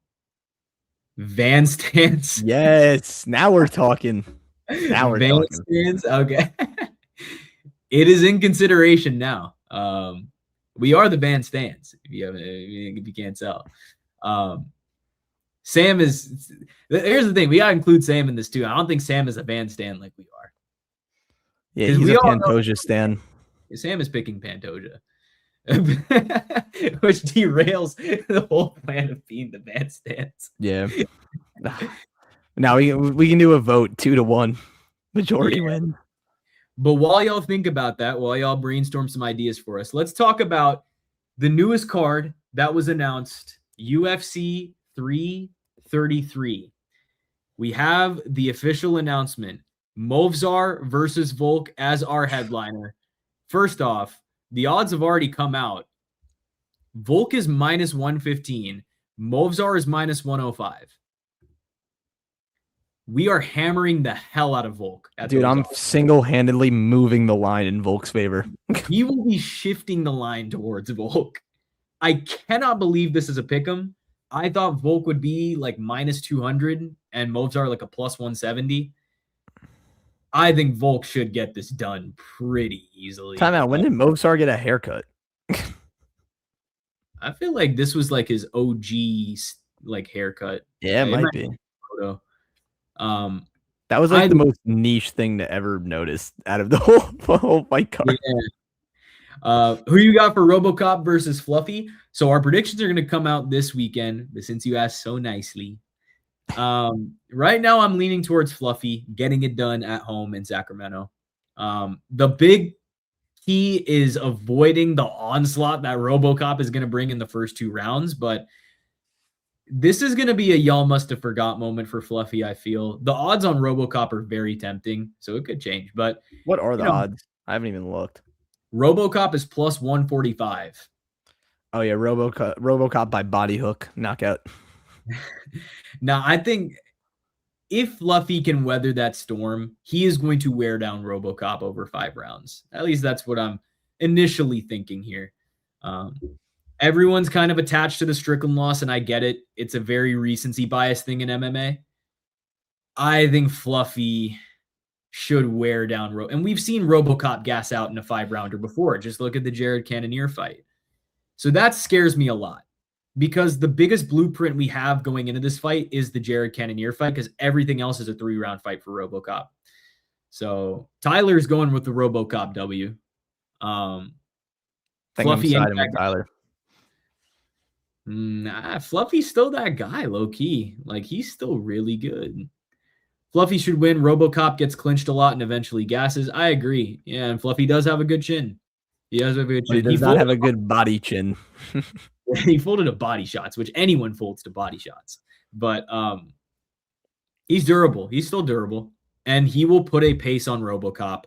Stance. Yes, now we're talking. Now we're Van talking. Stance. Okay. It is in consideration now. We are the Van Stance, if you can't tell. Sam is. Here's the thing: we gotta include Sam in this too. I don't think Sam is a Van Stan like we are. Yeah, he's a Pantoja stan. Sam is picking Pantoja, which derails the whole plan of being the Van Stans. Yeah. Now we can do a vote 2-1, majority win. But while y'all think about that, while y'all brainstorm some ideas for us, let's talk about the newest card that was announced, UFC 333. We have the official announcement, Movsar versus Volk as our headliner. First off, the odds have already come out. Volk is minus 115. Movsar is minus 105. We are hammering the hell out of Volk. Dude, I'm single-handedly moving the line in Volk's favor. He will be shifting the line towards Volk. I cannot believe this is a pick'em. I thought Volk would be like minus 200 and Movsar like a plus 170. I think Volk should get this done pretty easily. Time out. When did Movsar get a haircut? I feel like this was like his OG like haircut. Yeah, it might be. Photo. That was like the most niche thing to ever notice out of the whole fight card. Yeah. Who you got for RoboCop versus Fluffy? So our predictions are going to come out this weekend, but since you asked so nicely, right now I'm leaning towards Fluffy getting it done at home in Sacramento. The big key is avoiding the onslaught that RoboCop is going to bring in the first 2 rounds, but this is going to be a y'all must have forgot moment for Fluffy, I feel. The odds on RoboCop are very tempting, so it could change. But what are the odds? I haven't even looked. RoboCop is plus 145. Oh, yeah, RoboCop by body hook, knockout. Now, I think if Fluffy can weather that storm, he is going to wear down RoboCop over 5 rounds. At least that's what I'm initially thinking here. Everyone's kind of attached to the Strickland loss, and I get it. It's a very recency bias thing in MMA. I think Fluffy should wear down and we've seen RoboCop gas out in a 5-rounder before. Just look at the Jared Cannonier fight. So that scares me a lot because the biggest blueprint we have going into this fight is the Jared Cannonier fight because everything else is a 3-round fight for RoboCop. So Tyler's going with the RoboCop W. Fluffy and Tyler. Nah, Fluffy's still that guy, low key. Like, he's still really good. Fluffy should win. RoboCop gets clinched a lot and eventually gasses. I agree. Yeah, and Fluffy does have a good chin. He does have a good chin. But he does not have a good body chin. He folded to body shots, which anyone folds to body shots. But he's durable. He's still durable. And he will put a pace on RoboCop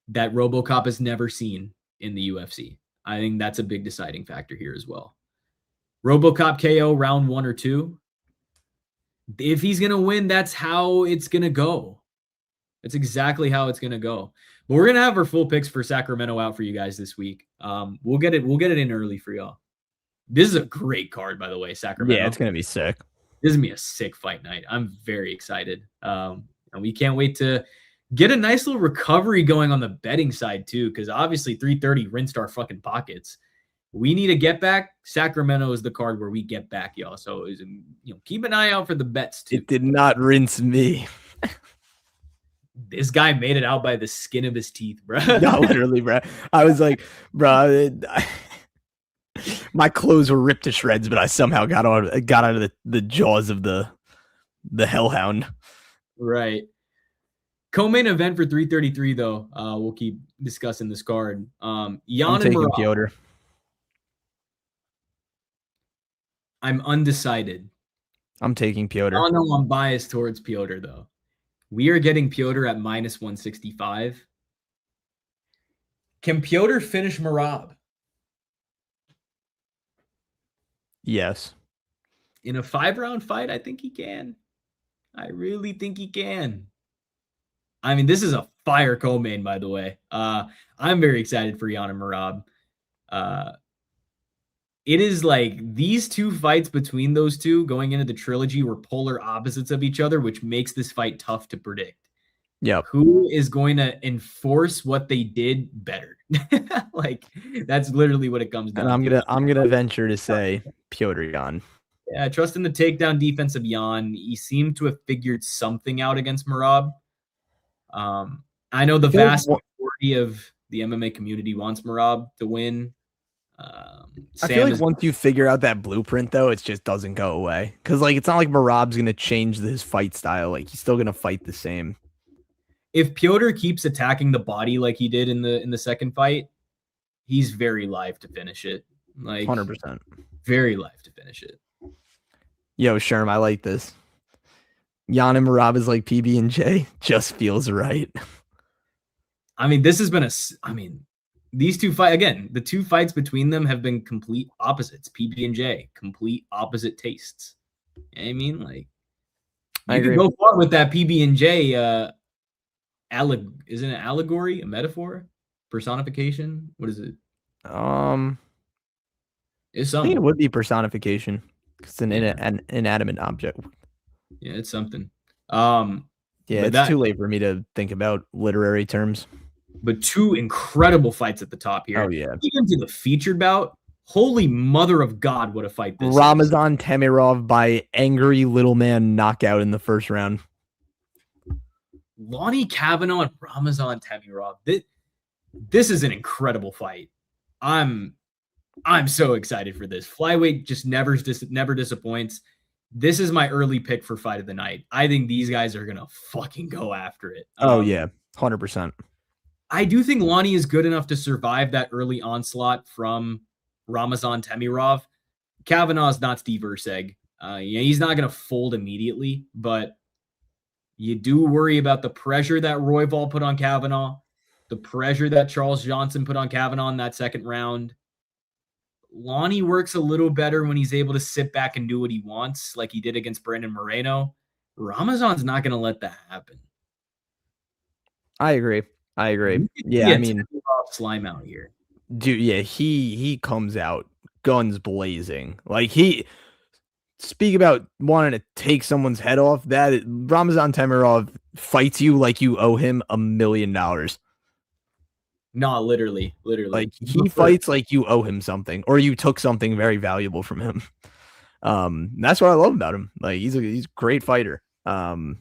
that RoboCop has never seen in the UFC. I think that's a big deciding factor here as well. RoboCop KO round 1 or 2. If he's going to win, that's how it's going to go. That's exactly how it's going to go. But we're going to have our full picks for Sacramento out for you guys this week. We'll get it in early for y'all. This is a great card, by the way, Sacramento. Yeah, it's going to be sick. This is going to be a sick fight night. I'm very excited. And we can't wait to get a nice little recovery going on the betting side too, because obviously 330 rinsed our fucking pockets. We need a get back. Sacramento is the card where we get back, y'all. So, keep an eye out for the bets too. It did not rinse me. This guy made it out by the skin of his teeth, bro. No, literally, bro. I was like, bro, my clothes were ripped to shreds, but I somehow got out of the jaws of the hellhound. Right. Co-main event for 333 though. We'll keep discussing this card. Jan I'm and taking Merab. Piotr. I'm undecided. I'm taking Piotr. Oh no, I'm biased towards Piotr though. We are getting Piotr at minus 165. Can Piotr finish Merab? Yes. In a 5-round fight, I think he can. I really think he can. I mean, this is a fire co-main, by the way. I'm very excited for Jan and Merab. It is like these two fights between those two going into the trilogy were polar opposites of each other, which makes this fight tough to predict. Yep. Who is going to enforce what they did better? Like that's literally what it comes down to. I'm gonna venture to say Piotr Jan. Yeah, trust in the takedown defense of Jan. He seemed to have figured something out against Merab. I know the vast majority of the MMA community wants Merab to win. I feel like once you figure out that blueprint, though, it just doesn't go away. Because like it's not like Merab's gonna change his fight style. Like he's still gonna fight the same. If Piotr keeps attacking the body like he did in the second fight, he's very live to finish it. Like 100%, very live to finish it. Yo, Sherm, I like this. Jan and Merab is like PB and J. Just feels right. I mean, this has been these two fight again. The two fights between them have been complete opposites. PB and J, complete opposite tastes. You know what I mean, like you could go far with that PB and J. Isn't it allegory, a metaphor, personification? What is it? It's something. I think it would be personification. It's an inanimate object. Yeah, it's something. Yeah, it's too late for me to think about literary terms. But two incredible fights at the top here. Oh, yeah. Even to the featured bout. Holy mother of God, what a fight this Ramazan Tamirov by angry little man knockout in the first round. Lonnie Kavanaugh and Ramazan Tamirov. This is an incredible fight. I'm so excited for this. Flyweight just never disappoints. This is my early pick for fight of the night. I think these guys are going to fucking go after it. Oh, yeah. 100%. I do think Lonnie is good enough to survive that early onslaught from Ramazan Tamirov. Kavanaugh's not Steve Erceg. He's not going to fold immediately, but you do worry about the pressure that Royval put on Kavanaugh, the pressure that Charles Johnson put on Kavanaugh in that second round. Lonnie works a little better when he's able to sit back and do what he wants, like he did against Brandon Moreno. Ramazan's not going to let that happen. I agree. Yeah, I mean, slime out here, dude. Yeah, he comes out guns blazing. Like speak about wanting to take someone's head off. That Ramazan Tamirov fights you like you owe him $1 million. No, literally. Like he fights like you owe him something, or you took something very valuable from him. That's what I love about him. Like he's a great fighter. And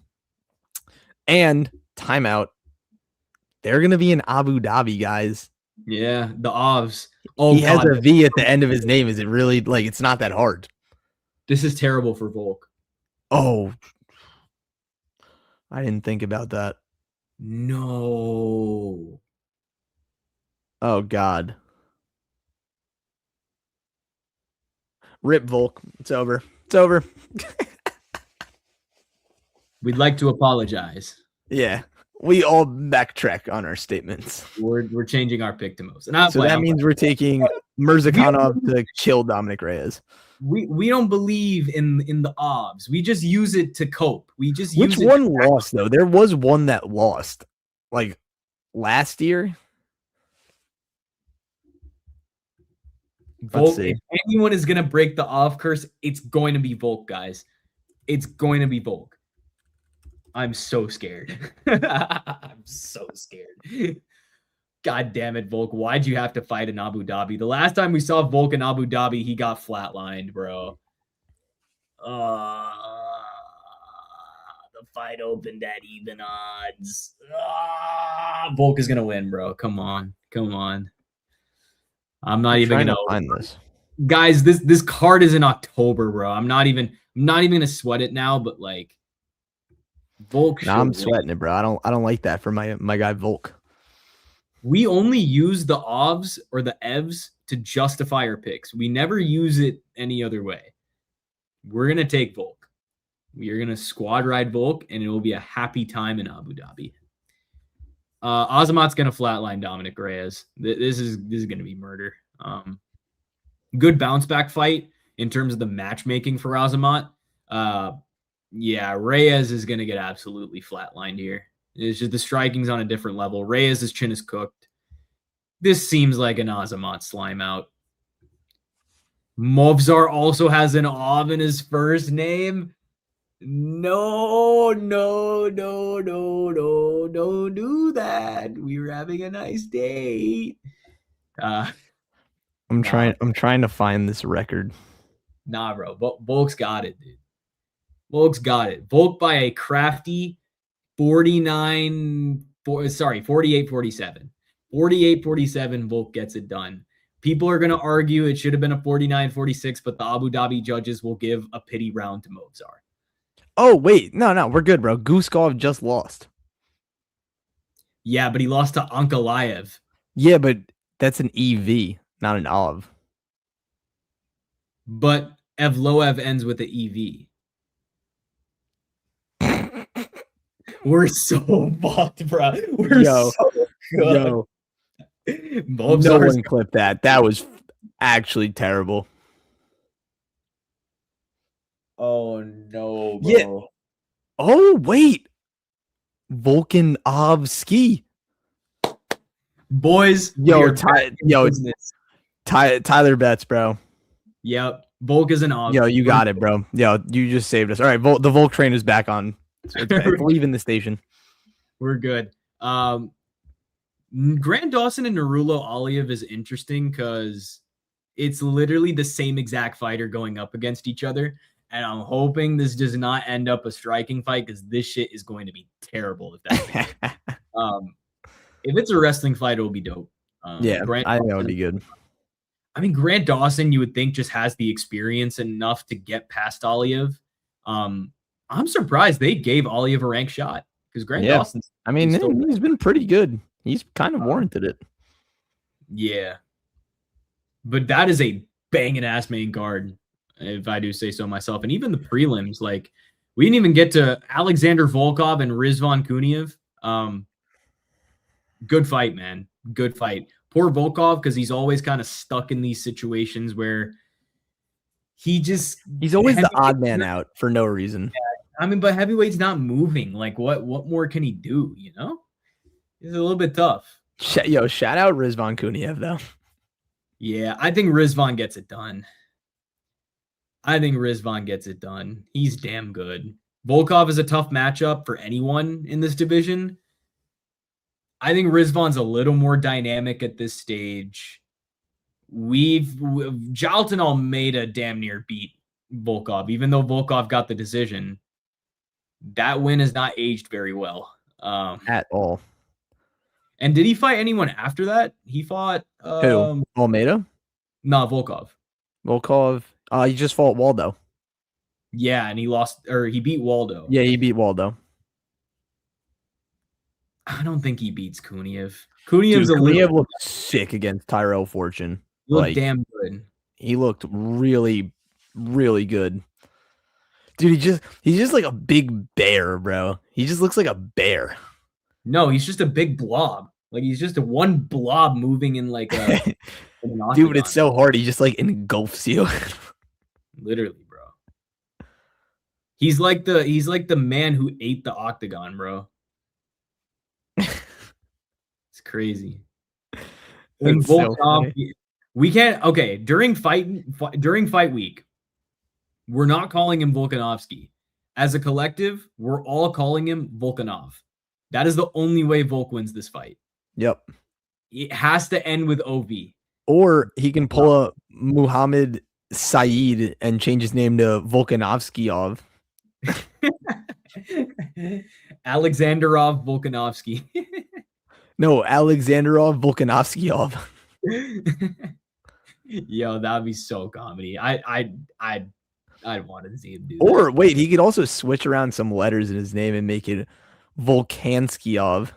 timeout. They're gonna be in Abu Dhabi, guys. Yeah, the Avs. Oh, he has a V at the end of his name. Is it really like it's not that hard? This is terrible for Volk. Oh, I didn't think about that. No. Oh God. Rip Volk. It's over. It's over. We'd like to apologize. Yeah. We all backtrack on our statements. We're changing our pick to most. So that means we're taking Mirzakhanov to kill Dominic Reyes. We don't believe in the obs. We just use it to cope. Which one lost though? There was one that lost, like last year. Volk, if anyone is gonna break the off curse, it's going to be Volk, guys. It's going to be Volk. I'm so scared. I'm so scared. God damn it, Volk. Why'd you have to fight in Abu Dhabi? The last time we saw Volk in Abu Dhabi, he got flatlined, bro. The fight opened at even odds. Volk is gonna win, bro. Come on. I'm not even gonna find this. Guys, this card is in October, bro. I'm not even gonna sweat it now, but like Volk Now I'm should win. sweating it, bro. I don't like that for my guy Volk. We only use the ovs or the evs to justify our picks. We never use it any other way. We're going to take Volk. We are going to squad ride Volk, and it will be a happy time in Abu Dhabi. Azamat's going to flatline Dominic Reyes. This is going to be murder. Good bounce back fight in terms of the matchmaking for Azamat. Yeah, Reyes is going to get absolutely flatlined here. It's just the striking's on a different level. Reyes' chin is cooked. This seems like an Azamat slime out. Movzar also has an Ov in his first name. No, don't do that. We were having a nice date. I'm trying to find this record. Nah, bro. Volk's got it, dude. Volk's got it. Volk by a crafty 48-47. 48-47, Volk gets it done. People are going to argue it should have been a 49-46, but the Abu Dhabi judges will give a pity round to Movzar. Oh, wait. No, we're good, bro. Guskov just lost. Yeah, but he lost to Ankalaev. Yeah, but that's an EV, not an Ov. But Evloev ends with the EV. We're so fucked, bro. We're so good. No one clipped that. That was actually terrible. Oh, no, bro. Yeah. Oh, wait. Volkanovski. Boys. Tyler Betts, bro. Yep. Volk is an Ov. Yo, you got it, bro. Yo, you just saved us. All right, the Volk train is back on. It's leaving the station. We're good. Grant Dawson and Narulo Aliyev is interesting because it's literally the same exact fighter going up against each other. And I'm hoping this does not end up a striking fight because this shit is going to be terrible if that's if it's a wrestling fight, it will be dope. Yeah, I think that would be good. I mean, Grant Dawson, you would think just has the experience enough to get past Aliyev. I'm surprised they gave Aliyev a ranked shot because Grant Dawson. I mean, he's been pretty good. He's kind of warranted it. Yeah. But that is a banging ass main card, if I do say so myself. And even the prelims, like, we didn't even get to Alexander Volkov and Rizvan Kuniev. Good fight, man. Good fight. Poor Volkov, because he's always kind of stuck in these situations where he's always the odd man out for no reason. Yeah, I mean, but heavyweight's not moving. Like, what more can he do, you know? It's a little bit tough. Shout out Rizvan Kuniev, though. Yeah, I think Rizvan gets it done. He's damn good. Volkov is a tough matchup for anyone in this division. I think Rizvan's a little more dynamic at this stage. Jalton Almeida damn near beat Volkov, even though Volkov got the decision. That win has not aged very well. At all. And did he fight anyone after that? He fought who? Almeida? No, Volkov. He just fought Waldo. Yeah, and he beat Waldo. Yeah, he beat Waldo. I don't think he beats Kuniev. Kuniev looked sick against Tyrell Fortune. He looked damn good. He looked really, really good. Dude, he's just like a big bear, bro. He just looks like a bear. No, he's just a big blob. Like, he's just one blob moving in like a dude, but it's so hard. He just like engulfs you. Literally, bro. He's like the man who ate the octagon, bro. It's crazy. We can't. Okay, during fight week, we're not calling him Volkanovski. As a collective, we're all calling him Volkanov. That is the only way Volk wins this fight. Yep. It has to end with OV. Or he can pull a Muhammad Saeed and change his name to Volkanovskiov. Alexanderov Volkanovski. No, Alexanderov Volkanovskiov. Yo, that'd be so comedy. I I'd want to see him do Or that. wait, he could also switch around some letters in his name and make it Volkanskyov.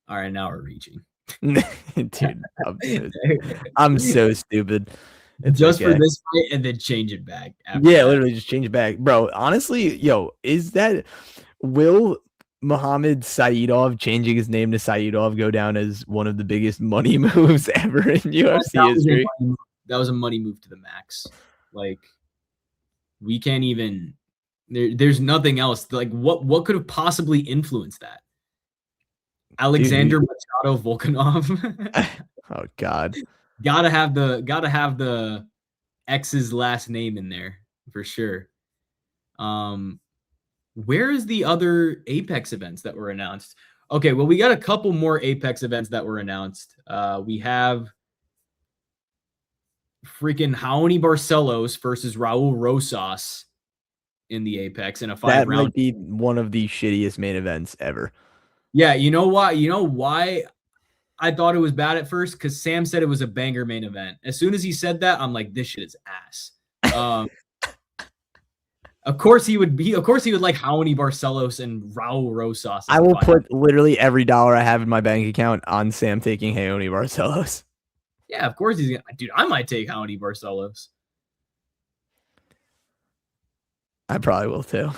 All right, now we're reaching. Dude, I'm so stupid. It's just okay. for this fight and then change it back. Yeah, literally just change it back. Bro, honestly, will Mohammed Saidov changing his name to Saidov go down as one of the biggest money moves ever in UFC history? That was a money move to the max. Like, we can't even there's nothing else. Like, what could have possibly influenced that? Alexander Machado Volkanov. Oh God. Gotta have the X's last name in there for sure. Where is the other Apex events that were announced? Okay, well, we got a couple more Apex events that were announced. We have freaking Raoni Barcelos versus Raul Rosas in the Apex in a 5 round. That might be one of the shittiest main events ever. Yeah, you know why? You know why I thought it was bad at first? Because Sam said it was a banger main event. As soon as he said that, I'm like, this shit is ass. Of course he would like Raoni Barcelos and Raul Rosas. I will put literally every dollar I have in my bank account on Sam taking Raoni Barcelos. Yeah, of course he's gonna. Dude, I might take Raoni Barcelos. I probably will too.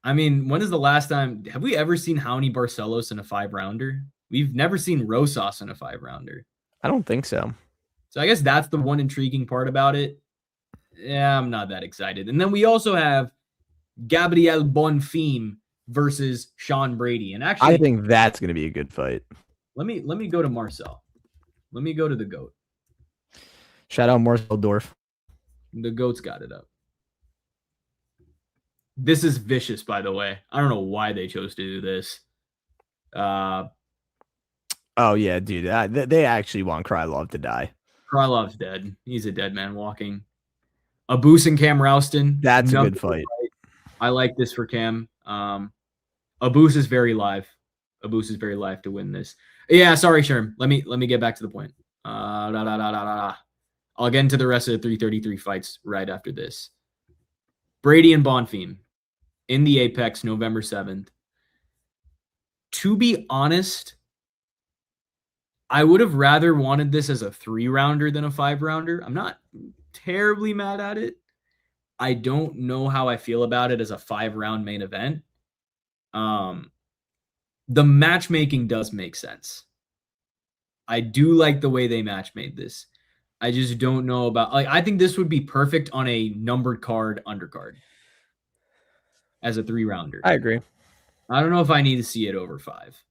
I mean, when is the last time? Have we ever seen Raoni Barcelos in a 5 rounder? We've never seen Rosas in a 5 rounder. I don't think so. So I guess that's the one intriguing part about it. Yeah, I'm not that excited. And then we also have Gabriel Bonfim versus Sean Brady. And actually, I think that's going to be a good fight. Let me go to Marcel. Let me go to the GOAT. Shout out Marcel Dorf. The GOAT's got it up. This is vicious, by the way. I don't know why they chose to do this. Oh yeah, dude. They actually want Krylov to die. Krylov's dead. He's a dead man walking. Abus and Cam Rouston. That's a good fight. I like this for Cam. Abus is very live. Abus is very live to win this. Yeah, sorry, Sherm. Let me get back to the point. I'll get into the rest of the 333 fights right after this. Brady and Bonfim in the Apex, November 7th. To be honest, I would have rather wanted this as a 3-rounder than a 5-rounder. I'm not terribly mad at it. I don't know how I feel about it as a 5-round main event. The matchmaking does make sense. I do like the way they matchmade this. I just don't know about, like, I think this would be perfect on a numbered card undercard as a 3-rounder. I agree. I don't know if I need to see it over 5.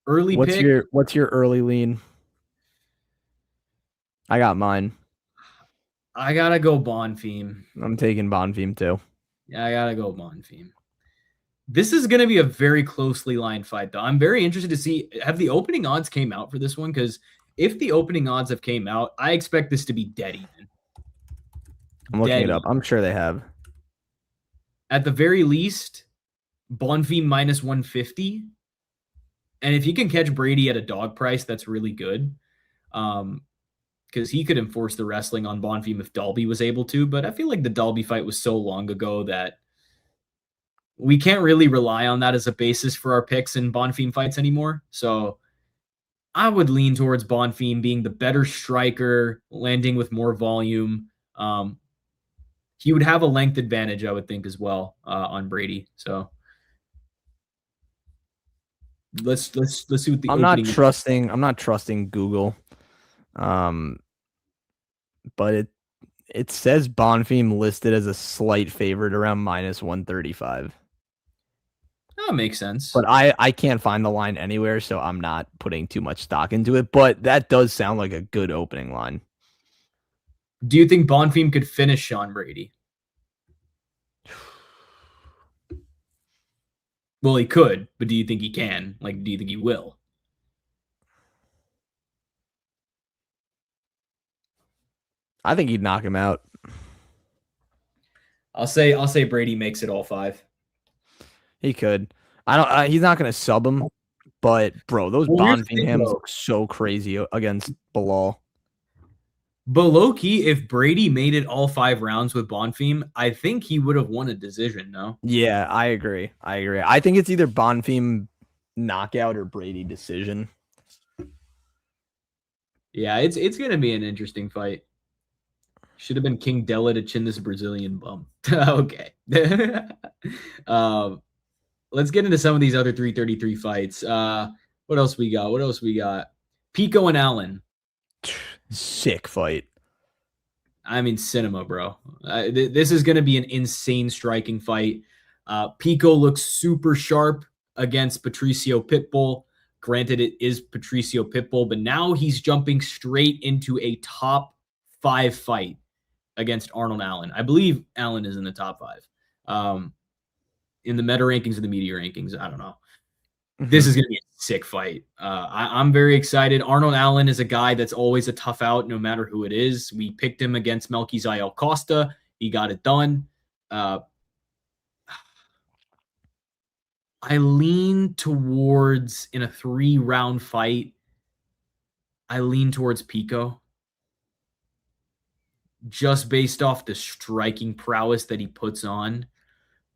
Early what's pick. What's your early lean? I got mine. I gotta go Bonfim. I'm taking Bonfim too. Yeah, I gotta go Bonfim. This is going to be a very closely lined fight, though. I'm very interested to see, have the opening odds came out for this one? Because if the opening odds have came out, I expect this to be dead even. I'm looking it up. I'm sure they have. At the very least, Bonfim minus 150. And if he can catch Brady at a dog price, that's really good. Because he could enforce the wrestling on Bonfim if Dalby was able to. But I feel like the Dalby fight was so long ago that we can't really rely on that as a basis for our picks in Bonfim fights anymore. So I would lean towards Bonfim being the better striker, landing with more volume. He would have a length advantage, I would think, as well on Brady. So let's see what the I'm not trusting Google. But it says Bonfim listed as a slight favorite around minus 135. That makes sense. But I can't find the line anywhere, so I'm not putting too much stock into it. But that does sound like a good opening line. Do you think Bonfim could finish Sean Brady? Well, he could, but do you think he can? Like, do you think he will? I think he'd knock him out. I'll say Brady makes it all 5. He could. He's not going to sub him, but bro, those Bonfim hams look so crazy against Bilal. But low key, if Brady made it all 5 rounds with Bonfim, I think he would have won a decision. No. Yeah, I agree. I think it's either Bonfim knockout or Brady decision. Yeah, it's gonna be an interesting fight. Should have been King Della to chin this Brazilian bum. Okay. Let's get into some of these other 333 fights. What else we got? Pico and Allen. Sick fight. I mean, cinema, bro. This is going to be an insane striking fight. Pico looks super sharp against Patricio Pitbull. Granted, it is Patricio Pitbull, but now he's jumping straight into a top 5 fight against Arnold Allen. I believe Allen is in the top 5. In the meta rankings and the media rankings, I don't know. This is going to be a sick fight. I'm very excited. Arnold Allen is a guy that's always a tough out, no matter who it is. We picked him against Melquizael Costa. He got it done. I lean towards, in a 3-round fight, I lean towards Pico. Just based off the striking prowess that he puts on.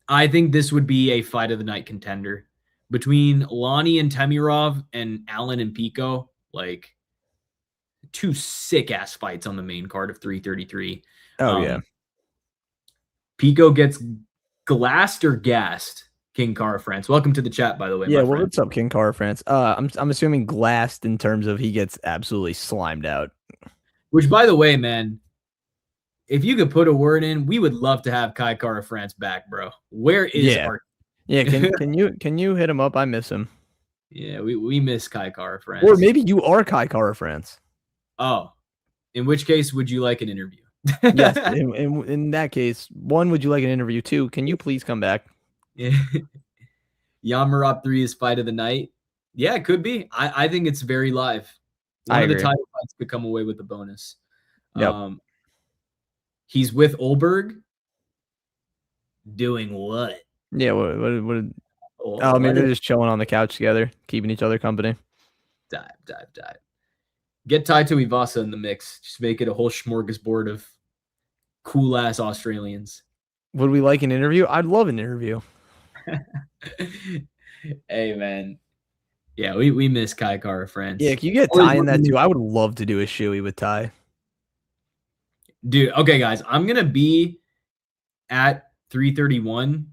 I think this would be a fight of the night contender. Between Lonnie and Temirov and Allen and Pico, like 2 sick-ass fights on the main card of 333. Oh, yeah. Pico gets glassed or gassed, King Cara France. Welcome to the chat, by the way. Yeah, well, what's up, King Cara France? I'm assuming glassed in terms of he gets absolutely slimed out. Which, by the way, man, if you could put a word in, we would love to have Kai Cara France back, bro. Where is our... Yeah, can you hit him up? I miss him. Yeah, we miss Kai Cara France. Or maybe you are Kai Cara France. Oh, in which case would you like an interview? Yes, in that case, 1, would you like an interview? 2, can you please come back? Yeah. Yamarop 3 is fight of the night. Yeah, it could be. I think it's very live. One of the title fights could come away with a bonus. Yep. He's with Olberg. Doing what? Yeah, what oh, maybe they're just chilling on the couch together, keeping each other company. Dive. Get Taito Iwasa in the mix. Just make it a whole smorgasbord of cool-ass Australians. Would we like an interview? I'd love an interview. Hey, man. Yeah, we miss Kai Cara France. Yeah, can you get Ty in that too? I would love to do a shoey with Ty. Dude, okay, guys. I'm going to be at 331.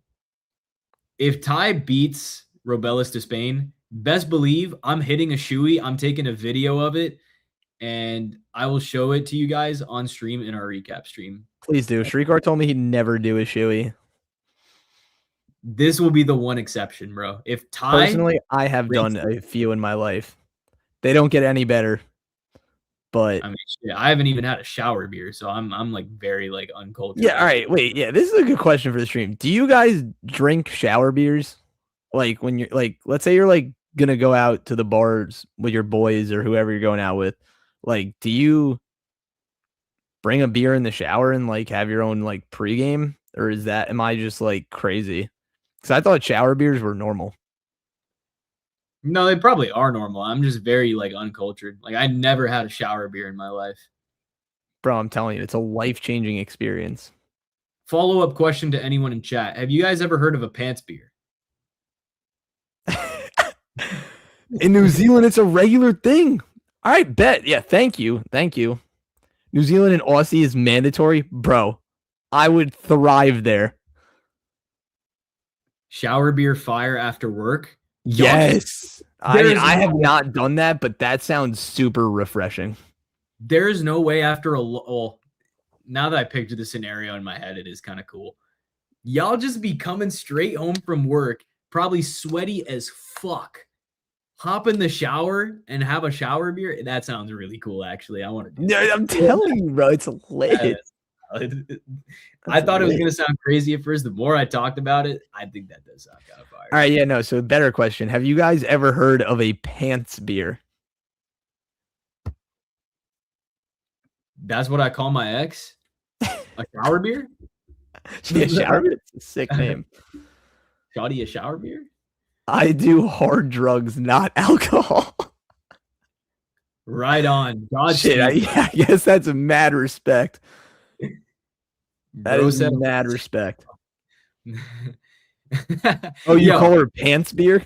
If Ty beats Robelis to Spain, best believe I'm hitting a shoey. I'm taking a video of it, and I will show it to you guys on stream in our recap stream. Please do. Shrikar told me he'd never do a shoey. This will be the one exception, bro. If Ty... Personally, I have done a few in my life. They don't get any better. But I mean, shit, I haven't even had a shower beer, so I'm like very like uncultured. Yeah, all right. Wait, yeah, this is a good question for the stream. Do you guys drink shower beers? Like when you're like, let's say you're like gonna go out to the bars with your boys or whoever you're going out with. Like, do you bring a beer in the shower and like have your own like pregame? Or am I just like crazy? Because I thought shower beers were normal. No, they probably are normal. I'm just very like uncultured. Like I never had a shower beer in my life. Bro, I'm telling you, it's a life-changing experience. Follow-up question to anyone in chat. Have you guys ever heard of a pants beer? In New Zealand, it's a regular thing. All right, bet. Yeah, thank you. New Zealand and Aussie is mandatory. Bro, I would thrive there. Shower beer fire after work? Yes. I mean, I have not done that, but that sounds super refreshing. There's no way after now that I picture the scenario in my head, it is kind of cool. Y'all just be coming straight home from work, probably sweaty as fuck. Hop in the shower and have a shower beer. That sounds really cool, actually. I want to do that. I'm telling you, bro, it's lit. I thought it was going to sound crazy at first. The more I talked about it, I think that does sound kind of fire. All right, yeah, no. So, better question. Have you guys ever heard of a pants beer? That's what I call my ex? A shower beer? Yeah, shower beer? It's a sick name. Shawty a shower beer? I do hard drugs, not alcohol. Right on. Shit, I guess that's a mad respect. That Bro is said mad respect. Oh, you Yo. call her pants beer?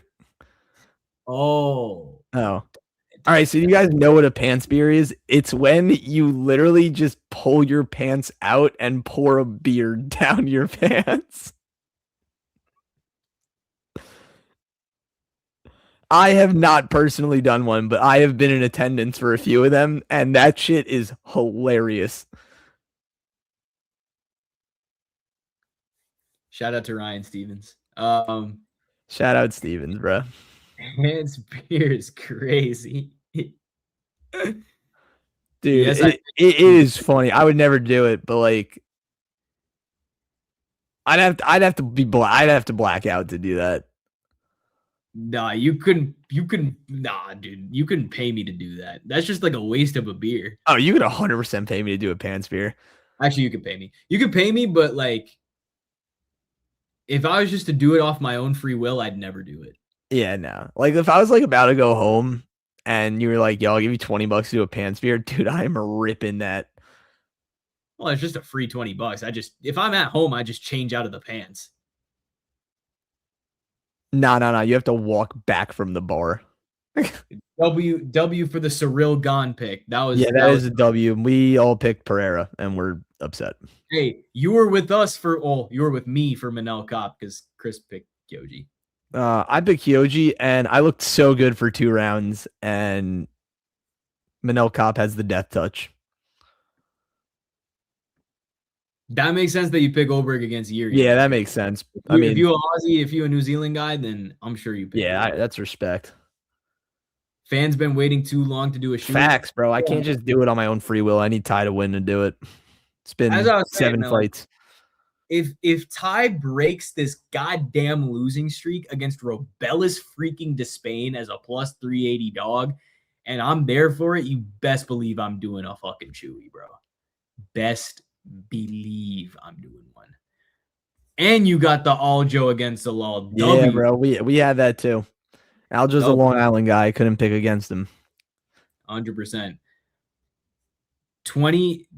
Oh. Oh. All right, so you guys know what a pants beer is? It's when you literally just pull your pants out and pour a beer down your pants. I have not personally done one, but I have been in attendance for a few of them, and that shit is hilarious. Shout out to Ryan Stevens. Shout out Stevens, bro. Pants beer is crazy. Dude, yes, it is funny. I would never do it, but like I'd have to black out to do that. Nah, nah, dude. You couldn't pay me to do that. That's just like a waste of a beer. Oh, you could 100% pay me to do a pants beer. Actually, you could pay me. You could pay me, but like if I was just to do it off my own free will, I'd never do it. Yeah, no. Like if I was like about to go home and you were like, yo, I'll give you $20 to do a pants beer, dude, I'm ripping that. Well, it's just a free $20. If I'm at home, I just change out of the pants. No. You have to walk back from the bar. W for the Cyril Gone pick. That was that is a W. We all picked Pereira and we're upset. Hey, you were with me for Manel Kopp because Chris picked Kyoji. I picked Kyoji and I looked so good for 2 rounds, and Manel Kopp has the death touch. That makes sense that you pick Oberg against Yuri. Yeah, that makes sense. If you a Aussie, if you a New Zealand guy, then I'm sure you pick. Yeah, that's respect. Fans been waiting too long to do a shoot. Facts, bro. I can't just do it on my own free will. I need Ty to win to do it. It's been 7 fights. If Ty breaks this goddamn losing streak against Robelis freaking Despain as a plus 380 dog, and I'm there for it, you best believe I'm doing a fucking chewy, bro. Best believe I'm doing one. And you got the Aljo against the Law. Yeah, bro. We had that too. Aljo's a Long Island guy. I couldn't pick against him. 100%. 20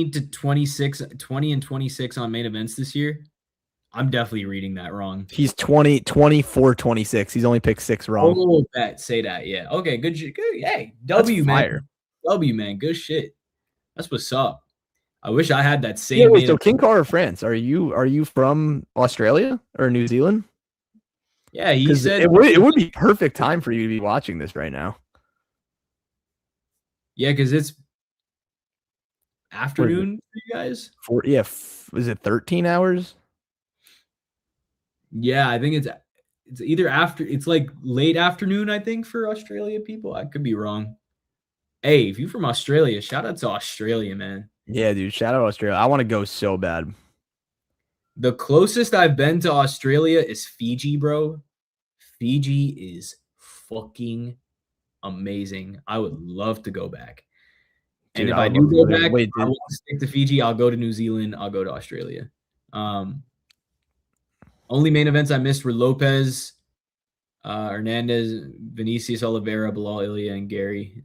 to 26, 20 and 26 on main events this year. I'm definitely reading that wrong. He's 24, 26. He's only picked 6 wrong. Oh, say that. Yeah. Okay. Good. Hey, W, man. W, man. Good shit. That's what's up. I wish I had that same. Yeah, wait, so King Car of France. Are you from Australia or New Zealand? Yeah, he said it would be perfect time for you to be watching this right now. Yeah, because it's afternoon for you guys. Is it 13 hours? Yeah, I think it's either after. It's like late afternoon, I think, for Australia people. I could be wrong. Hey, if you're from Australia, shout out to Australia, man. Yeah, dude, shout out Australia. I want to go so bad. The closest I've been to Australia is Fiji, bro. Fiji is fucking amazing. I would love to go back. And dude, if I do go back, I won't stick to Fiji. I'll go to New Zealand. I'll go to Australia. Only main events I missed were Lopez, Hernandez, Vinicius Oliveira, Bilal Ilya, and Gary.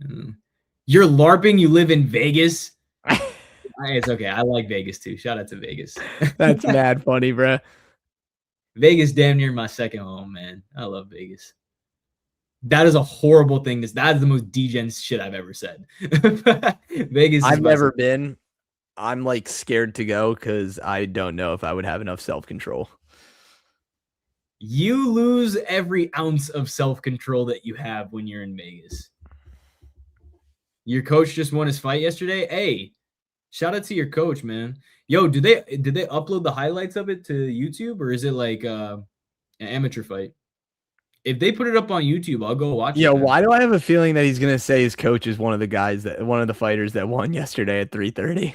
You're LARPing? You live in Vegas? It's okay. I like Vegas too. Shout out to Vegas. That's mad funny, bro. Vegas damn near my second home, man. I love Vegas. That is a horrible thing. That is the most degen shit I've ever said. Vegas. I've never been. I'm like scared to go because I don't know if I would have enough self-control. You lose every ounce of self-control that you have when you're in Vegas. Your coach just won his fight yesterday. Hey, shout out to your coach, man. Yo, did they upload the highlights of it to YouTube, or is it like an amateur fight? If they put it up on YouTube, I'll go watch it. Yeah, why do I have a feeling that he's gonna say his coach is one of the fighters that won yesterday at 3:30?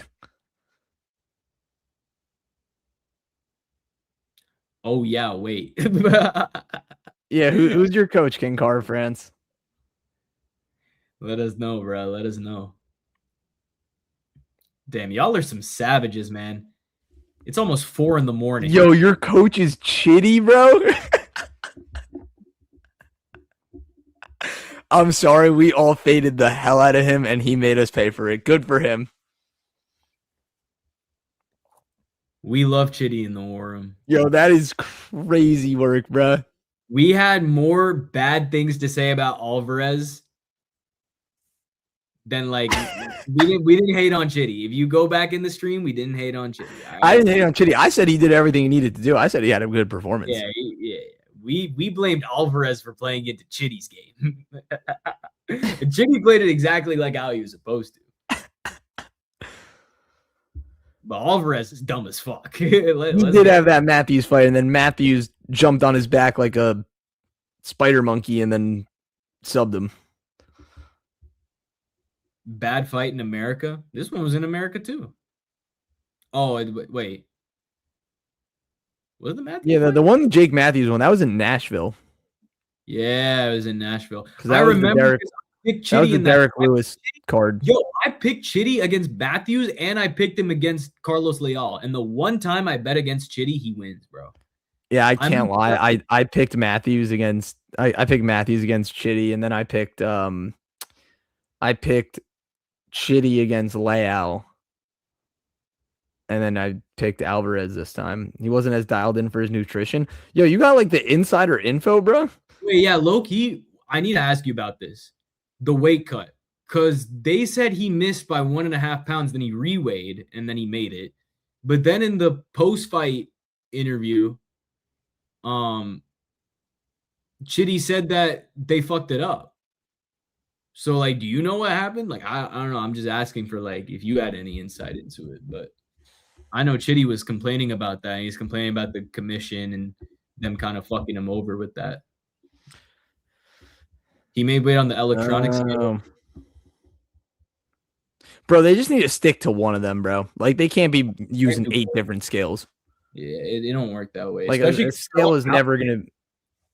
Oh yeah, wait. Yeah, who's your coach, King Car of France? Let us know, bro. Let us know. Damn, y'all are some savages, man. It's almost 4 a.m. Yo, your coach is chitty, bro. I'm sorry. We all faded the hell out of him, and he made us pay for it. Good for him. We love Chitty in the war room. Yo, that is crazy work, bro. We had more bad things to say about Alvarez than like we didn't hate on Chitty. If you go back in the stream, we didn't hate on Chitty. I didn't hate on Chitty. I said he did everything he needed to do. I said he had a good performance. Yeah. We blamed Alvarez for playing into Chitty's game. Chitty played it exactly like how he was supposed to. But Alvarez is dumb as fuck. He did have that Matthews fight, and then Matthews jumped on his back like a spider monkey and then subbed him. Bad fight in America. This one was in America too. Oh, wait. Was the Matthews? Yeah, the one Jake Matthews one, that was in Nashville. Yeah, it was in Nashville. I remember picked that was Chitty the in Derek Lewis card. Yo, I picked Chitty against Matthews, and I picked him against Carlos Leal. And the one time I bet against Chitty, he wins, bro. Yeah, I can't lie. I picked Matthews against I picked Matthews against Chitty, and then I picked Chitty against Leal. And then I picked Alvarez this time. He wasn't as dialed in for his nutrition. Yo, you got like the insider info, bro? Wait, yeah, low-key, I need to ask you about this. The weight cut. Because they said he missed by 1.5 pounds, then he reweighed, and then he made it. But then in the post-fight interview, Chitty said that they fucked it up. So, like, do you know what happened? Like, I don't know. I'm just asking for, like, if you had any insight into it. But I know Chitty was complaining about that. He's complaining about the commission and them kind of fucking him over with that. He made weight on the electronic scale. Bro, they just need to stick to one of them, bro. Like, they can't be using 8 different scales. Yeah, it don't work that way. Like, a scale is never going to...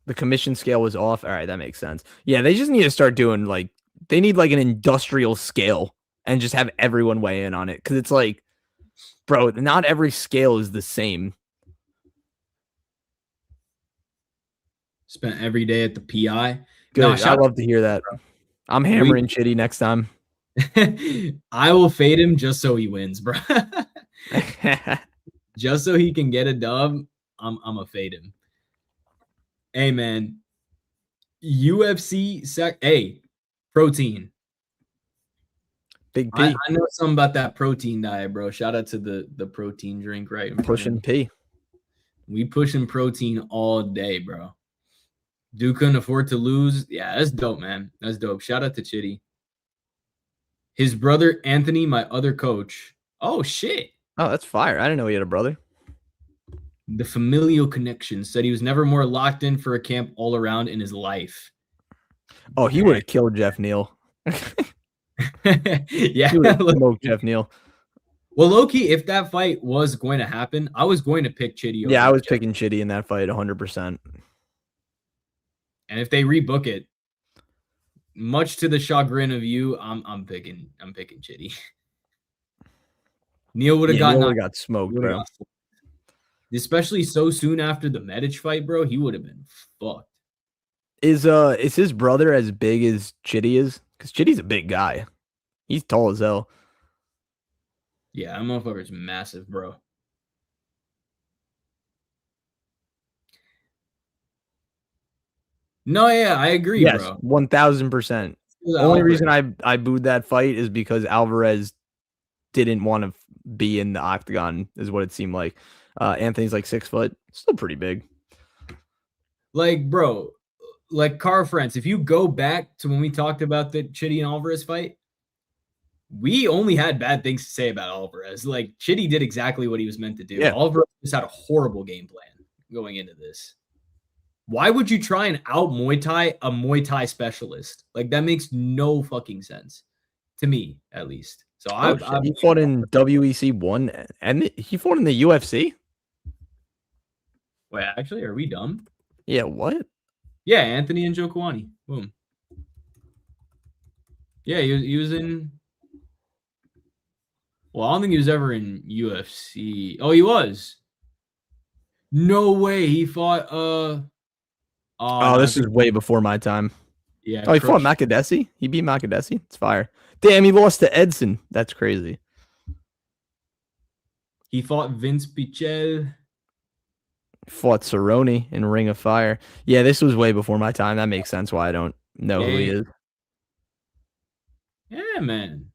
The commission scale was off. All right, that makes sense. Yeah, they just need to start doing, like... They need, like, an industrial scale and just have everyone weigh in on it. Because it's like, bro, not every scale is the same. Spent every day at the PI. Good. No, I'd love to hear that. I'm hammering Chitty next time. I will fade him just so he wins, bro. Just so he can get a dub, I'm a fade him. Hey, man. UFC protein. Big P. I know something about that protein diet, bro. Shout out to the protein drink, right? Pushing P. We pushing protein all day, bro. Dude couldn't afford to lose. Yeah, that's dope, man. That's dope. Shout out to Chitty. His brother, Anthony, my other coach. Oh, shit. Oh, that's fire. I didn't know he had a brother. The familial connection said he was never more locked in for a camp all around in his life. Oh, he would have killed Jeff Neal. Yeah. He would have smoked Jeff Neal. Well, low-key, if that fight was going to happen, I was going to pick Chitty. Yeah, I was picking Chitty in that fight 100%. And if they rebook it, much to the chagrin of you, I'm picking Chitty. Neal would have got smoked, bro. Especially so soon after the Medic fight, bro. He would have been fucked. Is his brother as big as Chitty is? Because Chitty's a big guy. He's tall as hell. Yeah, that motherfucker's massive, bro. No, yeah, I agree, yes, bro. 1000%. The only reason I booed that fight is because Alvarez didn't want to be in the octagon, is what it seemed like. Anthony's like 6 foot, still pretty big. Like, bro, like Car Friends, if you go back to when we talked about the Chitty and Alvarez fight, we only had bad things to say about Alvarez. Like, Chitty did exactly what he was meant to do. Yeah. Alvarez just had a horrible game plan going into this. Why would you try and out Muay Thai a Muay Thai specialist? Like, that makes no fucking sense to me, at least. So he fought in WEC 1 and he fought in the UFC. Wait, actually, are we dumb? Yeah, what? Yeah, Anthony Njokuani. Boom. Yeah, he was in. Well, I don't think he was ever in UFC. Oh, he was. No way. He fought. Oh, this is way before my time. Yeah. Oh, he fought crushed. Makhachev. He beat Makhachev. It's fire. Damn, he lost to Edson. That's crazy. He fought Vince Pichel. Fought Cerrone in Ring of Fire. Yeah, this was way before my time. That makes sense why I don't know who he is. Yeah, man.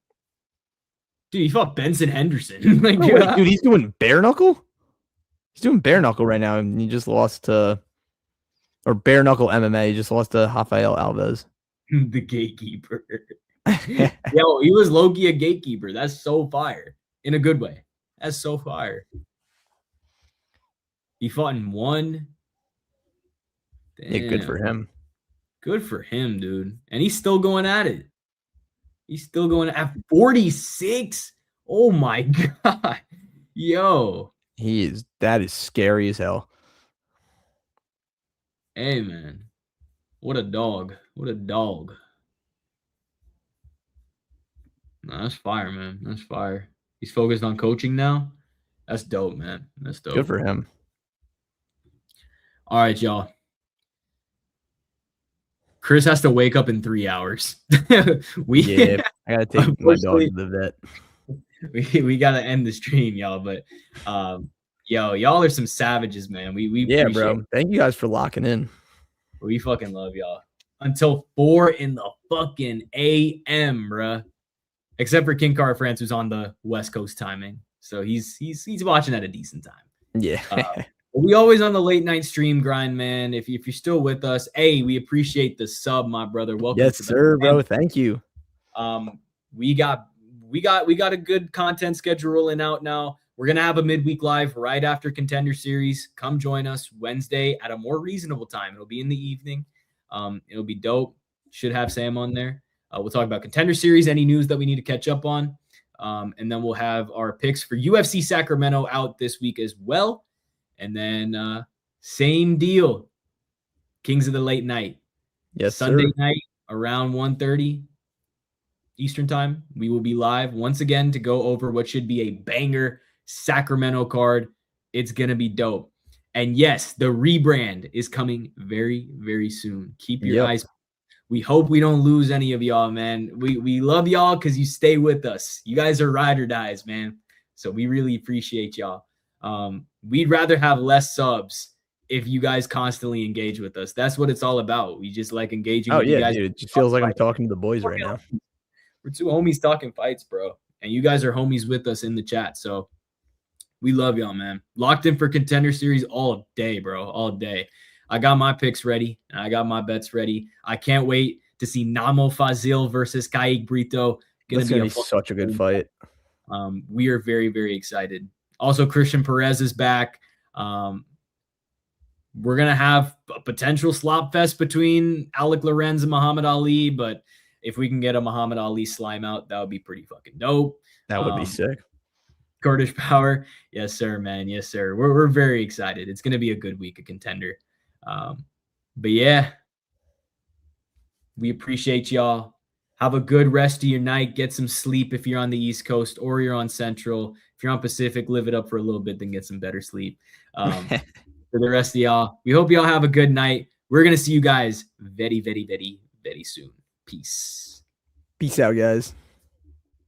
Dude, he fought Benson Henderson. Like, Oh, wait, dude, he's doing bare knuckle? He's doing bare knuckle right now, and he just lost to, or bare knuckle MMA. He just lost to Rafael Alvarez. The gatekeeper. Yo, he was low-key a gatekeeper. That's so fire. In a good way. That's so fire. He fought in one. Damn. Yeah, good for him. Good for him, dude. And he's still going at it. He's still going at 46. Oh my God. Yo. That is scary as hell. Hey, man. What a dog. What a dog. No, that's fire, man. That's fire. He's focused on coaching now. That's dope, man. That's dope. Good for him. All right, y'all. Chris has to wake up in 3 hours. I gotta take my dog to the vet. We gotta end the stream, y'all. But y'all are some savages, man. We yeah, bro. Thank you guys for locking in. We fucking love y'all. Until 4 in the fucking AM, bruh. Except for King Car France, who's on the West Coast timing. So he's watching at a decent time. Yeah. We always on the late night stream grind, man. If you're still with us, we appreciate the sub, my brother. Welcome. Yes, sir, bro. Thank you. We got a good content schedule rolling out now. We're gonna have a midweek live right after Contender Series. Come join us Wednesday at a more reasonable time. It'll be in the evening. It'll be dope. Should have Sam on there. We'll talk about Contender Series, any news that we need to catch up on, and then we'll have our picks for UFC Sacramento out this week as well. And then same deal, Kings of the Late Night. Yes, Sunday sir. night around 1:30 Eastern time. We will be live once again to go over what should be a banger Sacramento card. It's going to be dope. And yes, the rebrand is coming very, very soon. Keep your eyes. We hope we don't lose any of y'all, man. We love y'all because you stay with us. You guys are ride or dies, man. So we really appreciate y'all. We'd rather have less subs if you guys constantly engage with us. That's what it's all about. We just like engaging with you guys. Dude, it just feels like I'm talking to the boys right now. We're two homies talking fights, bro. And you guys are homies with us in the chat. So we love y'all, man. Locked in for Contender Series all day, bro. All day. I got my picks ready, and I got my bets ready. I can't wait to see Namo Fazil versus Kaique Brito. It's going to be such a good fight. We are very, very excited. Also, Christian Perez is back. We're going to have a potential slop fest between Alec Lorenz and Muhammad Ali, but if we can get a Muhammad Ali slime out, that would be pretty fucking dope. That would be sick. Kurdish Power. Yes, sir, man. Yes, sir. We're very excited. It's going to be a good week of Contender. But yeah, we appreciate y'all. Have a good rest of your night. Get some sleep if you're on the East Coast or you're on Central. If you're on Pacific, live it up for a little bit, then get some better sleep. For the rest of y'all, we hope y'all have a good night. We're going to see you guys very, very, very, very soon. Peace. Peace out, guys.